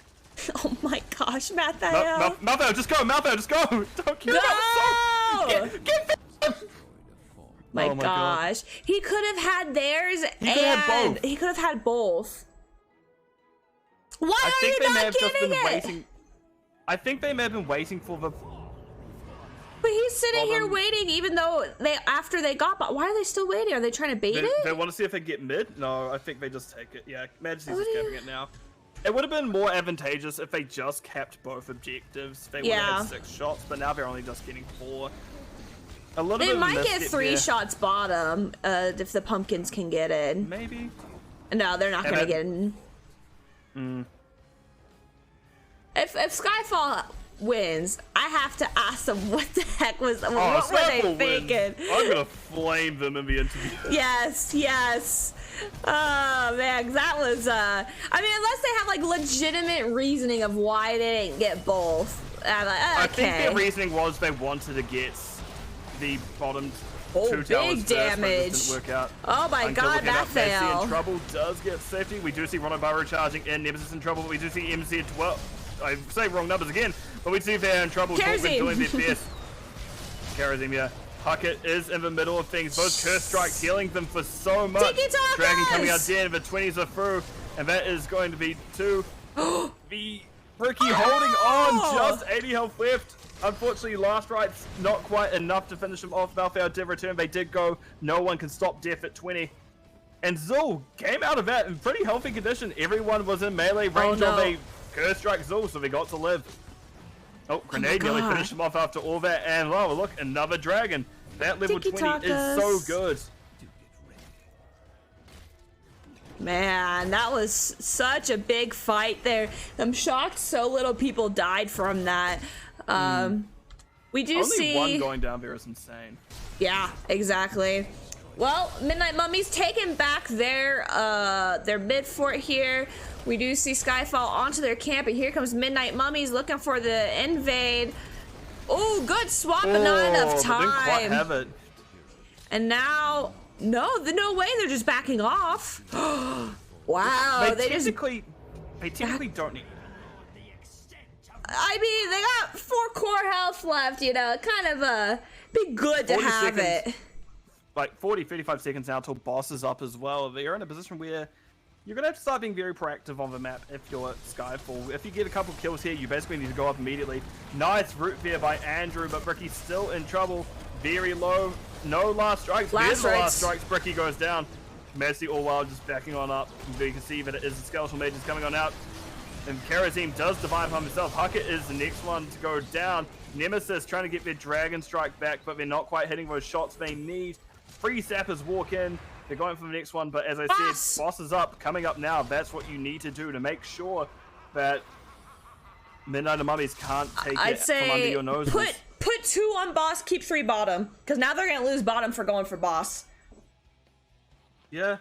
S1: Oh my gosh, Mathael.
S2: Mathael, just go. Mathael, just go. Don't care about soak. Get
S1: my gosh. God. He could have had theirs and he could have had both. Why are you not getting it?
S2: I think they may have been waiting for the...
S1: But he's sitting here waiting, even though after they got... But why are they still waiting? Are they trying to bait it?
S2: They want to see if they get mid? No, I think they just take it. Yeah, Majesty's just capping it now. It would have been more advantageous if they just kept both objectives. They would have had 6 shots, but now they're only just getting 4. A little bit. They might get
S1: 3 shots bottom if the pumpkins can get in.
S2: Maybe.
S1: No, they're not going to get in. If Skyfall wins, I have to ask them what the heck was what were they thinking?
S2: I'm gonna flame them in the interview.
S1: Yes. Oh man, that was I mean, unless they have like legitimate reasoning of why they didn't get both. I'm like, okay.
S2: I think their reasoning was they wanted to get the bottom 2 towers
S1: big damage.
S2: First, didn't work out.
S1: Oh my god, that failed.
S2: In trouble does get safety. We do see Ronobaru charging in, Nemesis in trouble, but we do see MC at 12. I say wrong numbers again, but we see they're in trouble.
S1: Kerazim
S2: doing their best. Kerazim, yeah. Huckett is in the middle of things. Those curse strikes healing them for so much. Dragon coming out dead, the 20s are through, and that is going to be 2. The Bricky holding on, just 80 health left. Unfortunately, last right's not quite enough to finish them off. Malphite did return. They did go. No one can stop Death at 20. And Zul came out of that in pretty healthy condition. Everyone was in melee range of a Curse Strike Zul, so they got to live. Oh, Grenade nearly finished him off after all that. And oh, look, another dragon. That level 20 is so good.
S1: Man, that was such a big fight there. I'm shocked so little people died from that. We do
S2: Only one
S1: see.
S2: going down there is insane.
S1: Yeah, exactly. Well, Midnight Mummies taking back their mid fort here. We do see Skyfall onto their camp, and here comes Midnight Mummies looking for the invade. Oh, good swap, but not enough
S2: But didn't quite
S1: time.
S2: have it.
S1: And now, no way, they're just backing off. Wow, they just.
S2: They technically don't need.
S1: I mean, they got 4 core health left. You know, kind of be good to
S2: 40
S1: have
S2: seconds.
S1: it.
S2: Like 40, 55 seconds now till boss is up as well. They're in a position where you're gonna have to start being very proactive on the map if you're Skyfall. If you get a couple kills here, you basically need to go up immediately. Nice root there by Andrew, but Bricky's still in trouble. Very low. No last strikes. There's the last strikes. Bricky goes down. Mercy all while just backing on up. You can see that it is the Skeletal Mage is coming on out. And Karazim does divide upon himself. Huckett is the next one to go down. Nemesis trying to get their Dragon Strike back, but they're not quite hitting those shots they need. 3 sappers walk in. They're going for the next one, but as I said, boss is up, coming up now. That's what you need to do to make sure that Midnight and Mummies can't take
S1: I'd
S2: it from under
S1: say
S2: your noses.
S1: put 2 on boss, keep 3 bottom, because now they're gonna lose bottom for going for boss.
S2: Yeah.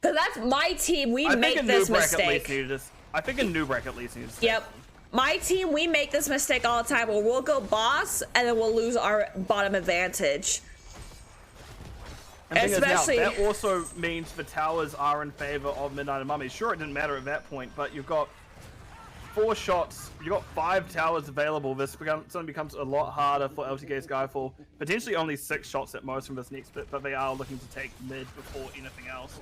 S1: Because that's my team. We
S2: I
S1: make
S2: think a
S1: this
S2: new bracket at least
S1: mistake.
S2: needed this. I think a new bracket at least needed this.
S1: Yep. My team, we make this mistake all the time where we'll go boss and then we'll lose our bottom advantage.
S2: And the thing
S1: Especially-
S2: is now, that also means the towers are in favor of Midnight and Mummies. Sure, it didn't matter at that point, but you've got 4 shots. You've got 5 towers available. This suddenly becomes a lot harder for LTK-Skyfall. Potentially only 6 shots at most from this next bit, but they are looking to take mid before anything else.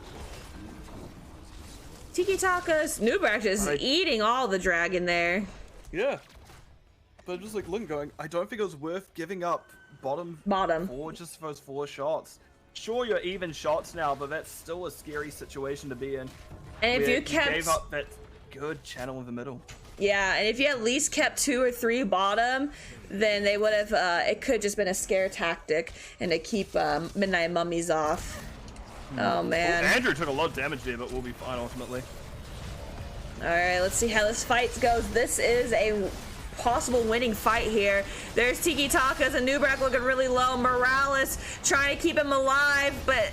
S1: Tiki Taka's Nubrak is
S2: Right.
S1: eating all the dragon there.
S2: Yeah. But I'm just like looking going, I don't think it was worth giving up bottom 4 just for those 4 shots. Sure, you're even shots now, but that's still a scary situation to be in.
S1: And if
S2: where
S1: you kept...
S2: gave up that good channel in the middle.
S1: Yeah, and if you at least kept 2 or 3 bottom, then they would have, it could just been a scare tactic and to keep Midnight Mummies off. Oh, man.
S2: Well, Andrew took a lot of damage there, but we'll be fine ultimately.
S1: Alright, let's see how this fight goes. This is a possible winning fight here. There's Tiki Takas and Nubrak looking really low. Morales trying to keep him alive, but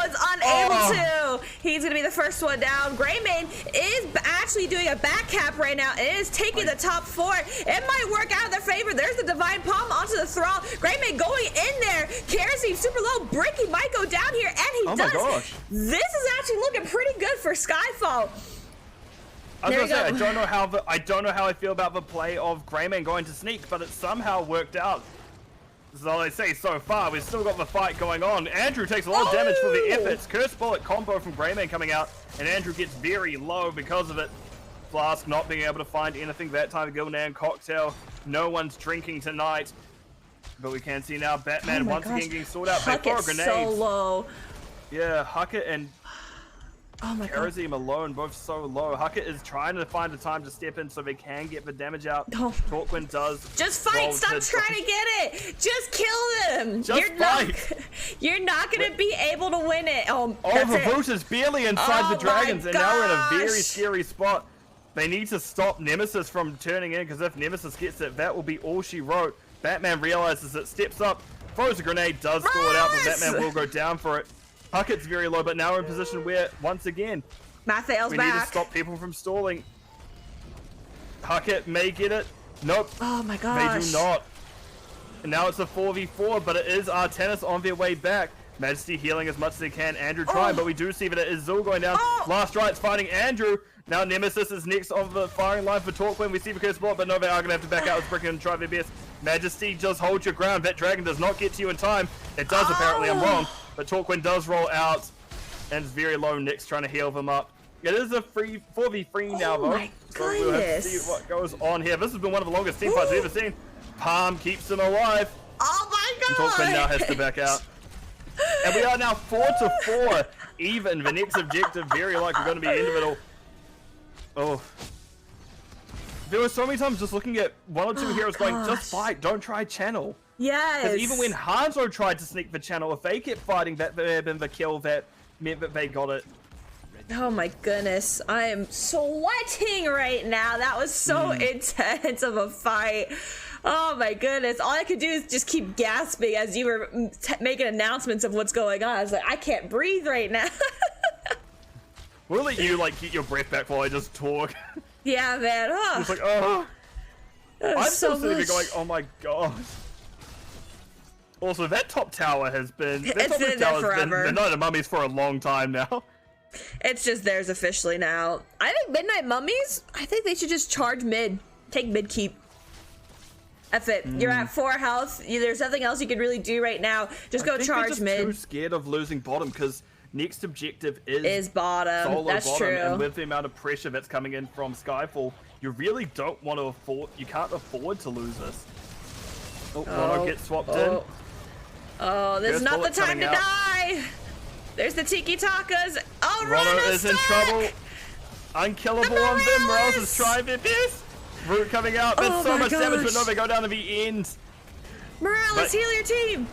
S1: it's unable to. He's gonna be the first one down. Greymane is actually doing a back cap right now and it is taking the top 4. It might work out in their favor. There's the Divine Palm onto the Thrall. Greymane going in there. Kerosene super low. Bricky might go down here, and he does.
S2: Oh my gosh.
S1: This is actually looking pretty good for Skyfall.
S2: I was
S1: There
S2: gonna say,
S1: we
S2: I don't know how I feel about the play of Greymane going to sneak, but it somehow worked out. This is all I say so far. We've still got the fight going on. Andrew takes a lot of damage for the efforts. Curse Bullet combo from Greymane coming out, and Andrew gets very low because of it. Flask not being able to find anything that time. Gilnan Cocktail. No one's drinking tonight. But we can see now Batman once again getting sorted out. They throw a grenade.
S1: So low.
S2: Yeah, Huckett and
S1: Oh my god.
S2: Karazim alone, both so low. Huckett is trying to find a time to step in so they can get the damage out.
S1: Oh.
S2: Torquin does.
S1: Just fight!
S2: roll
S1: Stop
S2: to-
S1: trying to get it! Just kill them!
S2: Just
S1: You're not gonna be able to win it. Oh,
S2: Oh,
S1: that's
S2: the
S1: it.
S2: Root is barely inside
S1: Oh
S2: the dragons,
S1: my
S2: and now we're in a very
S1: gosh.
S2: scary spot. They need to stop Nemesis from turning in, because if Nemesis gets it, that will be all she wrote. Batman realizes it, steps up, throws a grenade, does throw it out, but
S1: Morales!
S2: Batman will go down for it. Huckett's very low, but now we're in a position where, once again,
S1: Mathael's
S2: we need to
S1: back.
S2: stop people from stalling. Huckett may get it. Nope.
S1: Oh my
S2: They
S1: gosh.
S2: do not. And now it's a 4v4, but it is Artenis on their way back. Majesty healing as much as they can. Andrew trying, but we do see that it is Zul going down. Last Right's fighting Andrew. Now Nemesis is next on the firing line for Torquin. We see the curse block, but no, they are going to have to back out with Brick and try their best. Majesty, just hold your ground. That dragon does not get to you in time. It does, apparently. I'm wrong. But Torquin does roll out. And it's very low. Nick's trying to heal them up. It is a 4v3 now, though.
S1: my
S2: So we'll have to see
S1: goodness.
S2: what goes on here. This has been one of the longest team fights we've ever seen. Palm keeps them alive.
S1: Oh my
S2: And
S1: god!
S2: Torquin now has to back out. And we are now 4-4 even. The next objective very likely going to be individual. Oh. There were so many times just looking at one or two heroes going, just fight, don't try channel.
S1: Yes.
S2: Because even when Hanzo tried to sneak the channel, if they kept fighting, that may have been the kill that meant that they got it.
S1: Oh my goodness, I am sweating right now. That was so intense of a fight. Oh my goodness. All I could do is just keep gasping as you were making announcements of what's going on. I was like, I can't breathe right now.
S2: We'll let you like get your breath back while I just talk.
S1: Yeah, man. Oh,
S2: It's like, oh.
S1: that
S2: I'm
S1: was
S2: still
S1: so
S2: sitting there
S1: much.
S2: going, oh my god. Also, that top tower has been. That
S1: It's
S2: top
S1: been there
S2: tower has
S1: forever.
S2: been the Mummies for a long time now.
S1: It's just theirs officially now. I think Midnight Mummies, I think they should just charge mid. Take mid keep. That's it. You're at 4 health. There's nothing else you can really do right now. Just go
S2: I think
S1: charge
S2: they're just
S1: mid.
S2: too scared of losing bottom because next objective
S1: Is bottom.
S2: solo
S1: That's
S2: bottom,
S1: true.
S2: and with the amount of pressure that's coming in from Skyfall, you really don't want to afford. You can't afford to lose this. Oh, Rono gets swapped in.
S1: Oh, this is
S2: First
S1: not the
S2: bullet
S1: time to
S2: coming out.
S1: die. There's the Tiki Takas. Oh,
S2: Rono
S1: Rono's
S2: is in
S1: stuck.
S2: trouble. Unkillable
S1: The
S2: on them. Morales
S1: Morales!
S2: is trying their best. Root coming out. That's
S1: Oh
S2: so
S1: my
S2: much damage, but no,
S1: gosh.
S2: they go down to the end.
S1: Morales,
S2: But-
S1: heal your team.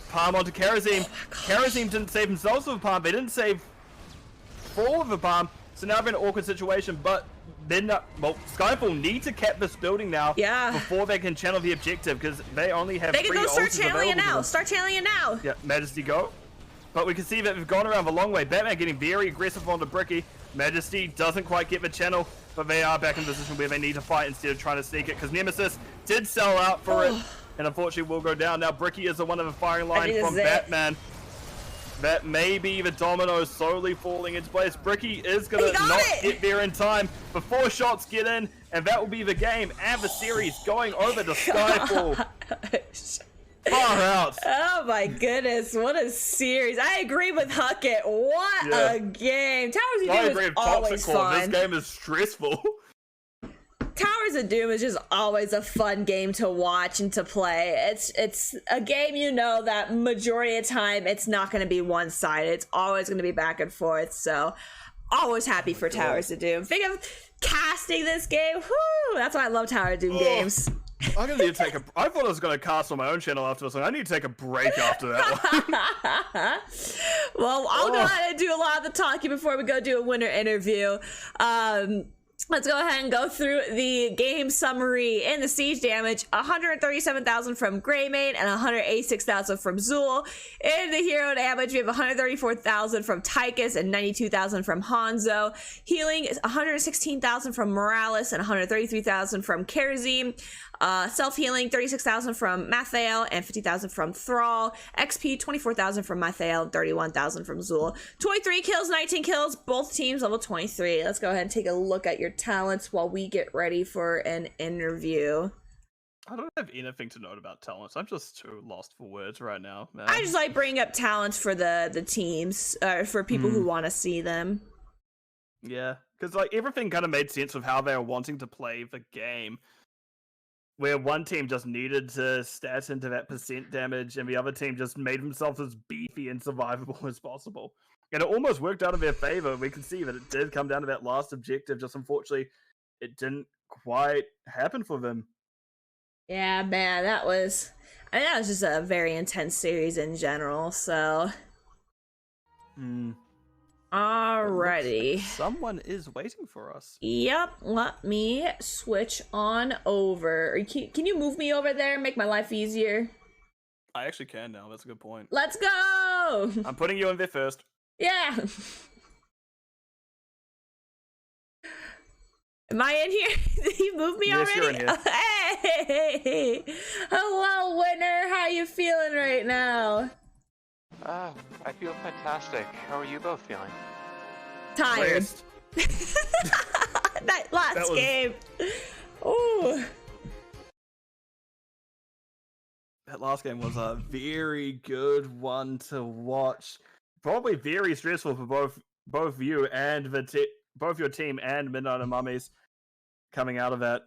S2: Palm onto Karazim. Karazim didn't save themselves with a palm. They didn't save Fall with a palm. So now they're in an awkward situation. But then, well, Skyfall need to cap this building now.
S1: Yeah.
S2: Before they can channel the objective because they only have
S1: They can
S2: 3
S1: go start
S2: ults
S1: channeling it
S2: available to
S1: now.
S2: them.
S1: Start channeling it now.
S2: Yeah, Majesty go. But we can see that we've gone around the long way. Batman getting very aggressive onto Bricky. Majesty doesn't quite get the channel, but they are back in a position where they need to fight instead of trying to sneak it because Nemesis did sell out for it and unfortunately will go down. Now Bricky is the one of the firing line
S1: think
S2: from
S1: this is it.
S2: Batman. That may be the dominoes slowly falling into place. Bricky is going
S1: He
S2: to
S1: got
S2: not
S1: it!
S2: get there in time before shots get in, and that will be the game and the series going over to Skyfall. Far out.
S1: Oh my goodness, what a series. I agree with Huckett. What
S2: Yeah.
S1: a game. Towers of
S2: I
S1: Doom
S2: agree
S1: is
S2: with
S1: always
S2: Toxic Core. This
S1: fun.
S2: game is stressful.
S1: Towers of Doom is just always a fun game to watch and to play. It's a game you know that majority of the time it's not going to be one-sided. It's always going to be back and forth. So always happy for Towers of Doom. Think of casting this game. Whoo! That's why I love Tower of Doom games.
S2: I'm gonna need to take a. I thought I was gonna cast on my own channel after this one. I need to take a break after that one.
S1: Well, I'll go ahead and do a lot of the talking before we go do a winner interview. Let's go ahead and go through the game summary. In the siege damage, 137,000 from Greymane and 186,000 from Zool. In the hero damage, we have 134,000 from Tychus and 92,000 from Hanzo. Healing is 116,000 from Morales and 133,000 from Karazim. Self-healing, 36,000 from Mathael and 50,000 from Thrall. XP, 24,000 from Mathael and 31,000 from Zool. 23 kills, 19 kills, both teams level 23. Let's go ahead and take a look at your talents while we get ready for an interview.
S2: I don't have anything to note about talents. I'm just too lost for words right now, man.
S1: I just like bringing up talents for the teams, for people who want to see them.
S2: Yeah, because like everything kind of made sense with how they were wanting to play the game. Where one team just needed to stat into that percent damage, and the other team just made themselves as beefy and survivable as possible. And it almost worked out in their favor. We can see that it did come down to that last objective. Just unfortunately, it didn't quite happen for them.
S1: Yeah, man, that was just a very intense series in general. So, alrighty.
S2: Someone is waiting for us.
S1: Yep, let me switch on over. Or can you move me over there, make my life easier?
S2: I actually can now. That's a good point.
S1: Let's go!
S2: I'm putting you in there first.
S1: Yeah. Am I in here? Did you move me
S2: Yes,
S1: already?
S2: you're in here.
S1: Hey! Hello, winner. How you feeling right now?
S5: I feel fantastic. How are you both feeling?
S1: Tired.
S2: Rest.
S1: That last
S2: That was-
S1: game. Ooh.
S2: That last game was a very good one to watch. Probably very stressful for both you and both your team and Midnight and Mummies coming out of that.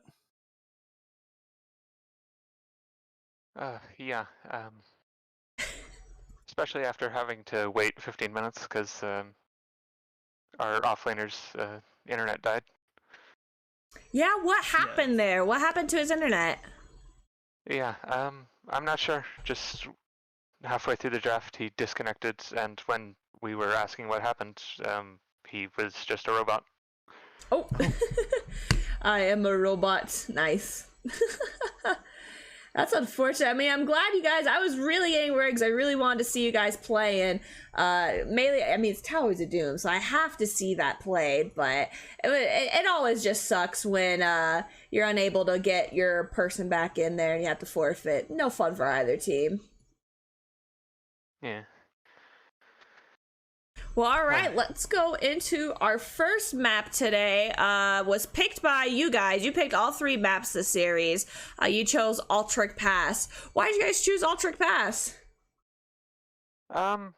S5: Yeah. Especially after having to wait 15 minutes because our offlaner's internet died.
S1: Yeah, what happened there? What happened to his internet?
S5: Yeah. I'm not sure. Just halfway through the draft, he disconnected, and when we were asking what happened, he was just a robot.
S1: Oh. I am a robot. Nice. That's unfortunate. I mean, I'm glad you guys. I was really getting worried because I really wanted to see you guys play. And Melee. I mean, it's Towers of Doom, so I have to see that played. But it always just sucks when you're unable to get your person back in there and you have to forfeit. No fun for either team.
S5: Yeah.
S1: Well, all right, let's go into our first map today. Was picked by you guys. You picked all 3 maps this series. You chose Ultric Pass. Why did you guys choose Ultric Pass?
S5: A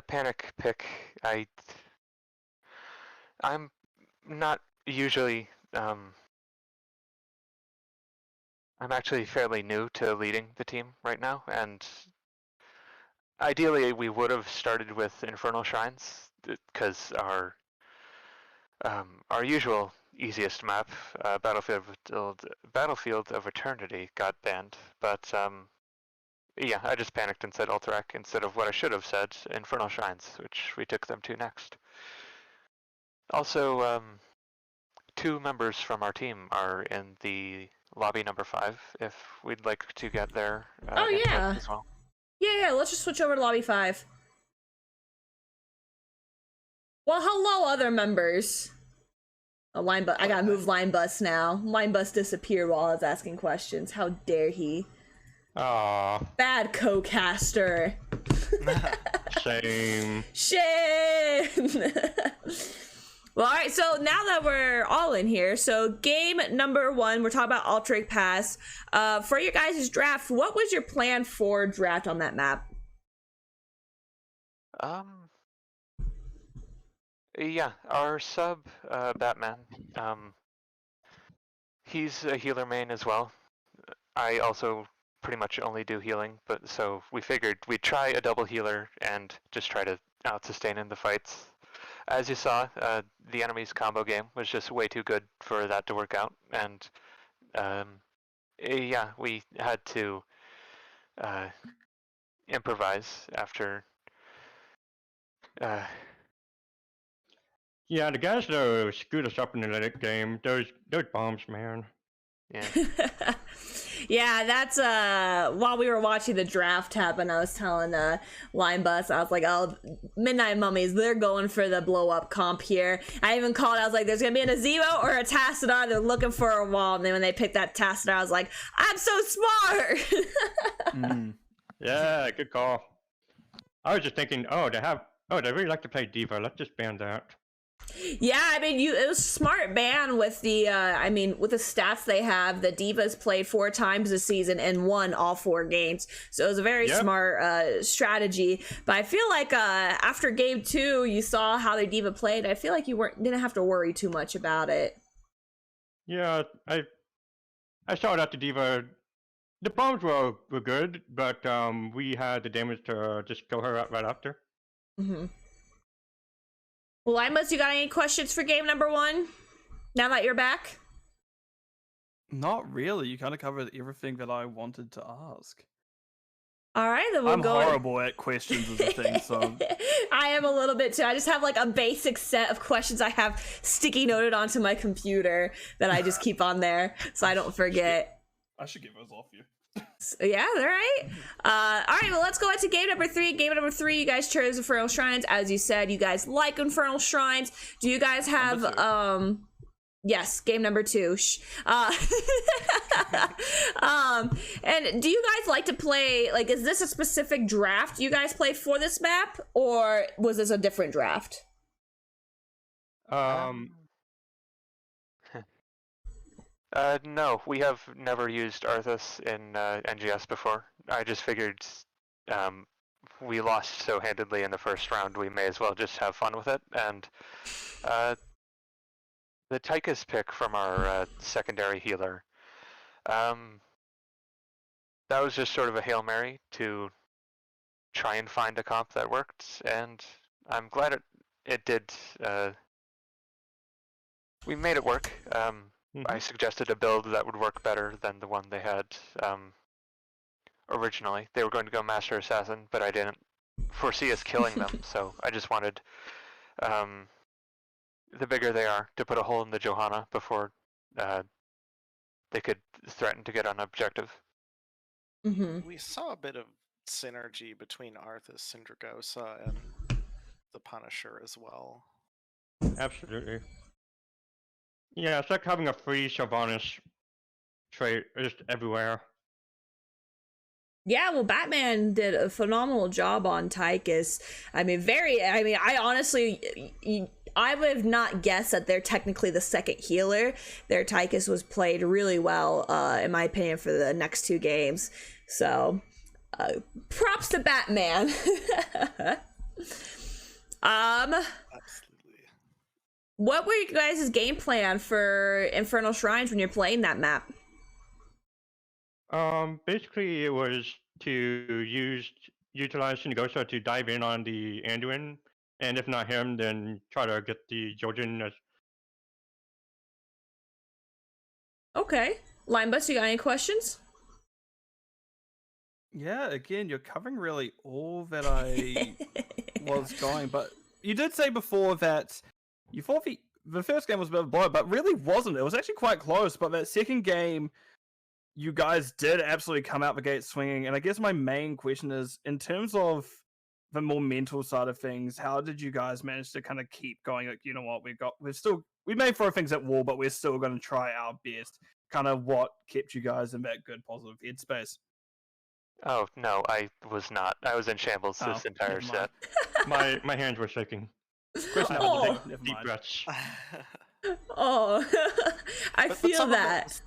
S5: panic pick. I'm not usually. I'm actually fairly new to leading the team right now, and ideally we would have started with Infernal Shrines because our usual easiest map, Battlefield of Eternity, got banned. But yeah, I just panicked and said Alterac instead of what I should have said, Infernal Shrines, which we took them to next. Also, 2 members from our team are in the lobby number 5, if we'd like to get there.
S1: Oh yeah.
S5: As well.
S1: Yeah, let's just switch over to lobby 5. Well, hello, other members. Oh, I gotta move Line Bus now. Line Bus disappeared while I was asking questions. How dare he?
S4: Aw,
S1: Bad co-caster.
S4: shame.
S1: Shame. Well, all right, so now that we're all in here, so game number 1, we're talking about Ultric Pass. For your guys' draft, what was your plan for draft on that map?
S5: Yeah, our sub, Batman, he's a healer main as well. I also pretty much only do healing, but so we figured we'd try a double healer and just try to out-sustain in the fights. As you saw, the enemy's combo game was just way too good for that to work out, and yeah, we had to improvise after.
S4: Yeah, the guys that screwed us up in the late game, those bombs, man.
S5: Yeah.
S1: Yeah, that's while we were watching the draft happen, I was telling Line Bus, I was like, oh, Midnight Mummies, they're going for the blow up comp here. I even called, I was like, there's gonna be an Azebo or a Tassadar, they're looking for a wall. And then when they picked that Tassadar, I was like, I'm so smart.
S4: Yeah, good call. I was just thinking, they really like to play Diva. Let's just ban that.
S1: Yeah, I mean, it was a smart ban with the, with the stats they have. The Divas played 4 times this season and won all 4 games. So it was a very smart strategy. But I feel like after game 2, you saw how the Diva played. I feel like you didn't have to worry too much about it.
S4: Yeah, I saw that the Diva, the bombs were good, but we had the damage to just kill her right after.
S1: Mm-hmm. Well, Limus, you got any questions for game number 1? Now that you're back?
S2: Not really. You kind of covered everything that I wanted to ask.
S1: All right, then
S2: I'm horrible at questions as a thing, so...
S1: I am a little bit too. I just have like a basic set of questions I have sticky noted onto my computer that I just keep on there so I don't forget.
S2: I should get those off you.
S1: Yeah, all right. All right, well, let's go into game number 3. Game number 3, you guys chose Infernal Shrines. As you said, you guys like Infernal Shrines. Do you guys have, yes, game number 2. And do you guys like to play, like, is this a specific draft you guys play for this map, or was this a different draft?
S5: No, we have never used Arthas in NGS before. I just figured we lost so handedly in the first round, we may as well just have fun with it. And the Tychus pick from our secondary healer, that was just sort of a Hail Mary to try and find a comp that worked, and I'm glad it did. We made it work. I suggested a build that would work better than the one they had originally. They were going to go Master Assassin, but I didn't foresee us killing them, so I just wanted the bigger they are to put a hole in the Johanna before they could threaten to get on objective.
S1: Mm-hmm.
S6: We saw a bit of synergy between Arthas and Dragosa and the Punisher as well.
S4: Absolutely. Yeah, it's like having a free Sylvanas trait just everywhere.
S1: Yeah, well, Batman did a phenomenal job on Tychus. I honestly, I would have not guessed that they're technically the second healer. Their Tychus was played really well, in my opinion, for the next 2 games. So, props to Batman.
S6: Absolutely.
S1: What were you guys' game plan for Infernal Shrines when you're playing that map?
S4: Basically it was to utilize Shingosa to dive in on the Anduin, and if not him, then try to get the Jojen as
S1: Okay. Linebus, you got any questions?
S2: Yeah, again, you're covering really all that I was going, but you did say before that you thought the first game was a bit of a blow, but really wasn't. It was actually quite close, but that second game, you guys did absolutely come out the gate swinging, and I guess my main question is, in terms of the more mental side of things, how did you guys manage to kind of keep going? Like, you know what, we may throw things at wall, but we're still going to try our best. Kind of what kept you guys in that good, positive headspace?
S5: Oh no, I was not. I was in shambles this entire
S2: never mind.
S5: set.
S4: my hands were shaking.
S2: Question
S1: Oh.
S2: number 2, never
S4: Deep
S2: mind.
S4: breaths.
S1: Oh, I
S6: But
S1: feel
S6: some of it
S1: that.
S6: was-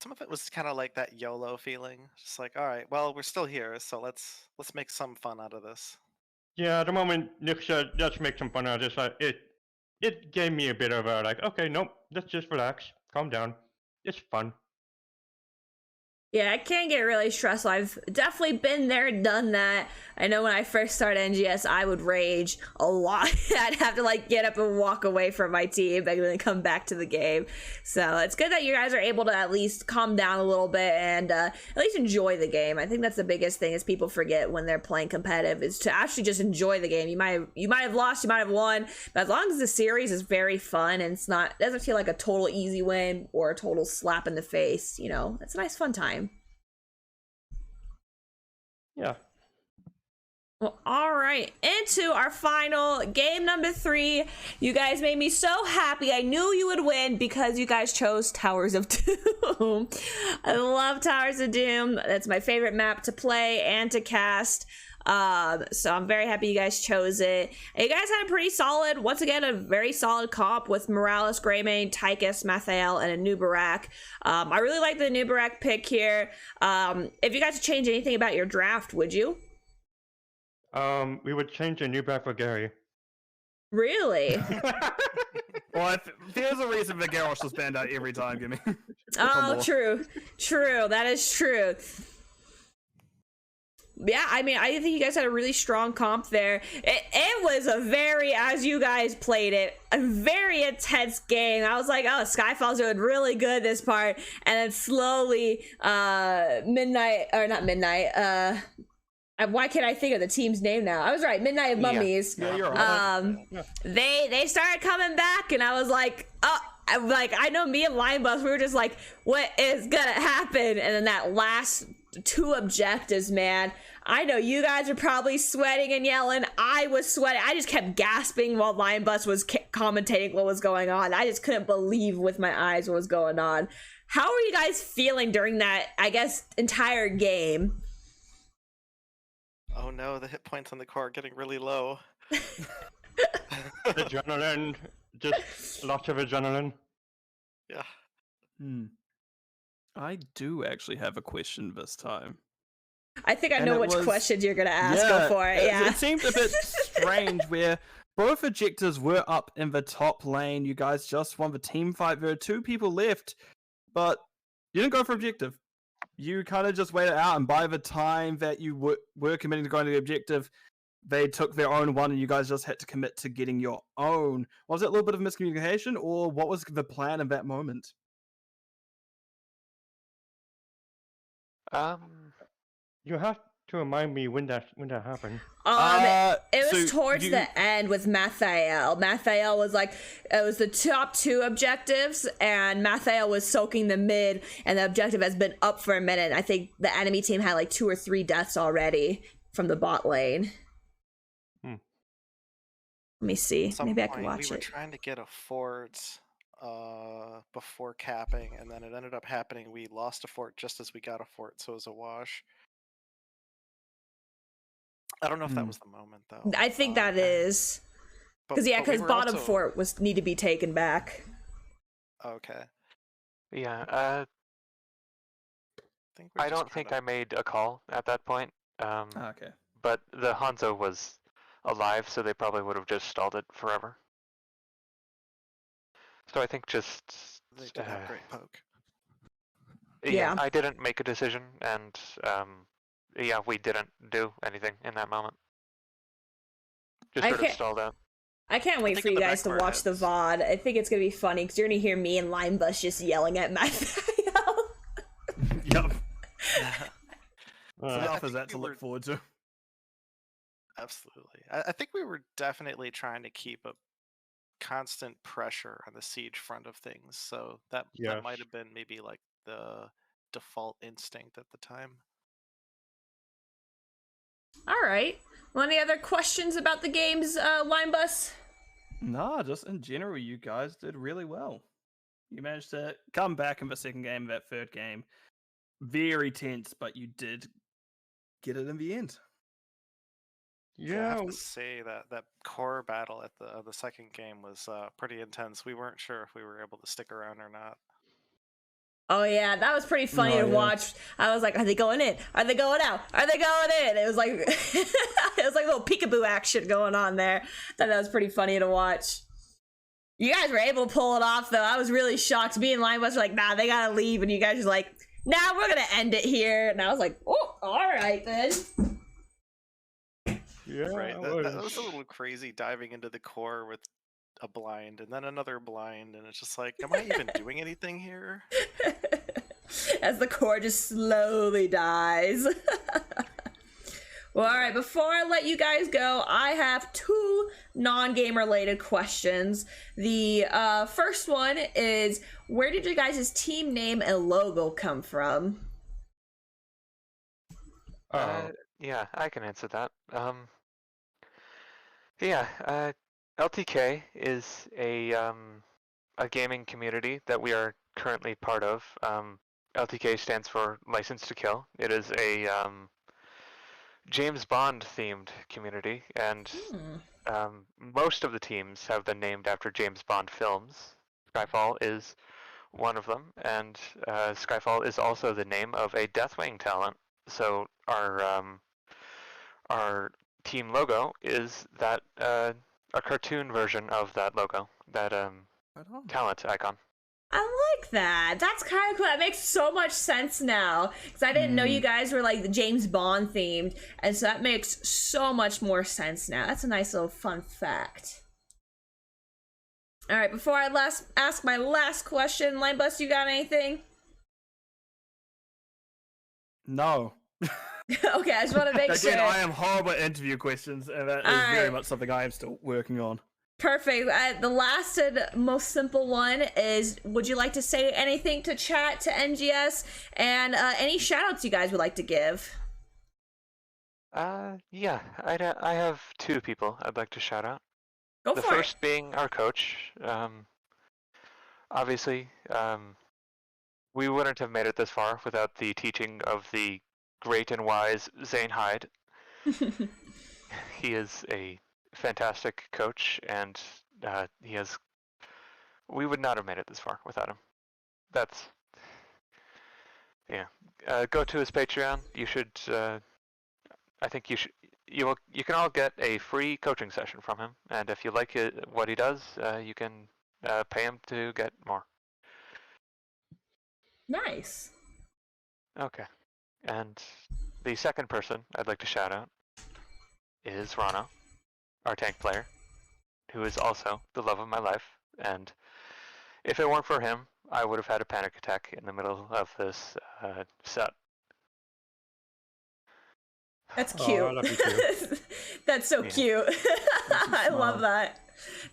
S6: some of it was kind of like that YOLO feeling, just like, all right, well, we're still here, so let's make some fun out of this.
S4: Yeah, the moment Nick said, let's make some fun out of this, it gave me a bit of a like, okay, nope, let's just relax, calm down. It's fun.
S1: Yeah, I can get really stressful. I've definitely been there, done that. I know when I first started NGS, I would rage a lot. I'd have to like get up and walk away from my team and then come back to the game. So it's good that you guys are able to at least calm down a little bit and at least enjoy the game. I think that's the biggest thing is people forget when they're playing competitive is to actually just enjoy the game. You might have lost, you might have won, but as long as the series is very fun and it doesn't feel like a total easy win or a total slap in the face, you know, it's a nice fun time.
S4: Yeah.
S1: Well, all right, into our final game number 3. You guys made me so happy. I knew you would win because you guys chose Towers of Doom. I love Towers of Doom. That's my favorite map to play and to cast. So I'm very happy you guys chose it. And you guys had a pretty solid, once again, a very solid comp with Morales, Greymane, Tychus, Mathael, and a Nubarak. I really like the Nubarak pick here. If you guys change anything about your draft, would you?
S4: We would change a new back for Gary.
S1: Really?
S2: Well, there's a reason that Garrosh will stand out every time, Gimme.
S1: Oh, true. That is true. Yeah, I mean, I think you guys had a really strong comp there. It was a very, as you guys played it, a very intense game. I was like, oh, Skyfall's doing really good this part. And then slowly, Midnight, why can't I think of the team's name now? I was right, Midnight of Mummies.
S2: Yeah, you're right.
S1: They started coming back, and I was like, oh, I know me and Linebus, we were just like, what is gonna happen? And then that last 2 objectives, man, I know you guys are probably sweating and yelling. I was sweating. I just kept gasping while Linebus was commentating what was going on. I just couldn't believe with my eyes what was going on. How are you guys feeling during that, I guess, entire game?
S6: Oh no, the hit points on the core are getting really low.
S4: Adrenaline, just lots of adrenaline.
S6: Yeah.
S2: I do actually have a question this time.
S1: I think I
S2: And
S1: know
S2: it
S1: which
S2: was-
S1: questions you're gonna ask. Go for it. Yeah.
S2: It seemed a bit strange where both objectives were up in the top lane. You guys just won the team fight. There were 2 people left, but you didn't go for objective. You kind of just waited out, and by the time that you were committing to going to the objective, they took their own one, and you guys just had to commit to getting your own. Was it a little bit of miscommunication, or what was the plan in that moment?
S4: You have To remind me when that happened.
S1: It was
S2: So
S1: towards
S2: you-
S1: the end with Mathael. Mathael was like, it was the top 2 objectives, and Mathael was soaking the mid, and the objective has been up for a minute. I think the enemy team had like 2 or 3 deaths already from the bot lane.
S4: Hmm.
S1: Let me see.
S6: At some
S1: Maybe I can
S6: point,
S1: watch
S6: we were
S1: it.
S6: trying to get a fort before capping, and then it ended up happening. We lost a fort just as we got a fort, so it was a wash. I don't know if that was the moment though.
S1: I think that is. Because
S6: but we
S1: because
S6: were
S1: bottom
S6: also-
S1: fort was need to be taken back.
S6: Okay.
S5: Yeah,
S6: think we're
S5: I
S6: just
S5: don't think
S6: kinda-
S5: I made a call at that point.
S2: Okay.
S5: But the Hanzo was alive, so they probably would have just stalled it forever. So I think just
S6: They did have great poke.
S1: Yeah.
S5: I didn't make a decision, and yeah, we didn't do anything in that moment. Just
S1: I
S5: sort of
S1: can't-
S5: stalled out.
S1: I can't wait
S6: think
S1: for
S6: in
S1: you
S6: the
S1: guys
S6: back
S1: to
S6: of our
S1: watch the
S6: heads-
S1: VOD. I think it's gonna be funny because you're gonna hear me and Linebus just yelling at Mathael.
S2: Yep.
S4: Uh,
S2: Enough
S6: I
S2: as that
S6: think
S2: to
S6: we
S2: look
S6: were-
S2: forward to.
S6: Absolutely. I think we were definitely trying to keep a constant pressure on the siege front of things. So that
S4: Yes.
S6: might have been maybe like the default instinct at the time.
S1: All right. Well, any other questions about the games, Linebus?
S2: Nah, just in general, you guys did really well. You managed to come back in the second game, that third game. Very tense, but you did get it in the end.
S6: I
S4: yeah,
S6: have to say that core battle at the second game was pretty intense. We weren't sure if we were able to stick around or not.
S1: Oh yeah, that was pretty funny
S2: Oh,
S1: to
S2: yeah.
S1: watch. I was like, are they going in? Are they going out? Are they going in? It was like it was like a little peekaboo action going on there. Thought that was pretty funny to watch. You guys were able to pull it off though. I was really shocked. Me and Linebus were like, nah, they gotta leave, and you guys were like, nah, we're gonna end it here. And I was like, oh, all right then.
S4: yeah.
S6: Right.
S4: it
S6: That was
S4: was.
S6: a little crazy diving into the core with a blind and then another blind, and it's just like, am I even doing anything here?
S1: As the core just slowly dies. Well, all right, before I let you guys go, I have 2 non-game related questions. The first one is, where did your guys' team name and logo come from?
S5: Yeah, I can answer that. Yeah, LTK is a gaming community that we are currently part of. LTK stands for License to Kill. It is a James Bond themed community, and most of the teams have been named after James Bond films. Skyfall is one of them, and Skyfall is also the name of a Deathwing talent. So our team logo is that a cartoon version of that logo, that
S2: Right on.
S5: talent icon.
S1: I like that. That's kind of cool. That makes so much sense now. Because I didn't know you guys were like the James Bond themed. And so that makes so much more sense now. That's a nice little fun fact. All right, before I ask my last question, Linebus, you got anything?
S2: No.
S1: Okay, I just want to make
S2: Again,
S1: sure.
S2: I am horrible at interview questions, and that is very
S1: Alright.
S2: much something I am still working on.
S1: Perfect. The last and most simple one is, would you like to say anything to chat, to NGS, and any shout outs you guys would like to give?
S5: Yeah, I have 2 people I'd like to shout out.
S1: Go
S5: The
S1: for
S5: first being our coach. Obviously, we wouldn't have made it this far without the teaching of the great and wise Zane Hyde.
S1: it.
S5: He is a fantastic coach, and we would not have made it this far without him. That's, yeah. Go to his Patreon. You should. I think you should. You can all get a free coaching session from him, and if you like what he does, you can pay him to get more.
S1: Nice.
S5: Okay. And the second person I'd like to shout out is Rano, our tank player, who is also the love of my life. And if it weren't for him, I would have had a panic attack in the middle of this set.
S1: That's
S4: Aw,
S1: cute.
S4: I love you too.
S1: That's so cute. I love that.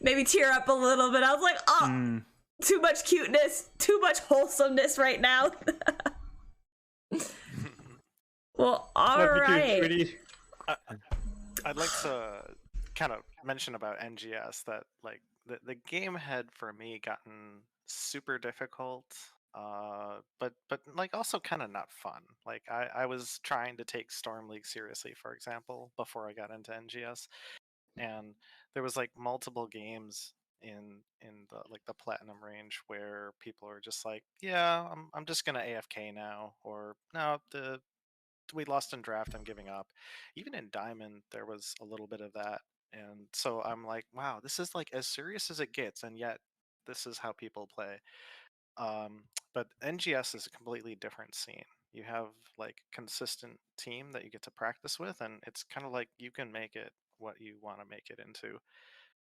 S1: Maybe tear up a little bit. I was like, oh, too much cuteness, too much wholesomeness right now. Well, all
S4: Love you too,
S1: right.
S4: sweetie.
S6: I'd like to kind of mention about NGS that like the game had for me gotten super difficult, but like also kind of not fun. Like I was trying to take Storm League seriously, for example, before I got into NGS, and there was like multiple games in the like the platinum range where people are just like, yeah, I'm just gonna AFK now, or no, we lost in draft, I'm giving up. Even in Diamond, there was a little bit of that. And so I'm like, wow, this is like as serious as it gets, and yet this is how people play. But NGS is a completely different scene. You have like consistent team that you get to practice with, and it's kind of like you can make it what you want to make it into.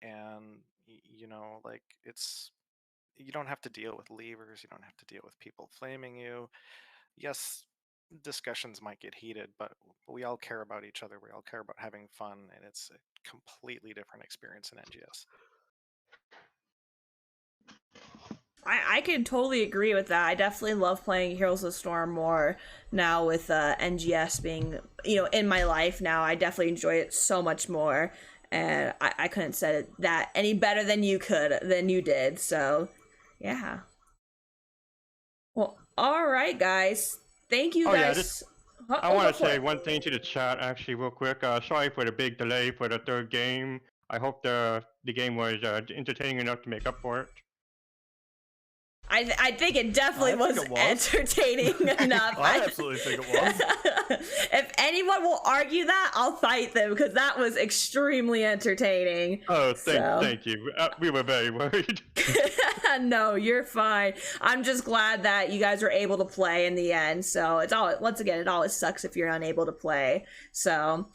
S6: And you know, like it's you don't have to deal with levers, you don't have to deal with people flaming you. Yes, discussions might get heated, but we all care about each other. We all care about having fun, and it's a completely different experience in NGS.
S1: I can totally agree with that. I definitely love playing Heroes of the Storm more now with NGS being, in my life now. I definitely enjoy it so much more, and I couldn't say that any better than you did. So, yeah. Well, all right, guys. Thank you guys.
S4: I want to say one thing to the chat actually real quick. Sorry for the big delay for the third game. I hope the game was entertaining enough to make up for it.
S1: I think it definitely was entertaining enough.
S2: I absolutely think it was.
S1: If anyone will argue that, I'll fight them, because that was extremely entertaining.
S4: Oh, thank you. We were very worried.
S1: No, you're fine. I'm just glad that you guys were able to play in the end. So once again, it always sucks if you're unable to play. So,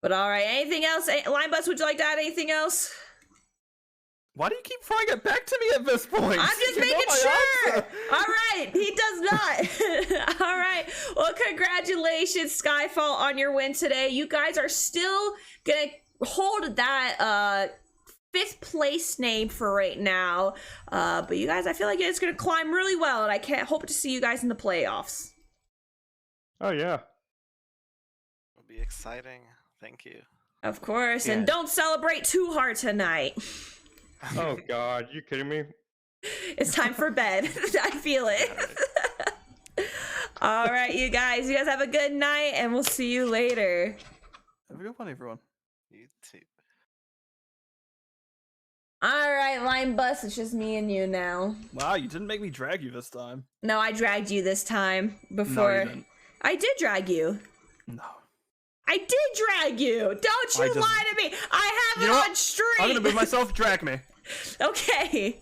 S1: but all right. Anything else? Linebus, would you like to add anything else?
S2: Why do you keep throwing it back to me at this point?
S1: I'm just making sure. All right, he does not. All right. Well, congratulations, Skyfall, on your win today. You guys are still gonna hold that 5th place name for right now. But you guys, I feel like it's gonna climb really well, and I can't hope to see you guys in the playoffs.
S4: Oh yeah.
S6: It'll be exciting. Thank you.
S1: Of course, and don't celebrate too hard tonight.
S4: Oh God, you kidding me?
S1: It's time for bed. I feel it. All right, you guys have a good night, and we'll see you later.
S2: Have a good one, everyone.
S6: You too.
S1: All right, Line Bus, it's just me and you now.
S2: Wow, you didn't make me drag you this time.
S1: No, I dragged you this time before.
S2: No, you didn't.
S1: I did drag you.
S2: No.
S1: I did drag you. Don't you lie to me. I have it on stream.
S2: I'm gonna move myself. Drag me.
S1: Okay.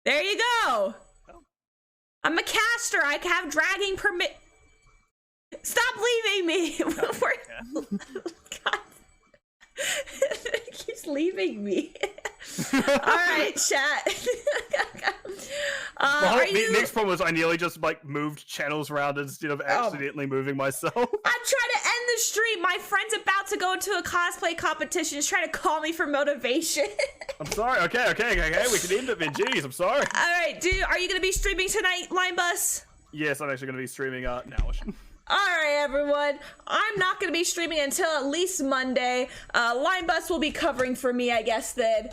S1: There you go. I'm a caster. I have dragging permit. Stop leaving me. God. It keeps leaving me. All right, chat.
S2: Next problem was I nearly just moved channels around instead of accidentally moving myself.
S1: I'm trying to end the stream. My friend's about to go into a cosplay competition. He's trying to call me for motivation.
S2: I'm sorry. Okay. We can end it then. Jeez, I'm sorry.
S1: All right, dude. Are you gonna be streaming tonight, Linebus?
S2: Yes, I'm actually gonna be streaming now.
S1: All right, everyone. I'm not going to be streaming until at least Monday. Linebus will be covering for me, I guess, then.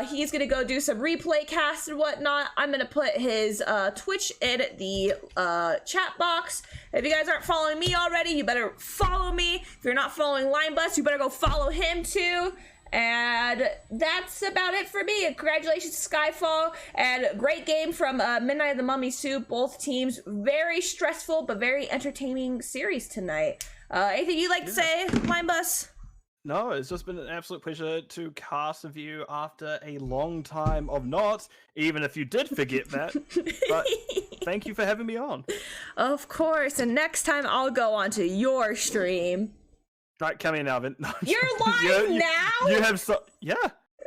S1: He's going to go do some replay casts and whatnot. I'm going to put his Twitch in the chat box. If you guys aren't following me already, you better follow me. If you're not following Linebus, you better go follow him, too. And that's about it for me. And congratulations to Skyfall, and great game from Midnight of the Mummies too. Both teams, very stressful but very entertaining series tonight. Anything you'd like to say, Linebus?
S2: No, it's just been an absolute pleasure to cast with you after a long time of not, even if you did forget that. But thank you for having me on. Of
S1: course, and next time I'll go onto your stream.
S2: Right, come in now, Vin. No,
S1: you're live now?
S2: You have yeah.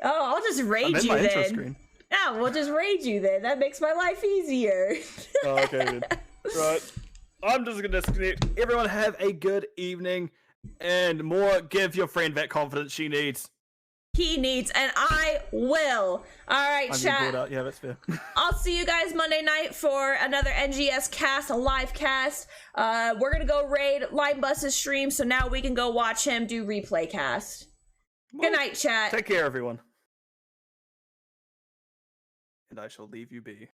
S1: Oh, I'll just raid you
S2: my
S1: then.
S2: intro screen.
S1: Yeah, we'll just raid you then. That makes my life easier.
S2: Oh, okay, then. Right. I'm just gonna disconnect. Everyone have a good evening, and more. Give your friend that confidence she needs.
S1: He needs, and I will. All right,
S2: I'm being
S1: chat.
S2: called out. Yeah, that's fair.
S1: I'll see you guys Monday night for another NGS cast, a live cast. We're gonna go raid Linebus's stream, so now we can go watch him do replay cast. Good night, chat.
S2: Take care, everyone. And I shall leave you be.